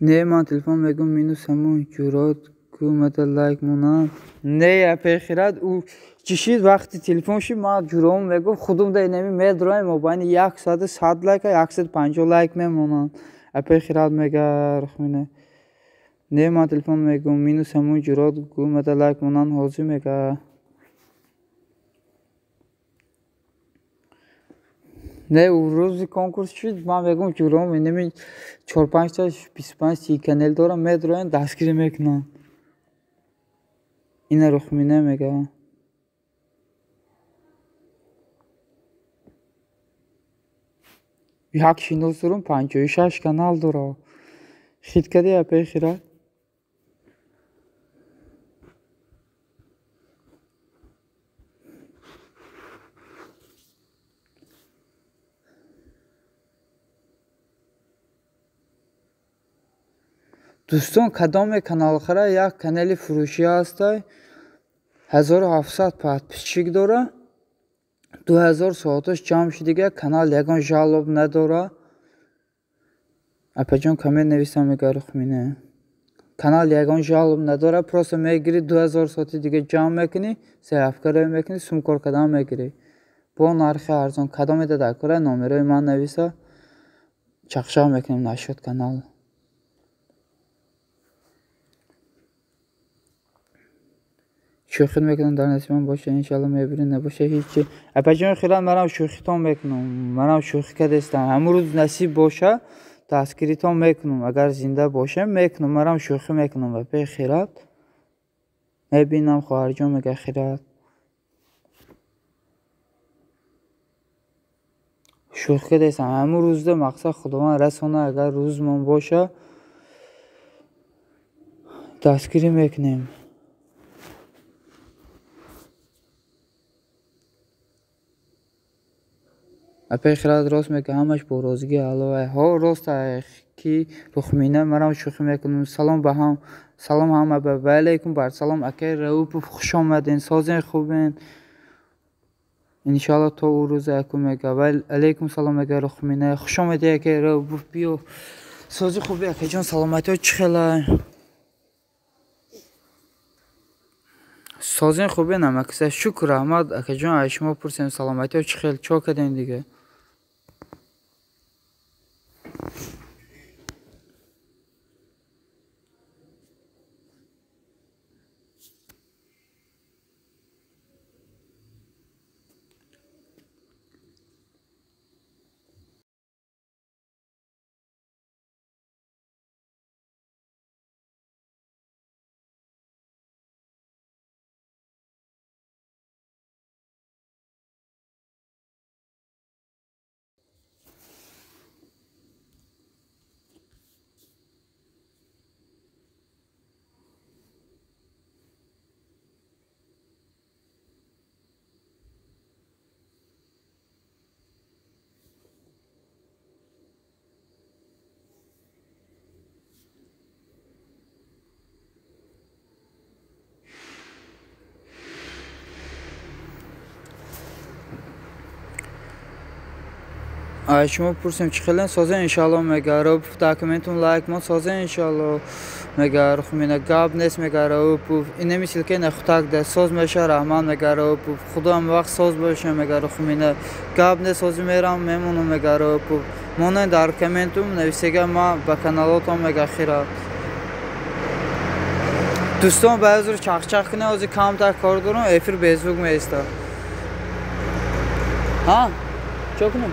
A: نه من تلفن میگم مینوس همون جورات که اومده لایک مونم نه اپای خیرات او چشید وقتی تلفن شد من جورام میگم خودم ده اینمی میدرایم و باین 100 لایک 150 لایک میمونن اپای خیرات میگه رخمینه نه من تلفن میگم مینوس همون جورات که اومده لایک مونن حاضر میگه نه او روزی کنکورس شد من میگم جورام اینمی 4-5 تا 25-30 کانال دارم میدرایم دستگیری میکنن این رخمینه میگه یک شناس دارم 56 کانال داره خید کردی اپای خیرات دوستان کدام کانال خره یک کانال فروشی هسته 1700 подписчик داره 2000 ساعتش جمع شدیگه کانال یکان جالب نداره اپا جان کامنت نویسم میگه رخمینه کانال یکان جالب نداره پروسه میگیری 2000 ساعت دیگه جمع میکنی سیف کاری میکنی سوم کار کدام میگیری با نرخ ارزان کدام تذکر نامه من نویسه چخشا میکنیم نشد کانال. شوخی میکنم در نصیبم باشه انشالله میبرین نباشه هیچی. اپجام خیلی مرام شوخی تام میکنم. مرام شوخی کردستم. امروز نصیب باشه تذکری تام میکنم. اگر زنده باشه میکنم. مرام شوخی میکنم و به خیرات میبینم خواهر جان میگه خیرات. شوخی کردستم. امروز ده مقصد خداوند رسانه اگر روز من باشه تذکری میکنیم. اپی خیرات راست میگه همش با روزگی علاوه ها راست کی بخمینه مرام شوخی میکنم. سلام به هم سلام همه به علیکم بر سلام اکی روپ خوش آمدین سازین خوبین انشالله تا او روز اکو میگه و علیکم سلام میگه رخمینه خوش آمدی اکی روپ بیو سازی خوبی اکی جان سلامتی ها چخله سازین خوبی نمکسه شکر احمد اکی جان شما پرسیم سلامتی ها چخل چا کدین دیگه. شما پرسیم چخلن سازه انشالله میگه رو داکومنتون لایک ما سازه انشالله میگه رو خمینه گاب نیست میگه رو این نمیشه که نخوتاک ده ساز میشه رحمان میگه رو خدا هم وقت ساز باشه میگه رو خمینه گاب نیست سازی میرم میمونم میگه رو مونه در کامنتون نویسیگه ما به کانالاتون میگه خیرات دوستان بعضی رو چخ کنه از کام تا کار دارم افیر بیزوگ میسته ها چه کنم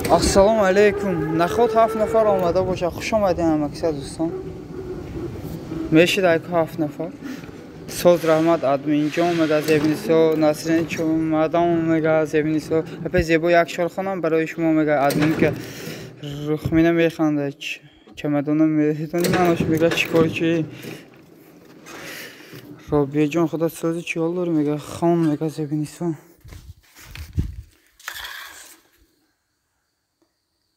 A: Assalomu alaykum. Nahot 7 nafar omada boshqa. Xush omading amaksa do'stlar. Meshid 7 nafar. So'z rahmat adminjon magaziniso Nasrin Chomadon magaziniso. Hep zebo yak sharxonam برای شما میگه admin که رخمینه میخنده چمدونم میدونی منش میگه چیکار چی رابیه جان خدا سازی چی حال داره میگه خان میگه زبینیسو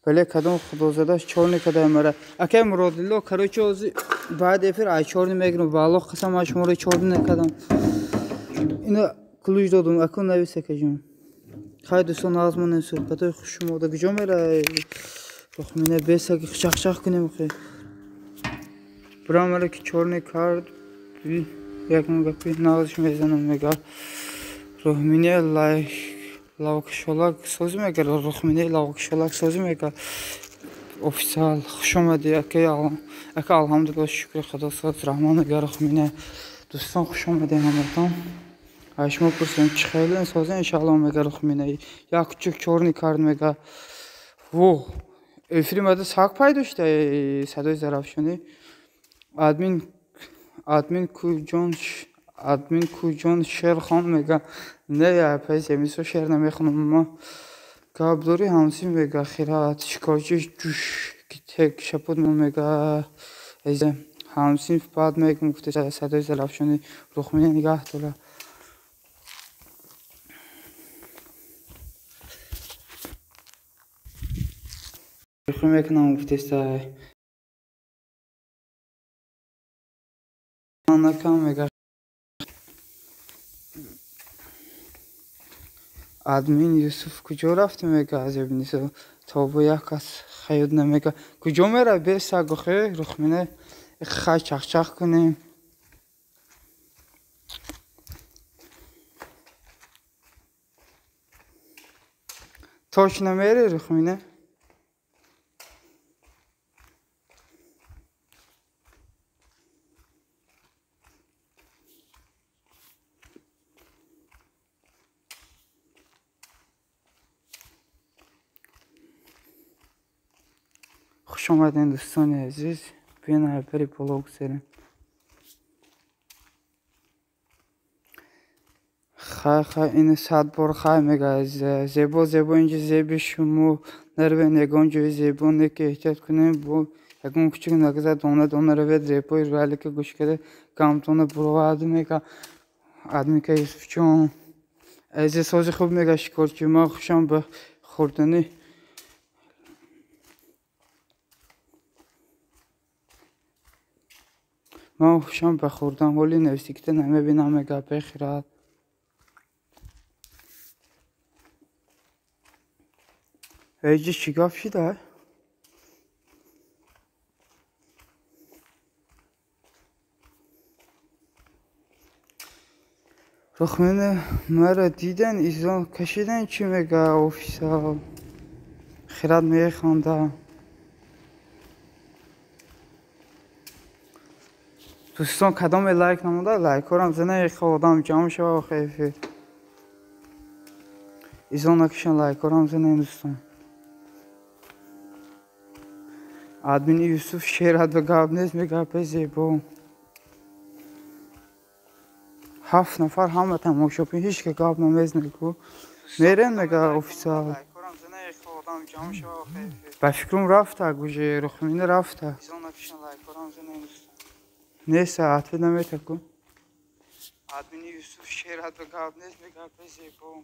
A: بله کدام خدا زدهش چارنی کده مره اکه مرادلو کروچه اوزی بعد افر ای چارنی میگرم والله قسم اش مره چارنی نکدم اینو کلوش دادم اکو نویسه که جان خیلی دوستان آزمون صحبتای خوش شما ده کجا میره رخمینه بیسه که شخ کنیم خیلی برام مره که چارنی کرد یک مگپی نازش میزنم میگه رخمینه لاوکشولک سازی میگه رخمینه لاوکشولک سازی میگه اوفیسال خوش آمدی اکه الحمدلله شکر خدا ساز رحمان میگه رخمینه دوستان خوش آمدی همتون شما پرسیم چی خیلی سازی انشالله میگه رخمینه یا küçük چارنی کرد میگه و افری مده ساک پای داشته صدای ظرفشونی admin کوجان شعر خان میگه نه یا پیس امیسو شعر نمیخونم اما قابداری همسی میگه خیرات شکارچی جوش تک شپود میگه ایزه همسی بعد میگه مفته صدای ظرفشونی رخمینه نگاه دوله رخمینه میکنم مفته سای نکم میگه ادمین یوسف کجا رفته میگه از ابنیسو تا با یک کس خیود نمیگه کجا میره به سگ و خیلی رخمینه خیلی چخ کنیم تاش نمیره رخمینه خوش آمدین دوستان عزیز بیاین هر بالا بگذاریم خیلی این 100 بار خیلی میگه زیبا اینجا زیبی شما نروین یگان جای زیبا نه که احتیاط کنیم با یگان کچک نگذار دانه روید زیبایی رویلی که گوش کرده کامتونه برو آدمی که یوسف چون عزیز سازی خوب میگه شکارچی ما خوشم به خوردنی ما خوشم به خوردن ولی نوستیکته نمیبینم میگه بخیرد ایجی شگاف شده رخمینه مرا دیدن ایزان کشیدن چی میگه اوفیسال خیرد میخونده دوستان کدام لایک نموده لایک کنم زنه یک خودم جمع شد خیلی ایزان نکشن لایک کنم زنه دوستان admin یوسف شیرد به گاب نیست میگه به زیبا 7 نفر همه تماشا پی هیچ که گاب نمیز نگو میرن میگه اوفیسال به فکرم رفته گوشه رخمینه رفته نیست عطفه نمیته کن admin یوسف شیرد به گاب نیست میگه به زیبا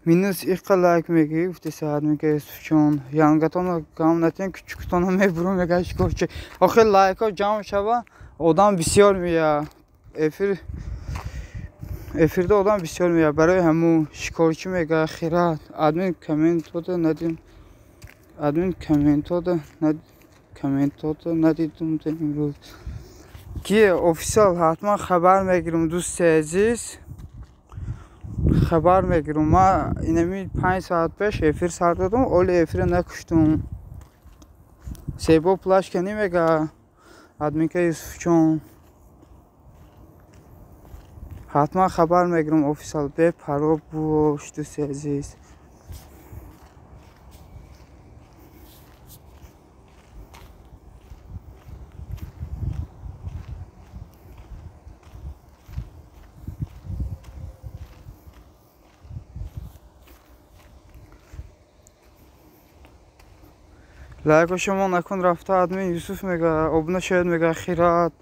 A: Minus ilk like میگی گفتی ساعت میگه چون یانگاتون کام نتین küçüktonu میبرم میگه شکرچه آخه لایک ها جمع شوه آدم بسیار میاد افرده آدم بسیار میاد برای همون شکرچه میگه خیرات admin کامنت داده ندیم admin کامنت داده ندیدم امروز که اوفیسال حتما خبر میگیرم دوست عزیز خبر میگیرم ما اینمی 5 ساعت پیش افیر سر دادم اولی افیر نکشتم سیبو پلاش کنی میگه admin که یوسف چون حتما خبر میگیرم اوفیسال بپرو باش دوست عزیز. لایک شما نکن رفته ادمین یوسف میگه ابنا شاید میگه خیرات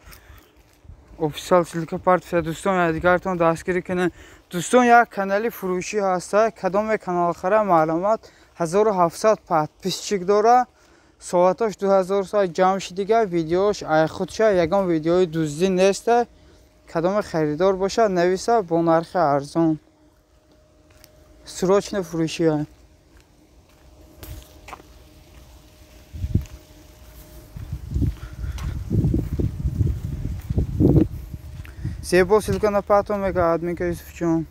A: اوفیسال سیلکا پارت دوستان دیگرتون دستگیری کنه. دوستان یک کانالی فروشی هسته کدام کانال خره معلومات 1700 подписчик داره ساعتش 2000 ساعت جمع شد دیگه ویدیوش ای خودشه یگان ویدیوی دزدی نیست کدام خریدار باشه نویسه با نرخ ارزان سروچ فروشی های زیبا ссылка на пату میگه ادمین که یوسف جون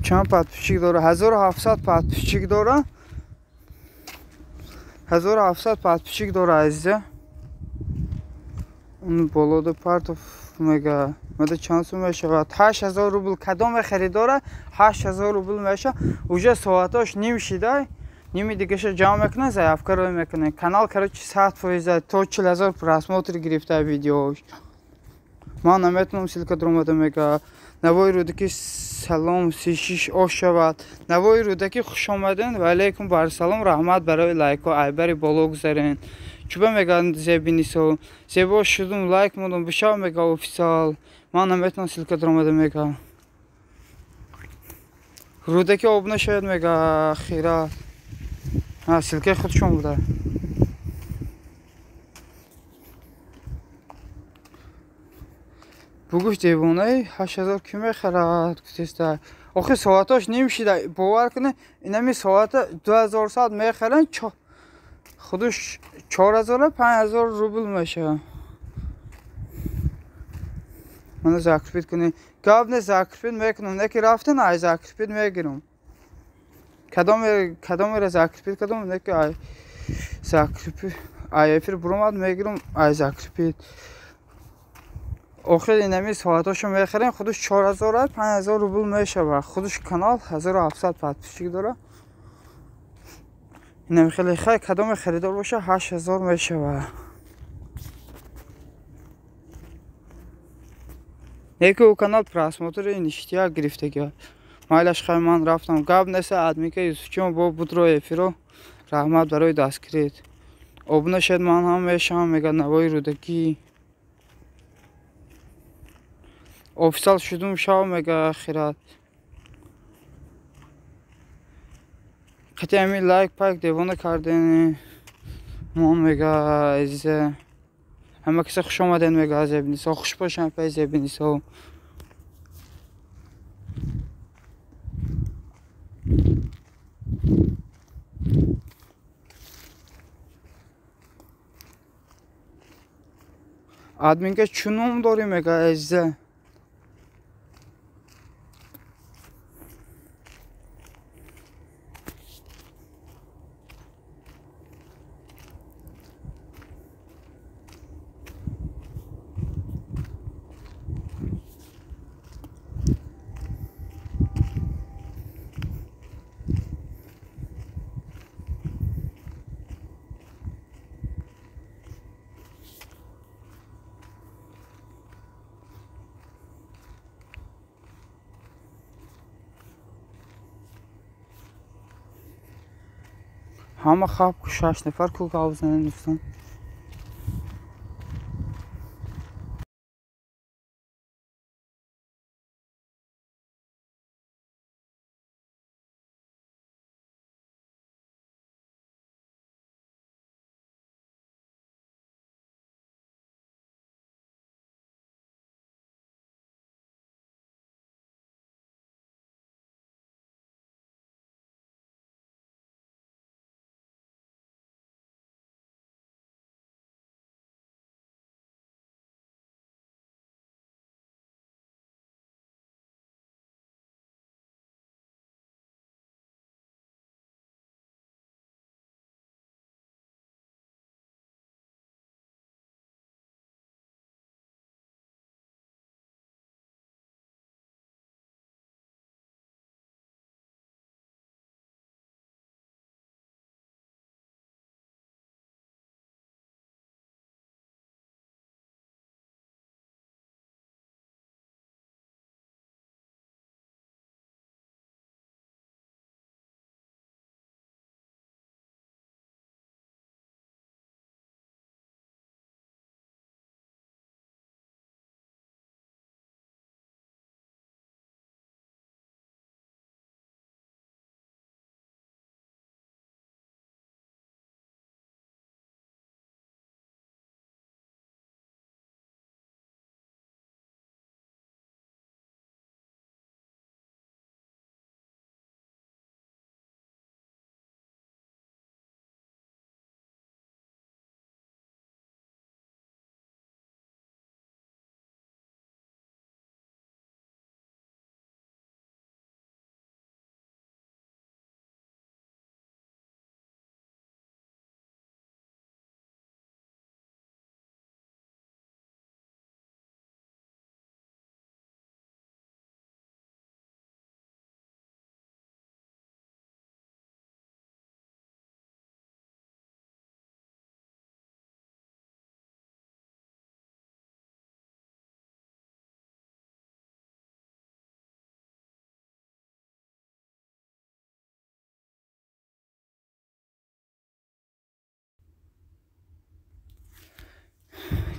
A: چند подписчик داره 1700 подписчик داره 1700 подписчик داره عزیزه اون بالا پارت میگه مده چند سو میشه 8000 روبل کدام خریداره 8000 روبل میشه уже ساعتاش نیم شده نیمی دیگه جمع میکنه ضعف کاری میکنه کانال короче 100% تا 40000 просмотр گرفته ویدیوش من نمیتونم ссылка درآمده میگه نوای رودکی سلام 36 آش شود نوای رودکی خوش آمدین و علیکم بر سلام رحمت برای لایک و ایبری بالا گذارین چوبه میگن زیبینیسو زیبا شدم لایک مودم بشا میگه اوفیسال من نمیتونم ссылка درآمده میگه رودکی آبنا شاید میگه خیرات ссылка خودشون بوده بگوش دیوانه 8000 کی میخرد کتسته آخه ساعتاش نیم شده باور کنه اینمی ساعت 2000 ساعت میخرن خودش 4000 5000 روبل میشه منو زاکرپید کنی گاب نه زاکرپید میکنم نکی رفتن ای زاکرپید میگیرم کدام را زاکرپید کدام نکی ای زاکرپید ای افیر برومد میگیرم ای زاکرپید آخر اینمی ساعتاشو میخریم خودش 4000 5000 روبل میشه و خودش کانال 1700 подписчик داره اینمی خیلی خیلی کدام خریدار باشه 8000 میشه و یکی او کانال просмотр این اشتیاق گرفته که مایلش خیلی من رفتم گاب نیست ادمی که یوسف جون با بودرو افیرو رحمت برای دستگیرید ابنا شد من هم میشم میگه نوای رودکی اوفیسال شدم شاو میگه خیرات خیلی امی لایک پایک دیوانه کردین من میگه عزیزه همه کسی خوش آمدین میگه زیبینیسا خوش باشن پای زیبینیسا ادمین که چونم داری میگه عزیزه همه خواب که 6 نفر کوک آوزنه دوستان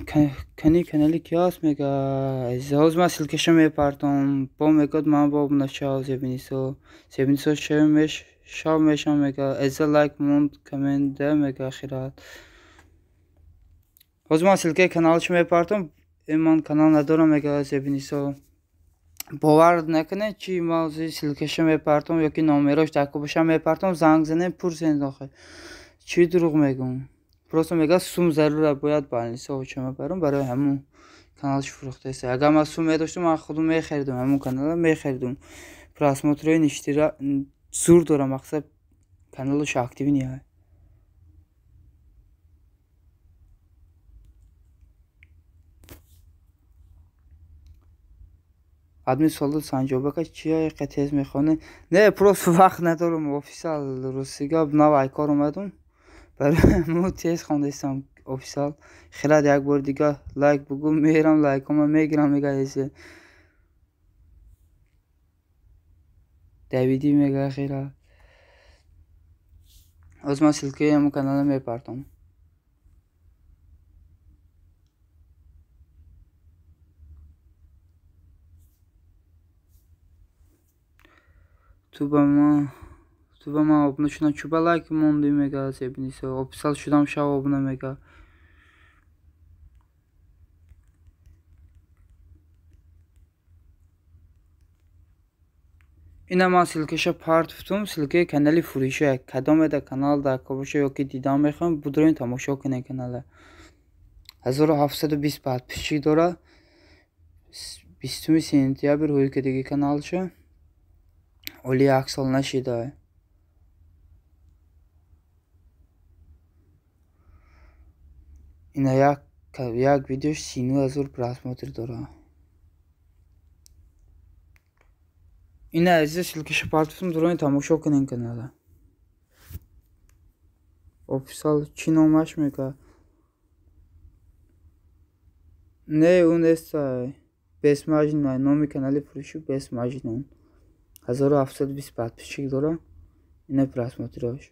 A: канали ки аст мега ҳоз ман силкаша мепартам бо мегӯяд ман бо начав зебинисо шав мешам мега эза лайк монд комент да мега ахират ҳоз ман силкаи каналашо мепартам ман канал надорам мега зебинисо бовар накунед чи ман силкаша мепартам ёки номерош дако бошам мепартам занг занем пурсед охир чи дурӯғ мегӯм просто мега сум зарура бояд балниса оча мебарам барои ҳамун каналш фурӯхтаест агар ман сум медоштам ман худам мехаридам ҳамун канала мехаридам просмотрҳои ништира зур дорам мақсад каналаш активӣ ниҳай адми солдат санҷобака чия тез мехонӣ не просто вақт надорам офисал рӯзига навай кор омадам барои ҳамун тез хондаистам офисал хирад як бори дига лайк бугӯ мерам лайкома мегирам мега эзе давидӣ мега хирад ҳоз ман силкаи ҳамун канала мепартам ту ба ман обуна шудам чӯ ба лайк мондӣ мега зебинисо офисал шудам шав обуна мега ина ман силкаша партуфтум силкаи канали фурӯша кадомеда канал дако боша ёки дидан мехоҳем будроин тамошо кунед канала 1720 подписчик дорад 20 сентябр ҳуикадиги каналша оли 1 сол нашидаа ина як видеош 39 000 просмотр дорад ина азиз силкаша партуфтум дуроин тамошо кунед канала офисал чӣ номаш мега не ӯ нестай бесмаҷнун номи канали фурӯши бесмаҷнун 1720 подписчик дорад ина просмотраш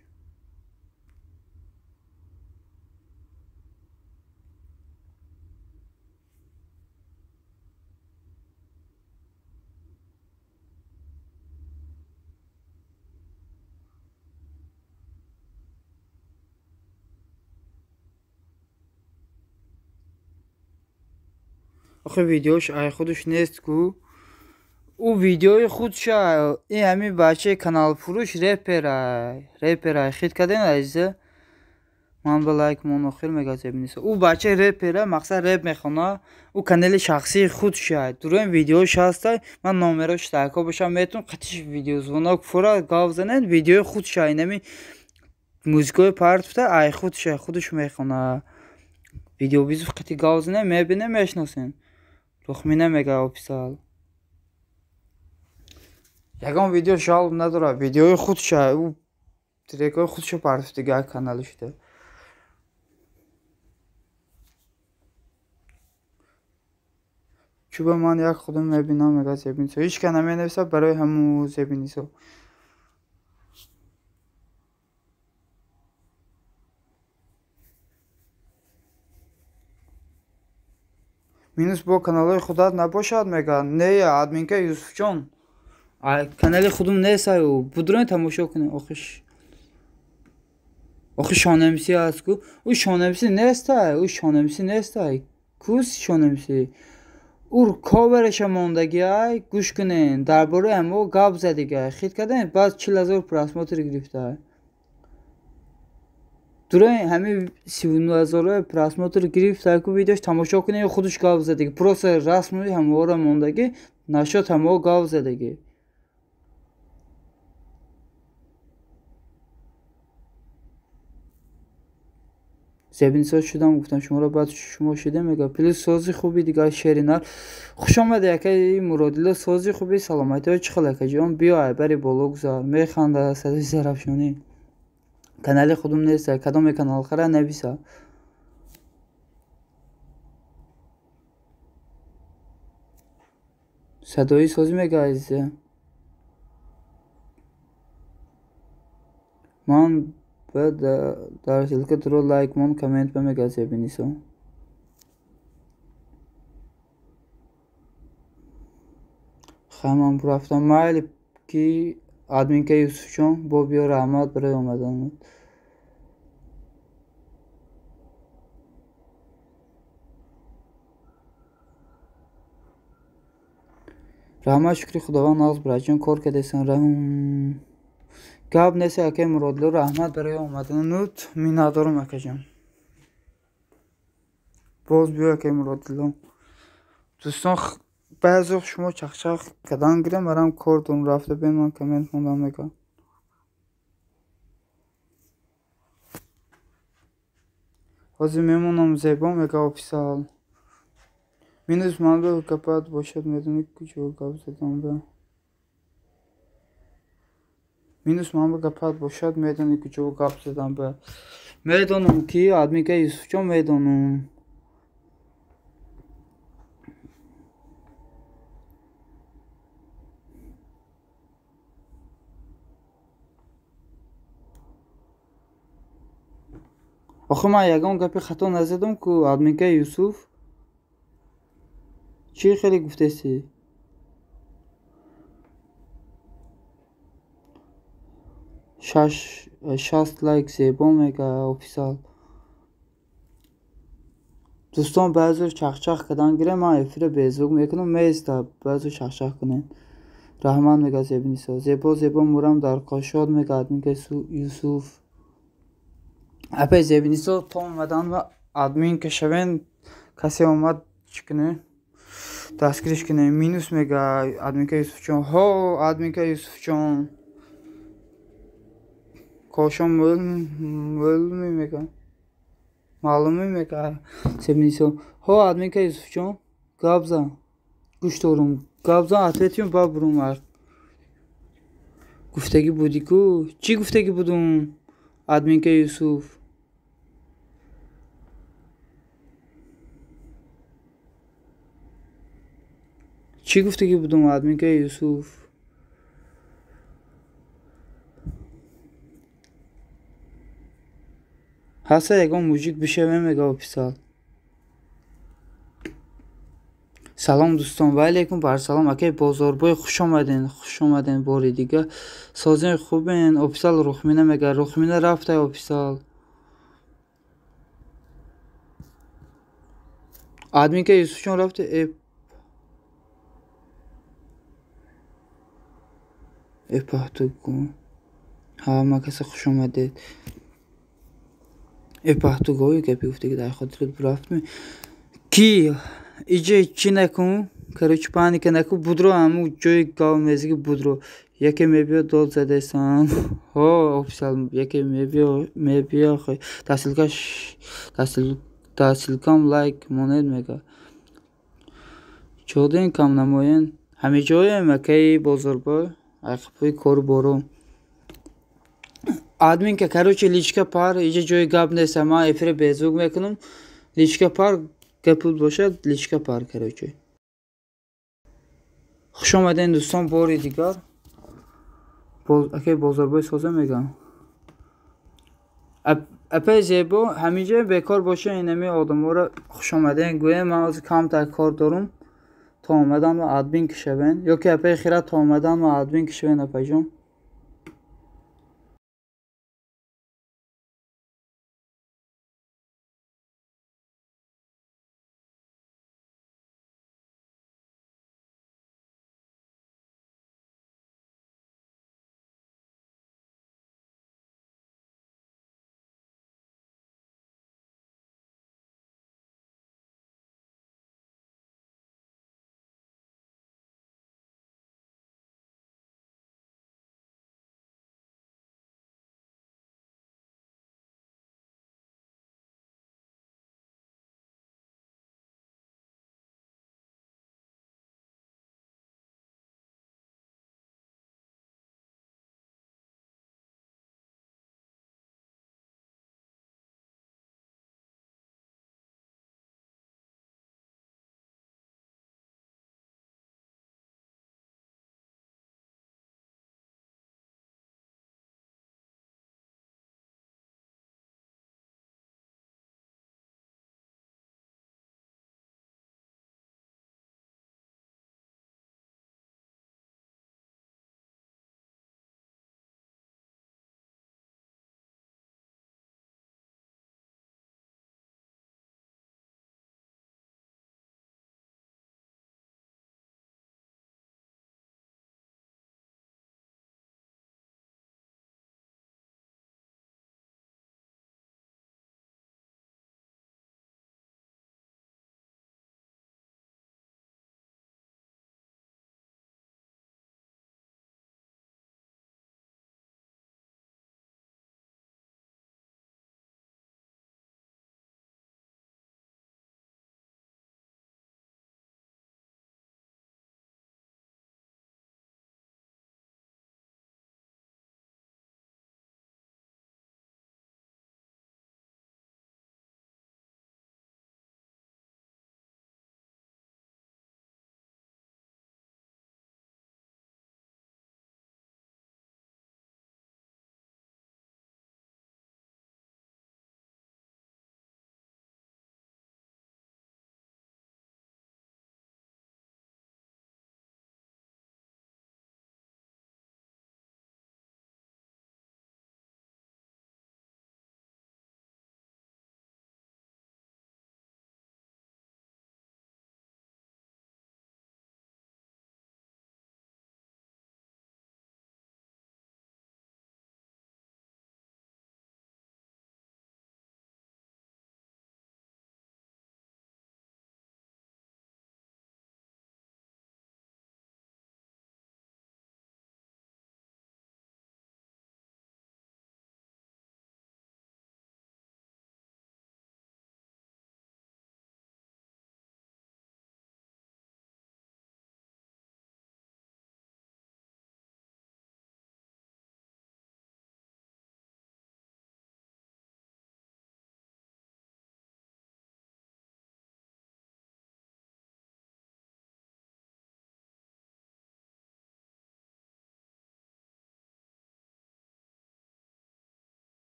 A: охи видеош ай худаш нест ку ӯ видеои худша ин ҳамин бачаи каналфурӯш реперай хит кардем азиза ман ба лайк мон охир мега зебинисо ӯ бачаи репера мақсад реп мехона ӯ канали шахсии худша дуроин видеош ҳастай ман номерош тако бошам метун қатиш видеозвонок фура гав занед видеои худша инами музикои партуфта ай худша худаш мехона видеобизу қати гав занед мебинем мешносем тухмӣ намега офисал ягон видео жалоб надорад видеои худша ӯ трекои худша партуфтига канали шуда чӯ ба ман як худам мебинам мега зебинисо ҳичка наменависад барои ҳамун зебинисо минус бо каналҳои худат набошад мега не админка юсуфҷон канали худум нестай ӯ будроин тамошо кунед охи шонамси аст ку ӯ шонамси нестай кус шонамси ӯ ковераша мондагиай гӯш кунед дар бораи ҳамо гап задига хит кардан баъд 40 000 просмотр гирифтаа дуроин ҳамин 39 000 просмотр гирифта ку видеош тамошо кунед худаш гап задиги просто расми ҳаморо мондаги нашод ҳамо гап задаги зебинисо шудам гуфтам шуморо баъд шумо шудем мега плюс сози хуби дигар шеринар хушомада якаи муродило сози хуби саломатиҳо чӣ хел якаҷон биёй бари боло гузар механда садаи зарафшонӣ канали худум неста кадоме каналхара нависа садои созӣ мега азизе ман дар силка дуро лайк мон комент ба мега зебинисо Hemen bu raftan maalip ki adminka Yusufcan Bobby rahmat برای اومدن. Rahmat şükür Xudoga naz bırakın kork edesin rahim. Gab neyse ake muradlı rahmat برای اومدن nut minnettarım akacağım. Boz bir ake muradlı. دوستان بعضی وقت شما چخ کدان گیرم برام کردون رفته بین من کامنت موندم نگاه بازی میمونم زیبا مگا آفیسال مینوس من به کپات باشد میدونی کجا گاب زدم به مینوس من به کپات باشد میدونی کجا گاب زدم به میدونم کی آدمی که یوسف جان میدونم آخه من یگان گپی خطا نزدم که آدمی که یوسف چی خیلی گفته سی 60 لایک زیبا مگا آفیسال دوستان بعضی چخ کدان گیره من افیر بیزوگ میکنم میسته بعضی چخ کنین رحمان میگه زیبا نیست زیبا مورم در قاشاد میگه آدمی که یوسف اپی زیبا نیست تا اومدن و آدمی که شوین کسی اومد چکنه دستگیرش کنه مینوس میگه آدمی که یوسف جان ها آدمی که یوسف جان کاشان مول میگه معلومه میگه زیبا نیست ها آدمی که یوسف جان گابزا گوش دارم گابزا اتویتیم با بروم گفتگی بودی کو چی گفتگی بودم آدمی که یوسف چی گفتگی بودم آدمی که یوسف هسته یکم موزیک بشه میگه آفیسال سلام دوستان و علیکم بر سلام اکی بازاربای خوش آمدین باری دیگه سازین خوبین آفیسال رخمینه میگه رخمینه رفته آفیسال آدمی که یوسف جان رفته ای پهتو کن ها ما کسی خوش آمدید ای پهتو گوی که بیفته که در خاطرت برفتم کی ایجا چی نکن کروچ پانی که نکن بودرو همو جوی گاو میزگی بودرو یکی میبیا داد زده سان ها آفیسال یکی میبیا خواهی تحصیلکم لایک مونید میگه چوده این کم نماین همه جای مکه بازار با اقفای کار برو آدمین که کروچ لیچکا پار ایجا جوی گاب نیست ما افیر بیزوگ میکنم لیچکا پار گپول باشد لیچکا پار کروچه خوش آمدین دوستان باری دیگر اکی بازاربای سازه میگم اپی زیبا همیشه بیکار باشه اینمی آدم ها را خوش آمدین گویه من از کم تا کار دارم تا آمدن و ادمین کشوین یا که اپی خیرت تا آمدن و ادمین کشوین اپی جان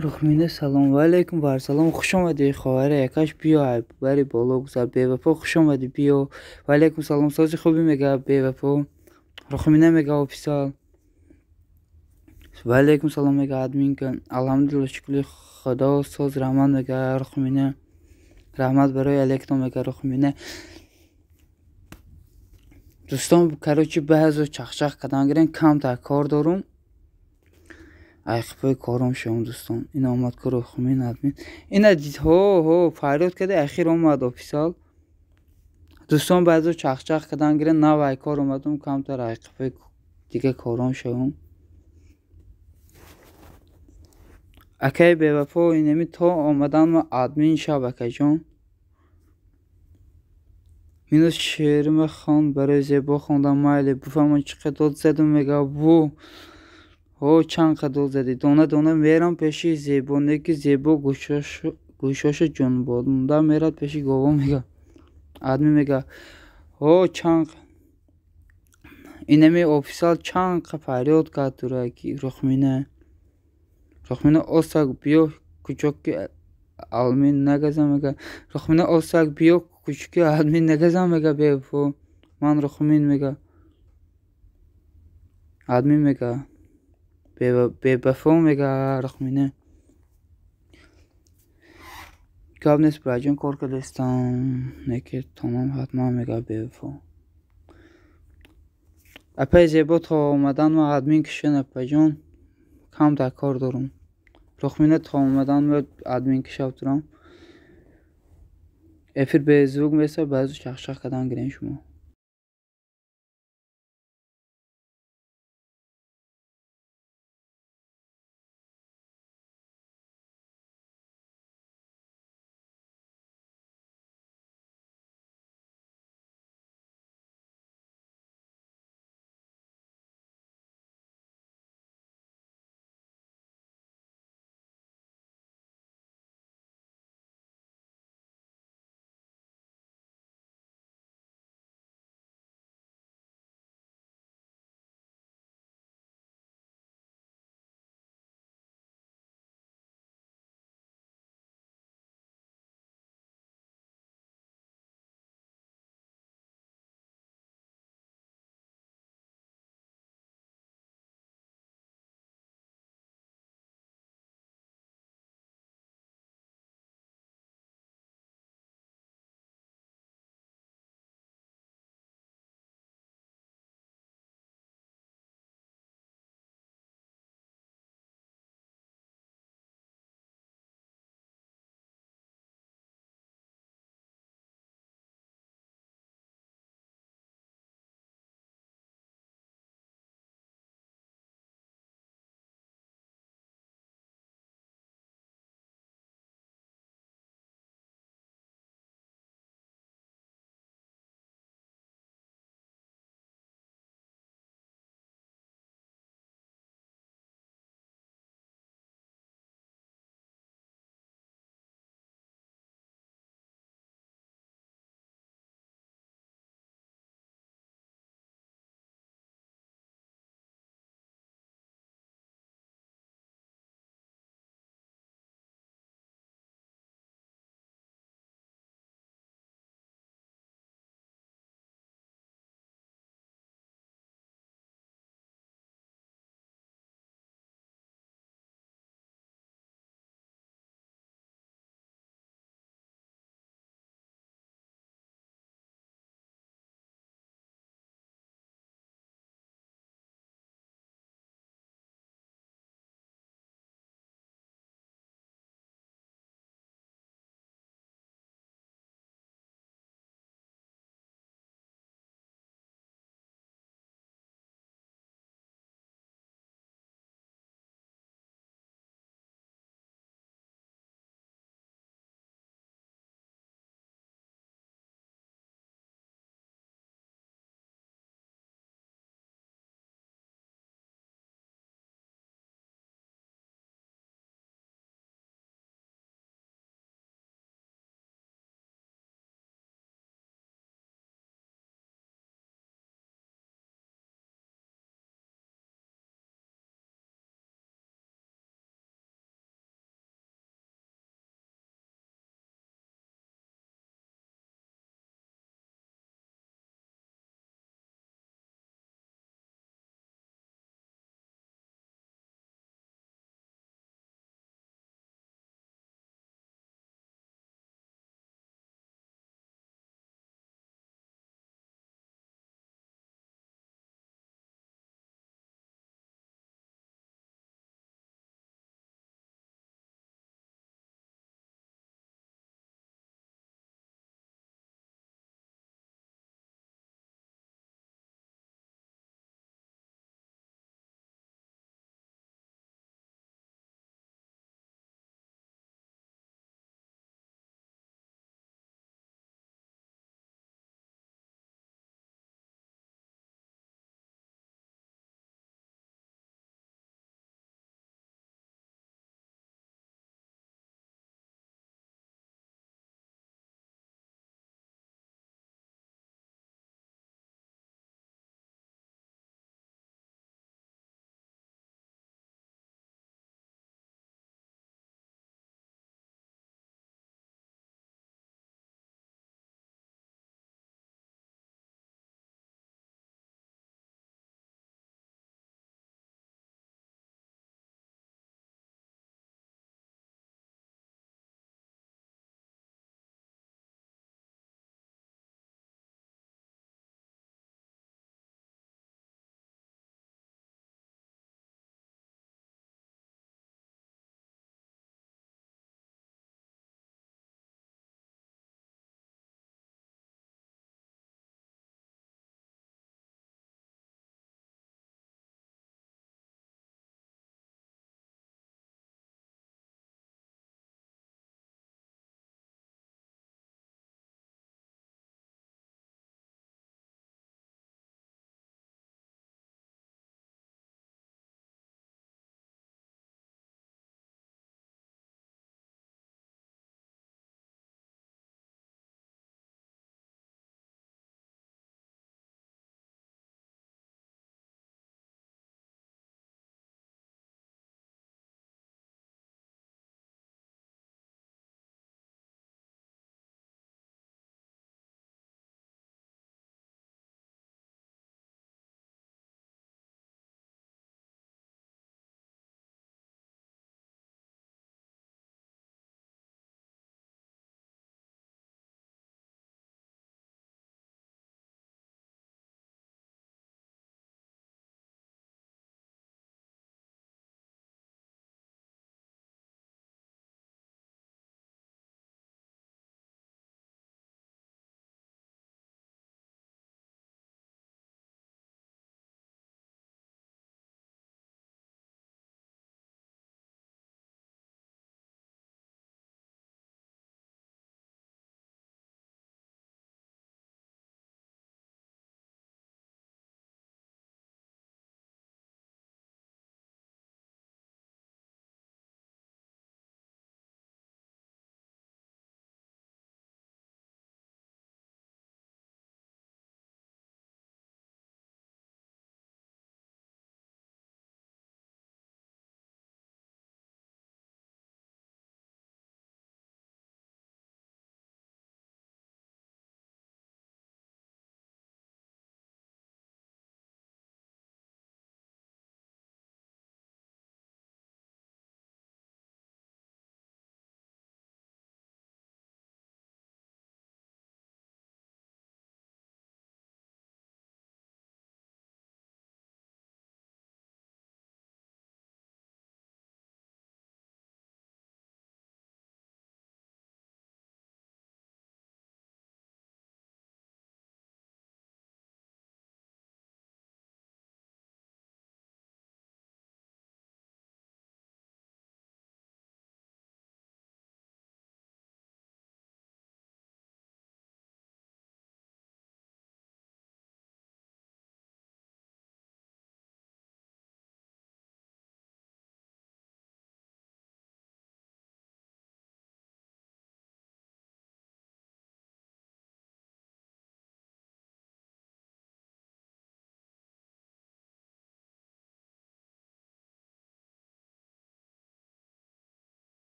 A: رخمینه سلام و علیکم بر سلام خوش آمدی خواهر یکاش بیا بری بالا گذار بیوفا خوش آمدی بیا و علیکم سلام سازی خوبی میگه بیوفا رخمینه میگه آفیسال و علیکم سلام میگه ادمین کن الحمدلله شکلی خدا ساز رحمت میگه رخمینه رحمت برای الکترون میگه رخمینه دوستان کروچی بعضو چخچخ کردن گرین کم تا کار دارم айқипои корам шавам дӯстон ин омад ку рухмин админ ина дид ҳо фарёд карда ахир омад офисал дӯстон баъзо чахчах кардан гира навай кор омадам камтар айқипои дига корам шавам акаи бевафо инами то омаданма админ шав акаҷон минус шерима хон барои зебо хондан майле буфамон чӣ қадр дод задам мега бу чанд қадр дод зади дона дона мерам пеши зебо неки зебо гӯшоша ҷонбонда мерад пеши гово мега адми мега чанд инами офисал чанд қа фарёд кард дураки рухмина осак биё кучоки алмин нагазам мега рухмина осак биё кучоки алмин нагазам мега бевафо ман рухмин мега админ мега бевафо мега рухмина гап нест браҷон кор кардастам неки тамом ҳатман мега бевафо апаи зебо то омадан ма админ кишан апаҷон кам дар кор дорам рухмина то омадан ма админ кишав турам эфир беззвук меса баъзо чахчах кардан гирен шумо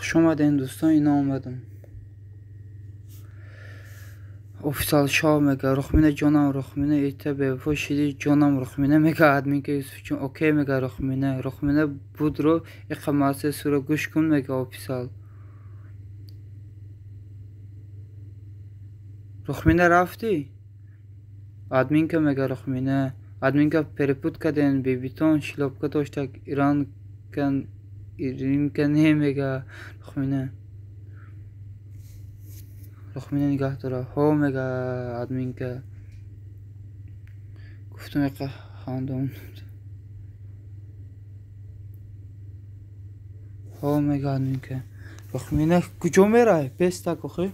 A: خوش آمدین دوستان. اینا اومدم официал шоу мега рухмина ҷонам рухмина ита бевафо шиди ҷонам рухмина мега админ ка Юсуфҷон окей мега рухмина будро иқамасе сура гӯш кун мега официал рухмина рафти админ ка мега рухмина админ ка перепут каден бебитон шлопка доштак иран ка не мега рухмина рухмина нигоҳ дора ҳо мега админка гуфтам яқа хандон ҳо мега админка рухмина куҷо мерай пестак охи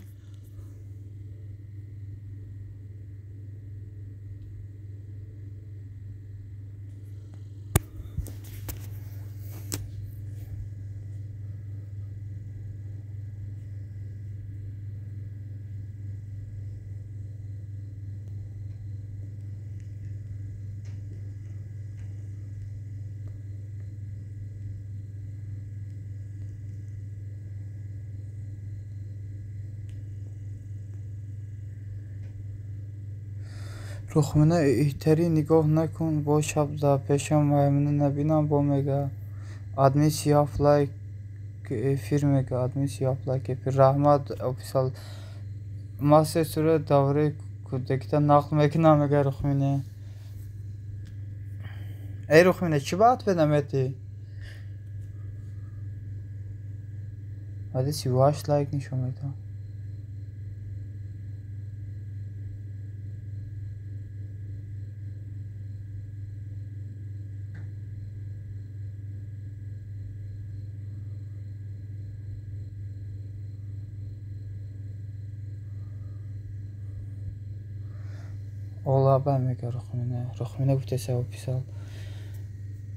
A: рухмина иҳтарӣ нигоҳ накун бо шаб за пешам маймуна набинам бо мега админ сиёф лайк эфир мега админ сиёф лайк эфир раҳмат офисал масе сура давре кудекта нақл мекунам мега рухмина эй рухмина чӣ баъд бенамети ади 38 лайк нишон медам олаба мега рухмина гуфтеса офисал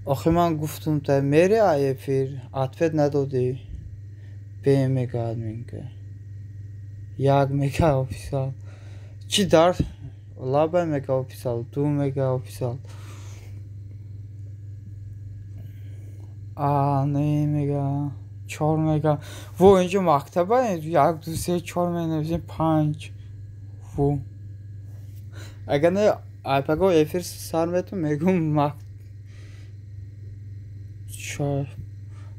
A: охи ман гуфтум та мери эфир ответ надодӣ бе мега админка як мега офисал чӣ дар лаба мега офисал ду мега офисал не мега 4 мега во инҷо мактаба 1 2 3 4 менависем 5 во агар не айпаго эфир сар метун мегум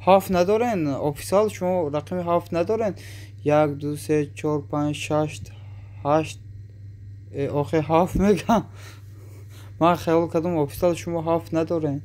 A: ҳафт надорен офисал шумо рақами ҳафт надорен 1 2 3 4 5 6 8 охи ҳафт мега ман хаёл кардам офисал шумо ҳафт надорен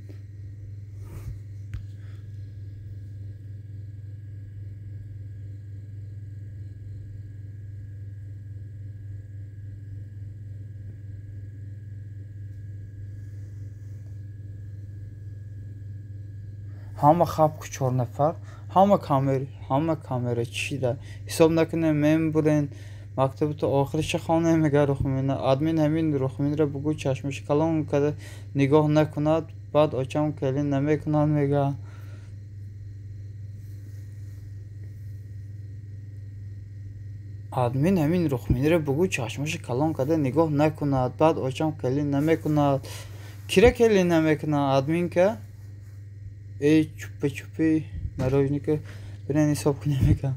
A: ҳама хабку 4 нафар ҳама камера чида ҳисоб накунем мембурен мактабто охириша хона мега рухмина админ ҳамин рухминро бугӯ чашмоши калон када нигоҳ накунад баъд очам кали намекунад мега админ ҳамин рухминро бугӯ чашмоши калон када нигоҳ накунад баъд очам кали намекунад кира кали намекунад админка эй чупи нарожника бирен ҳисоб кунем мега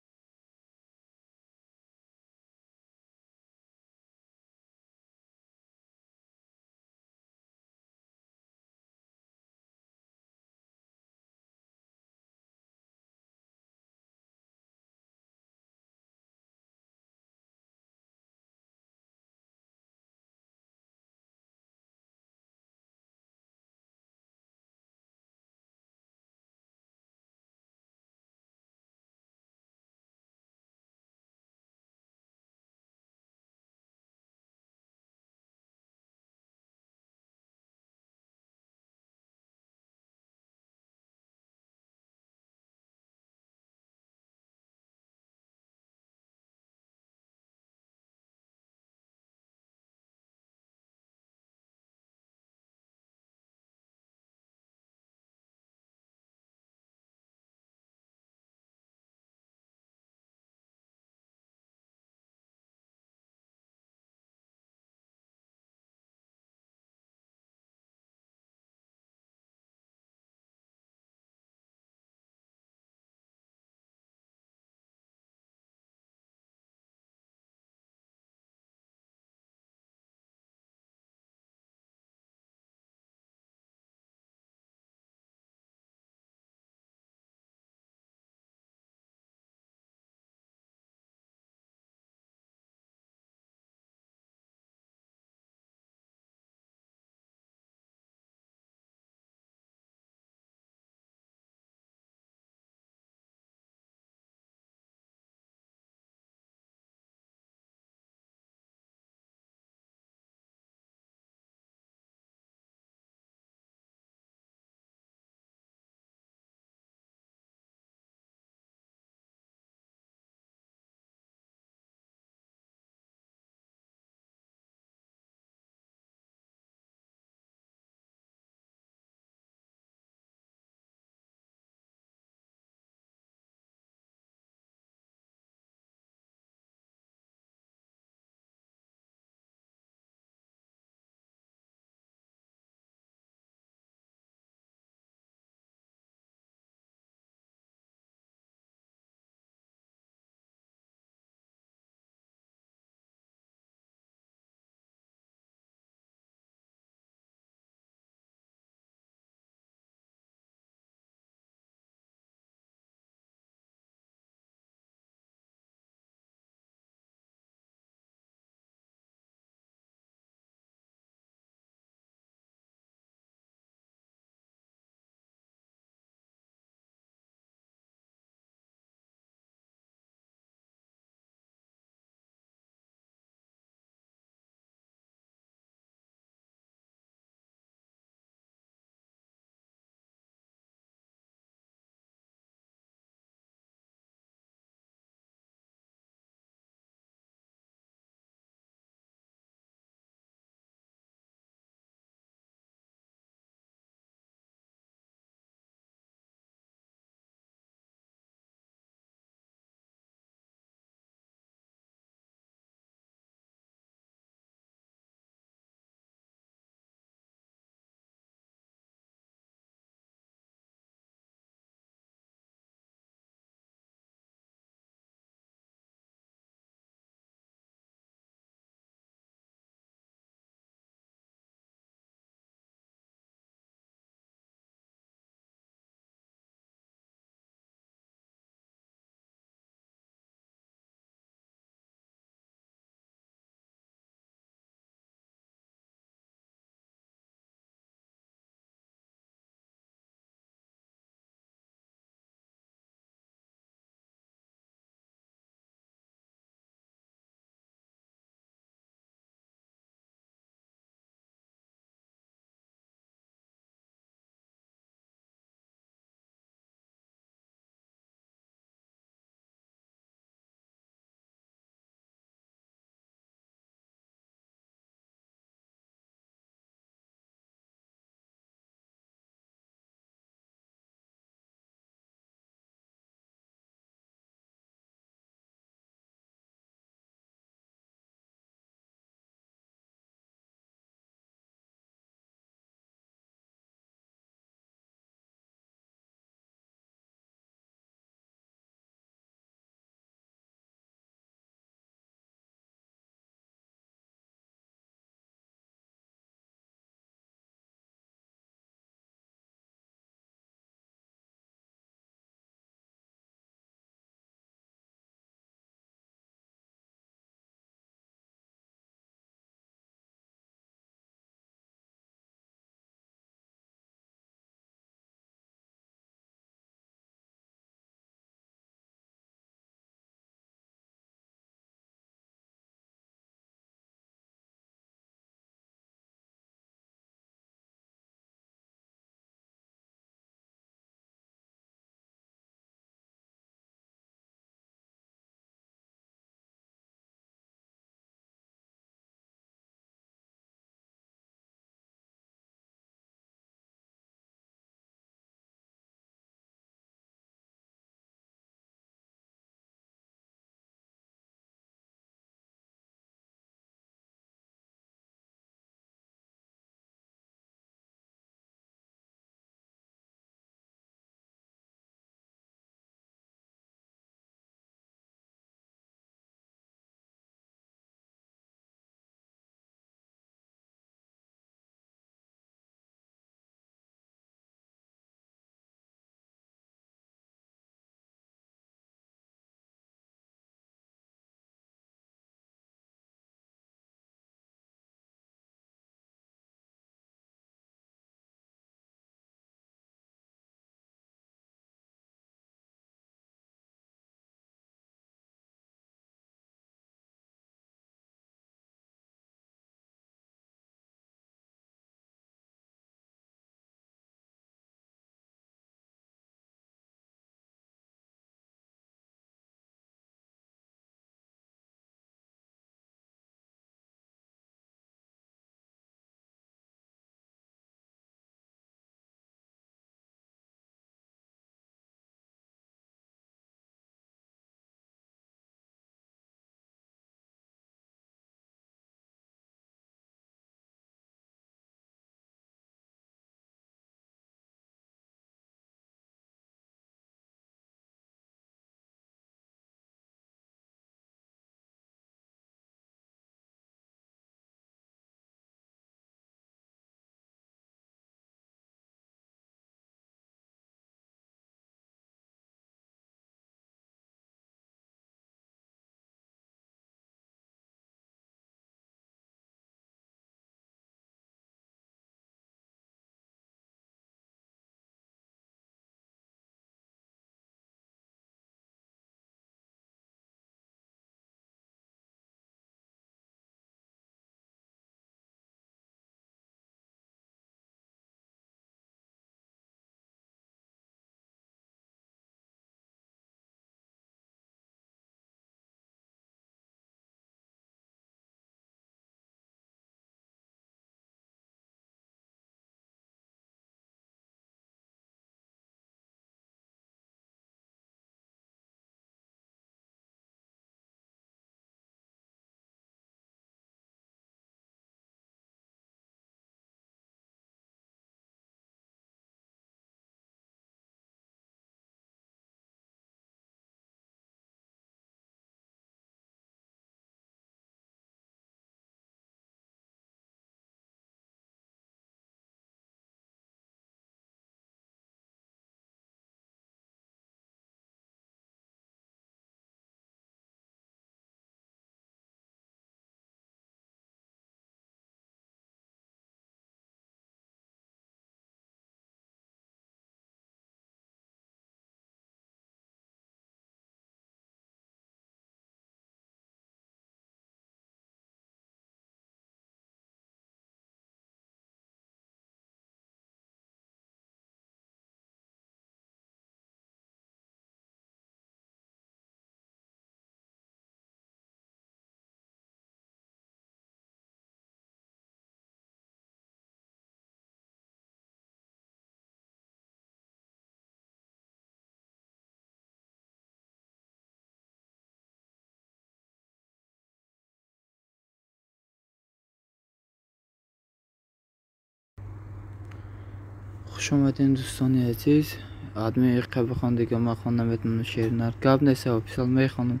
A: خوش آمدین دوستان عزیز. آدمی بخوان دیگه ما خوندم بهتون شعر نرگاب نیست آفیسال میخوانم.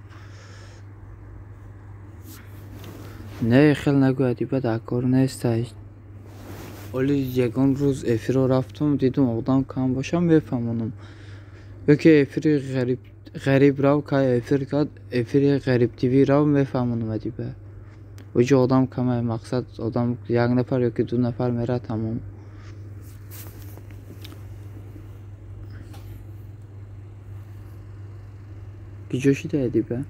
A: نه خیلی نگو ادیبه در کار نیست. ولی یکان روز افیر رو رفتم دیدم آدم کم باشم میفهمونم. یکی افیر غریب راو که افیر کد افیر غریب تیوی راو میفهمونم ادیبه. وجه آدم کمه مقصد آدم یک نفر یا که دو نفر میره تمام. کی جوشیده ادیبه؟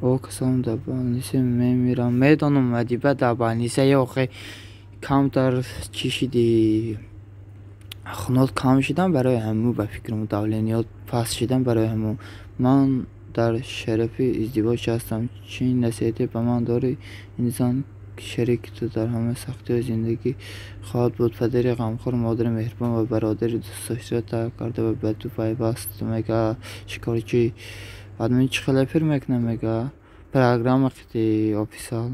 A: او کسان دبانیسه میمیرم میدانم ادیبه دبانیسه یا خیلی کم در چی شدی خونات کم شدن برای همو به فکرم دولینیات پس شدن برای همو. من در شرف ازدواج هستم. چین نصیحتی به من داری انسان شریک تو در همه سختی زندگی خواهد بود. پدر غمخوار مادر مهربان و برادر دوست داشته تا کرده و به تو پیوست میگه شکارچی آدمی چه خیلی پر میکنه میگه پروگرام وقتی آفیسال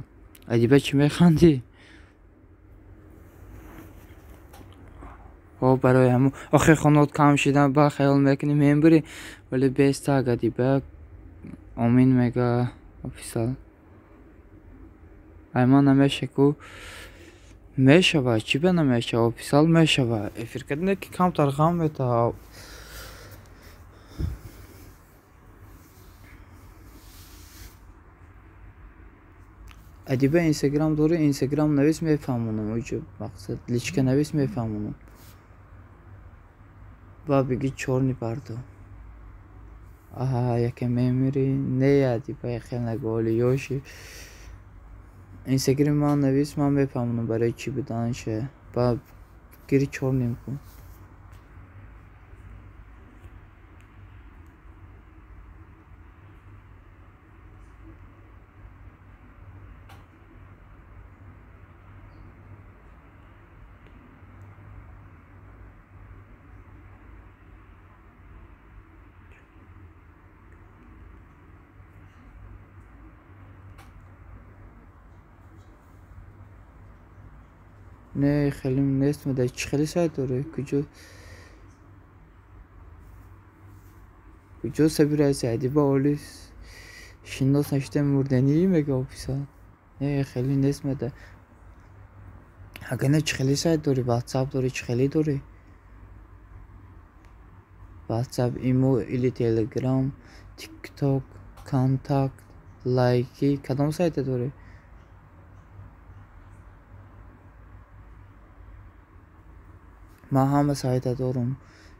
A: ادیبه چی میخندی؟ او برای همون آخه خانوت کم شدن با خیال میکنی میبری ولی بیسته ادیبه آمین میگه آفیسال ایمان نمیشه که میشه چی به نمیشه آفیسال میشه افیر کردنه که کم ترخام میده. ادیبه اینستاگرام داره اینستاگرام نویس میفهمونم اوجه مقصد لیچکه نویس میفهمونم و بگی چورنی پردو آها یکی میمیری نه ادیبه خیلی نگولی یوشی اینستاگرام من نویس من میفهمونم برای چی بدانشه با گیری چورنی میکن. نه خیلی نیست میده چی خیلی سایت داره کجا سبی رئیس ادیبه آلیس شنداس نشته مردنی میگه آفیسا. نه خیلی نیست میده اگه نه چی خیلی سایت داری واتساپ داری چی خیلی داری واتساپ ایمو ایلی تلگرام تیک توک کانتاکت لایکی کدام سایت داری؟ من همه سایت دارم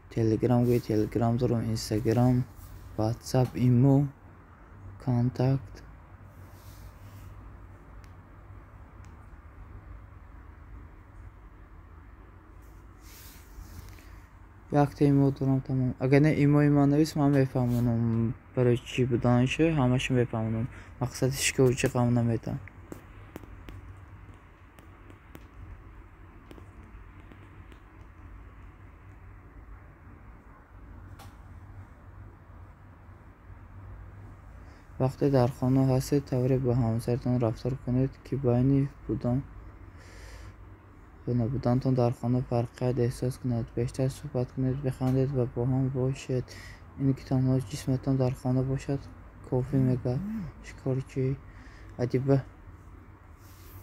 A: تلگرام دارم اینستاگرام واتساپ ایمو کانتاکت یک ایمو دارم تمام. اگر نه ایموی من نویس من میفهمونم برای چی بدانشه همش میفهمونم مقصدش که اوچه قم نمیدن. وقتی در خانه هستید طوری با همسرتان رفتار کنید که بین بودن و نبودنتان در خانه فرقیت احساس کنید. بیشتر صحبت کنید بخندید و با هم باشید. این که تنها جسمتان در خانه باشد کافی میگه شکارچی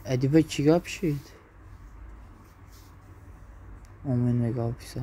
A: ادیبه چی گپ شید آمین میگه آفیسر.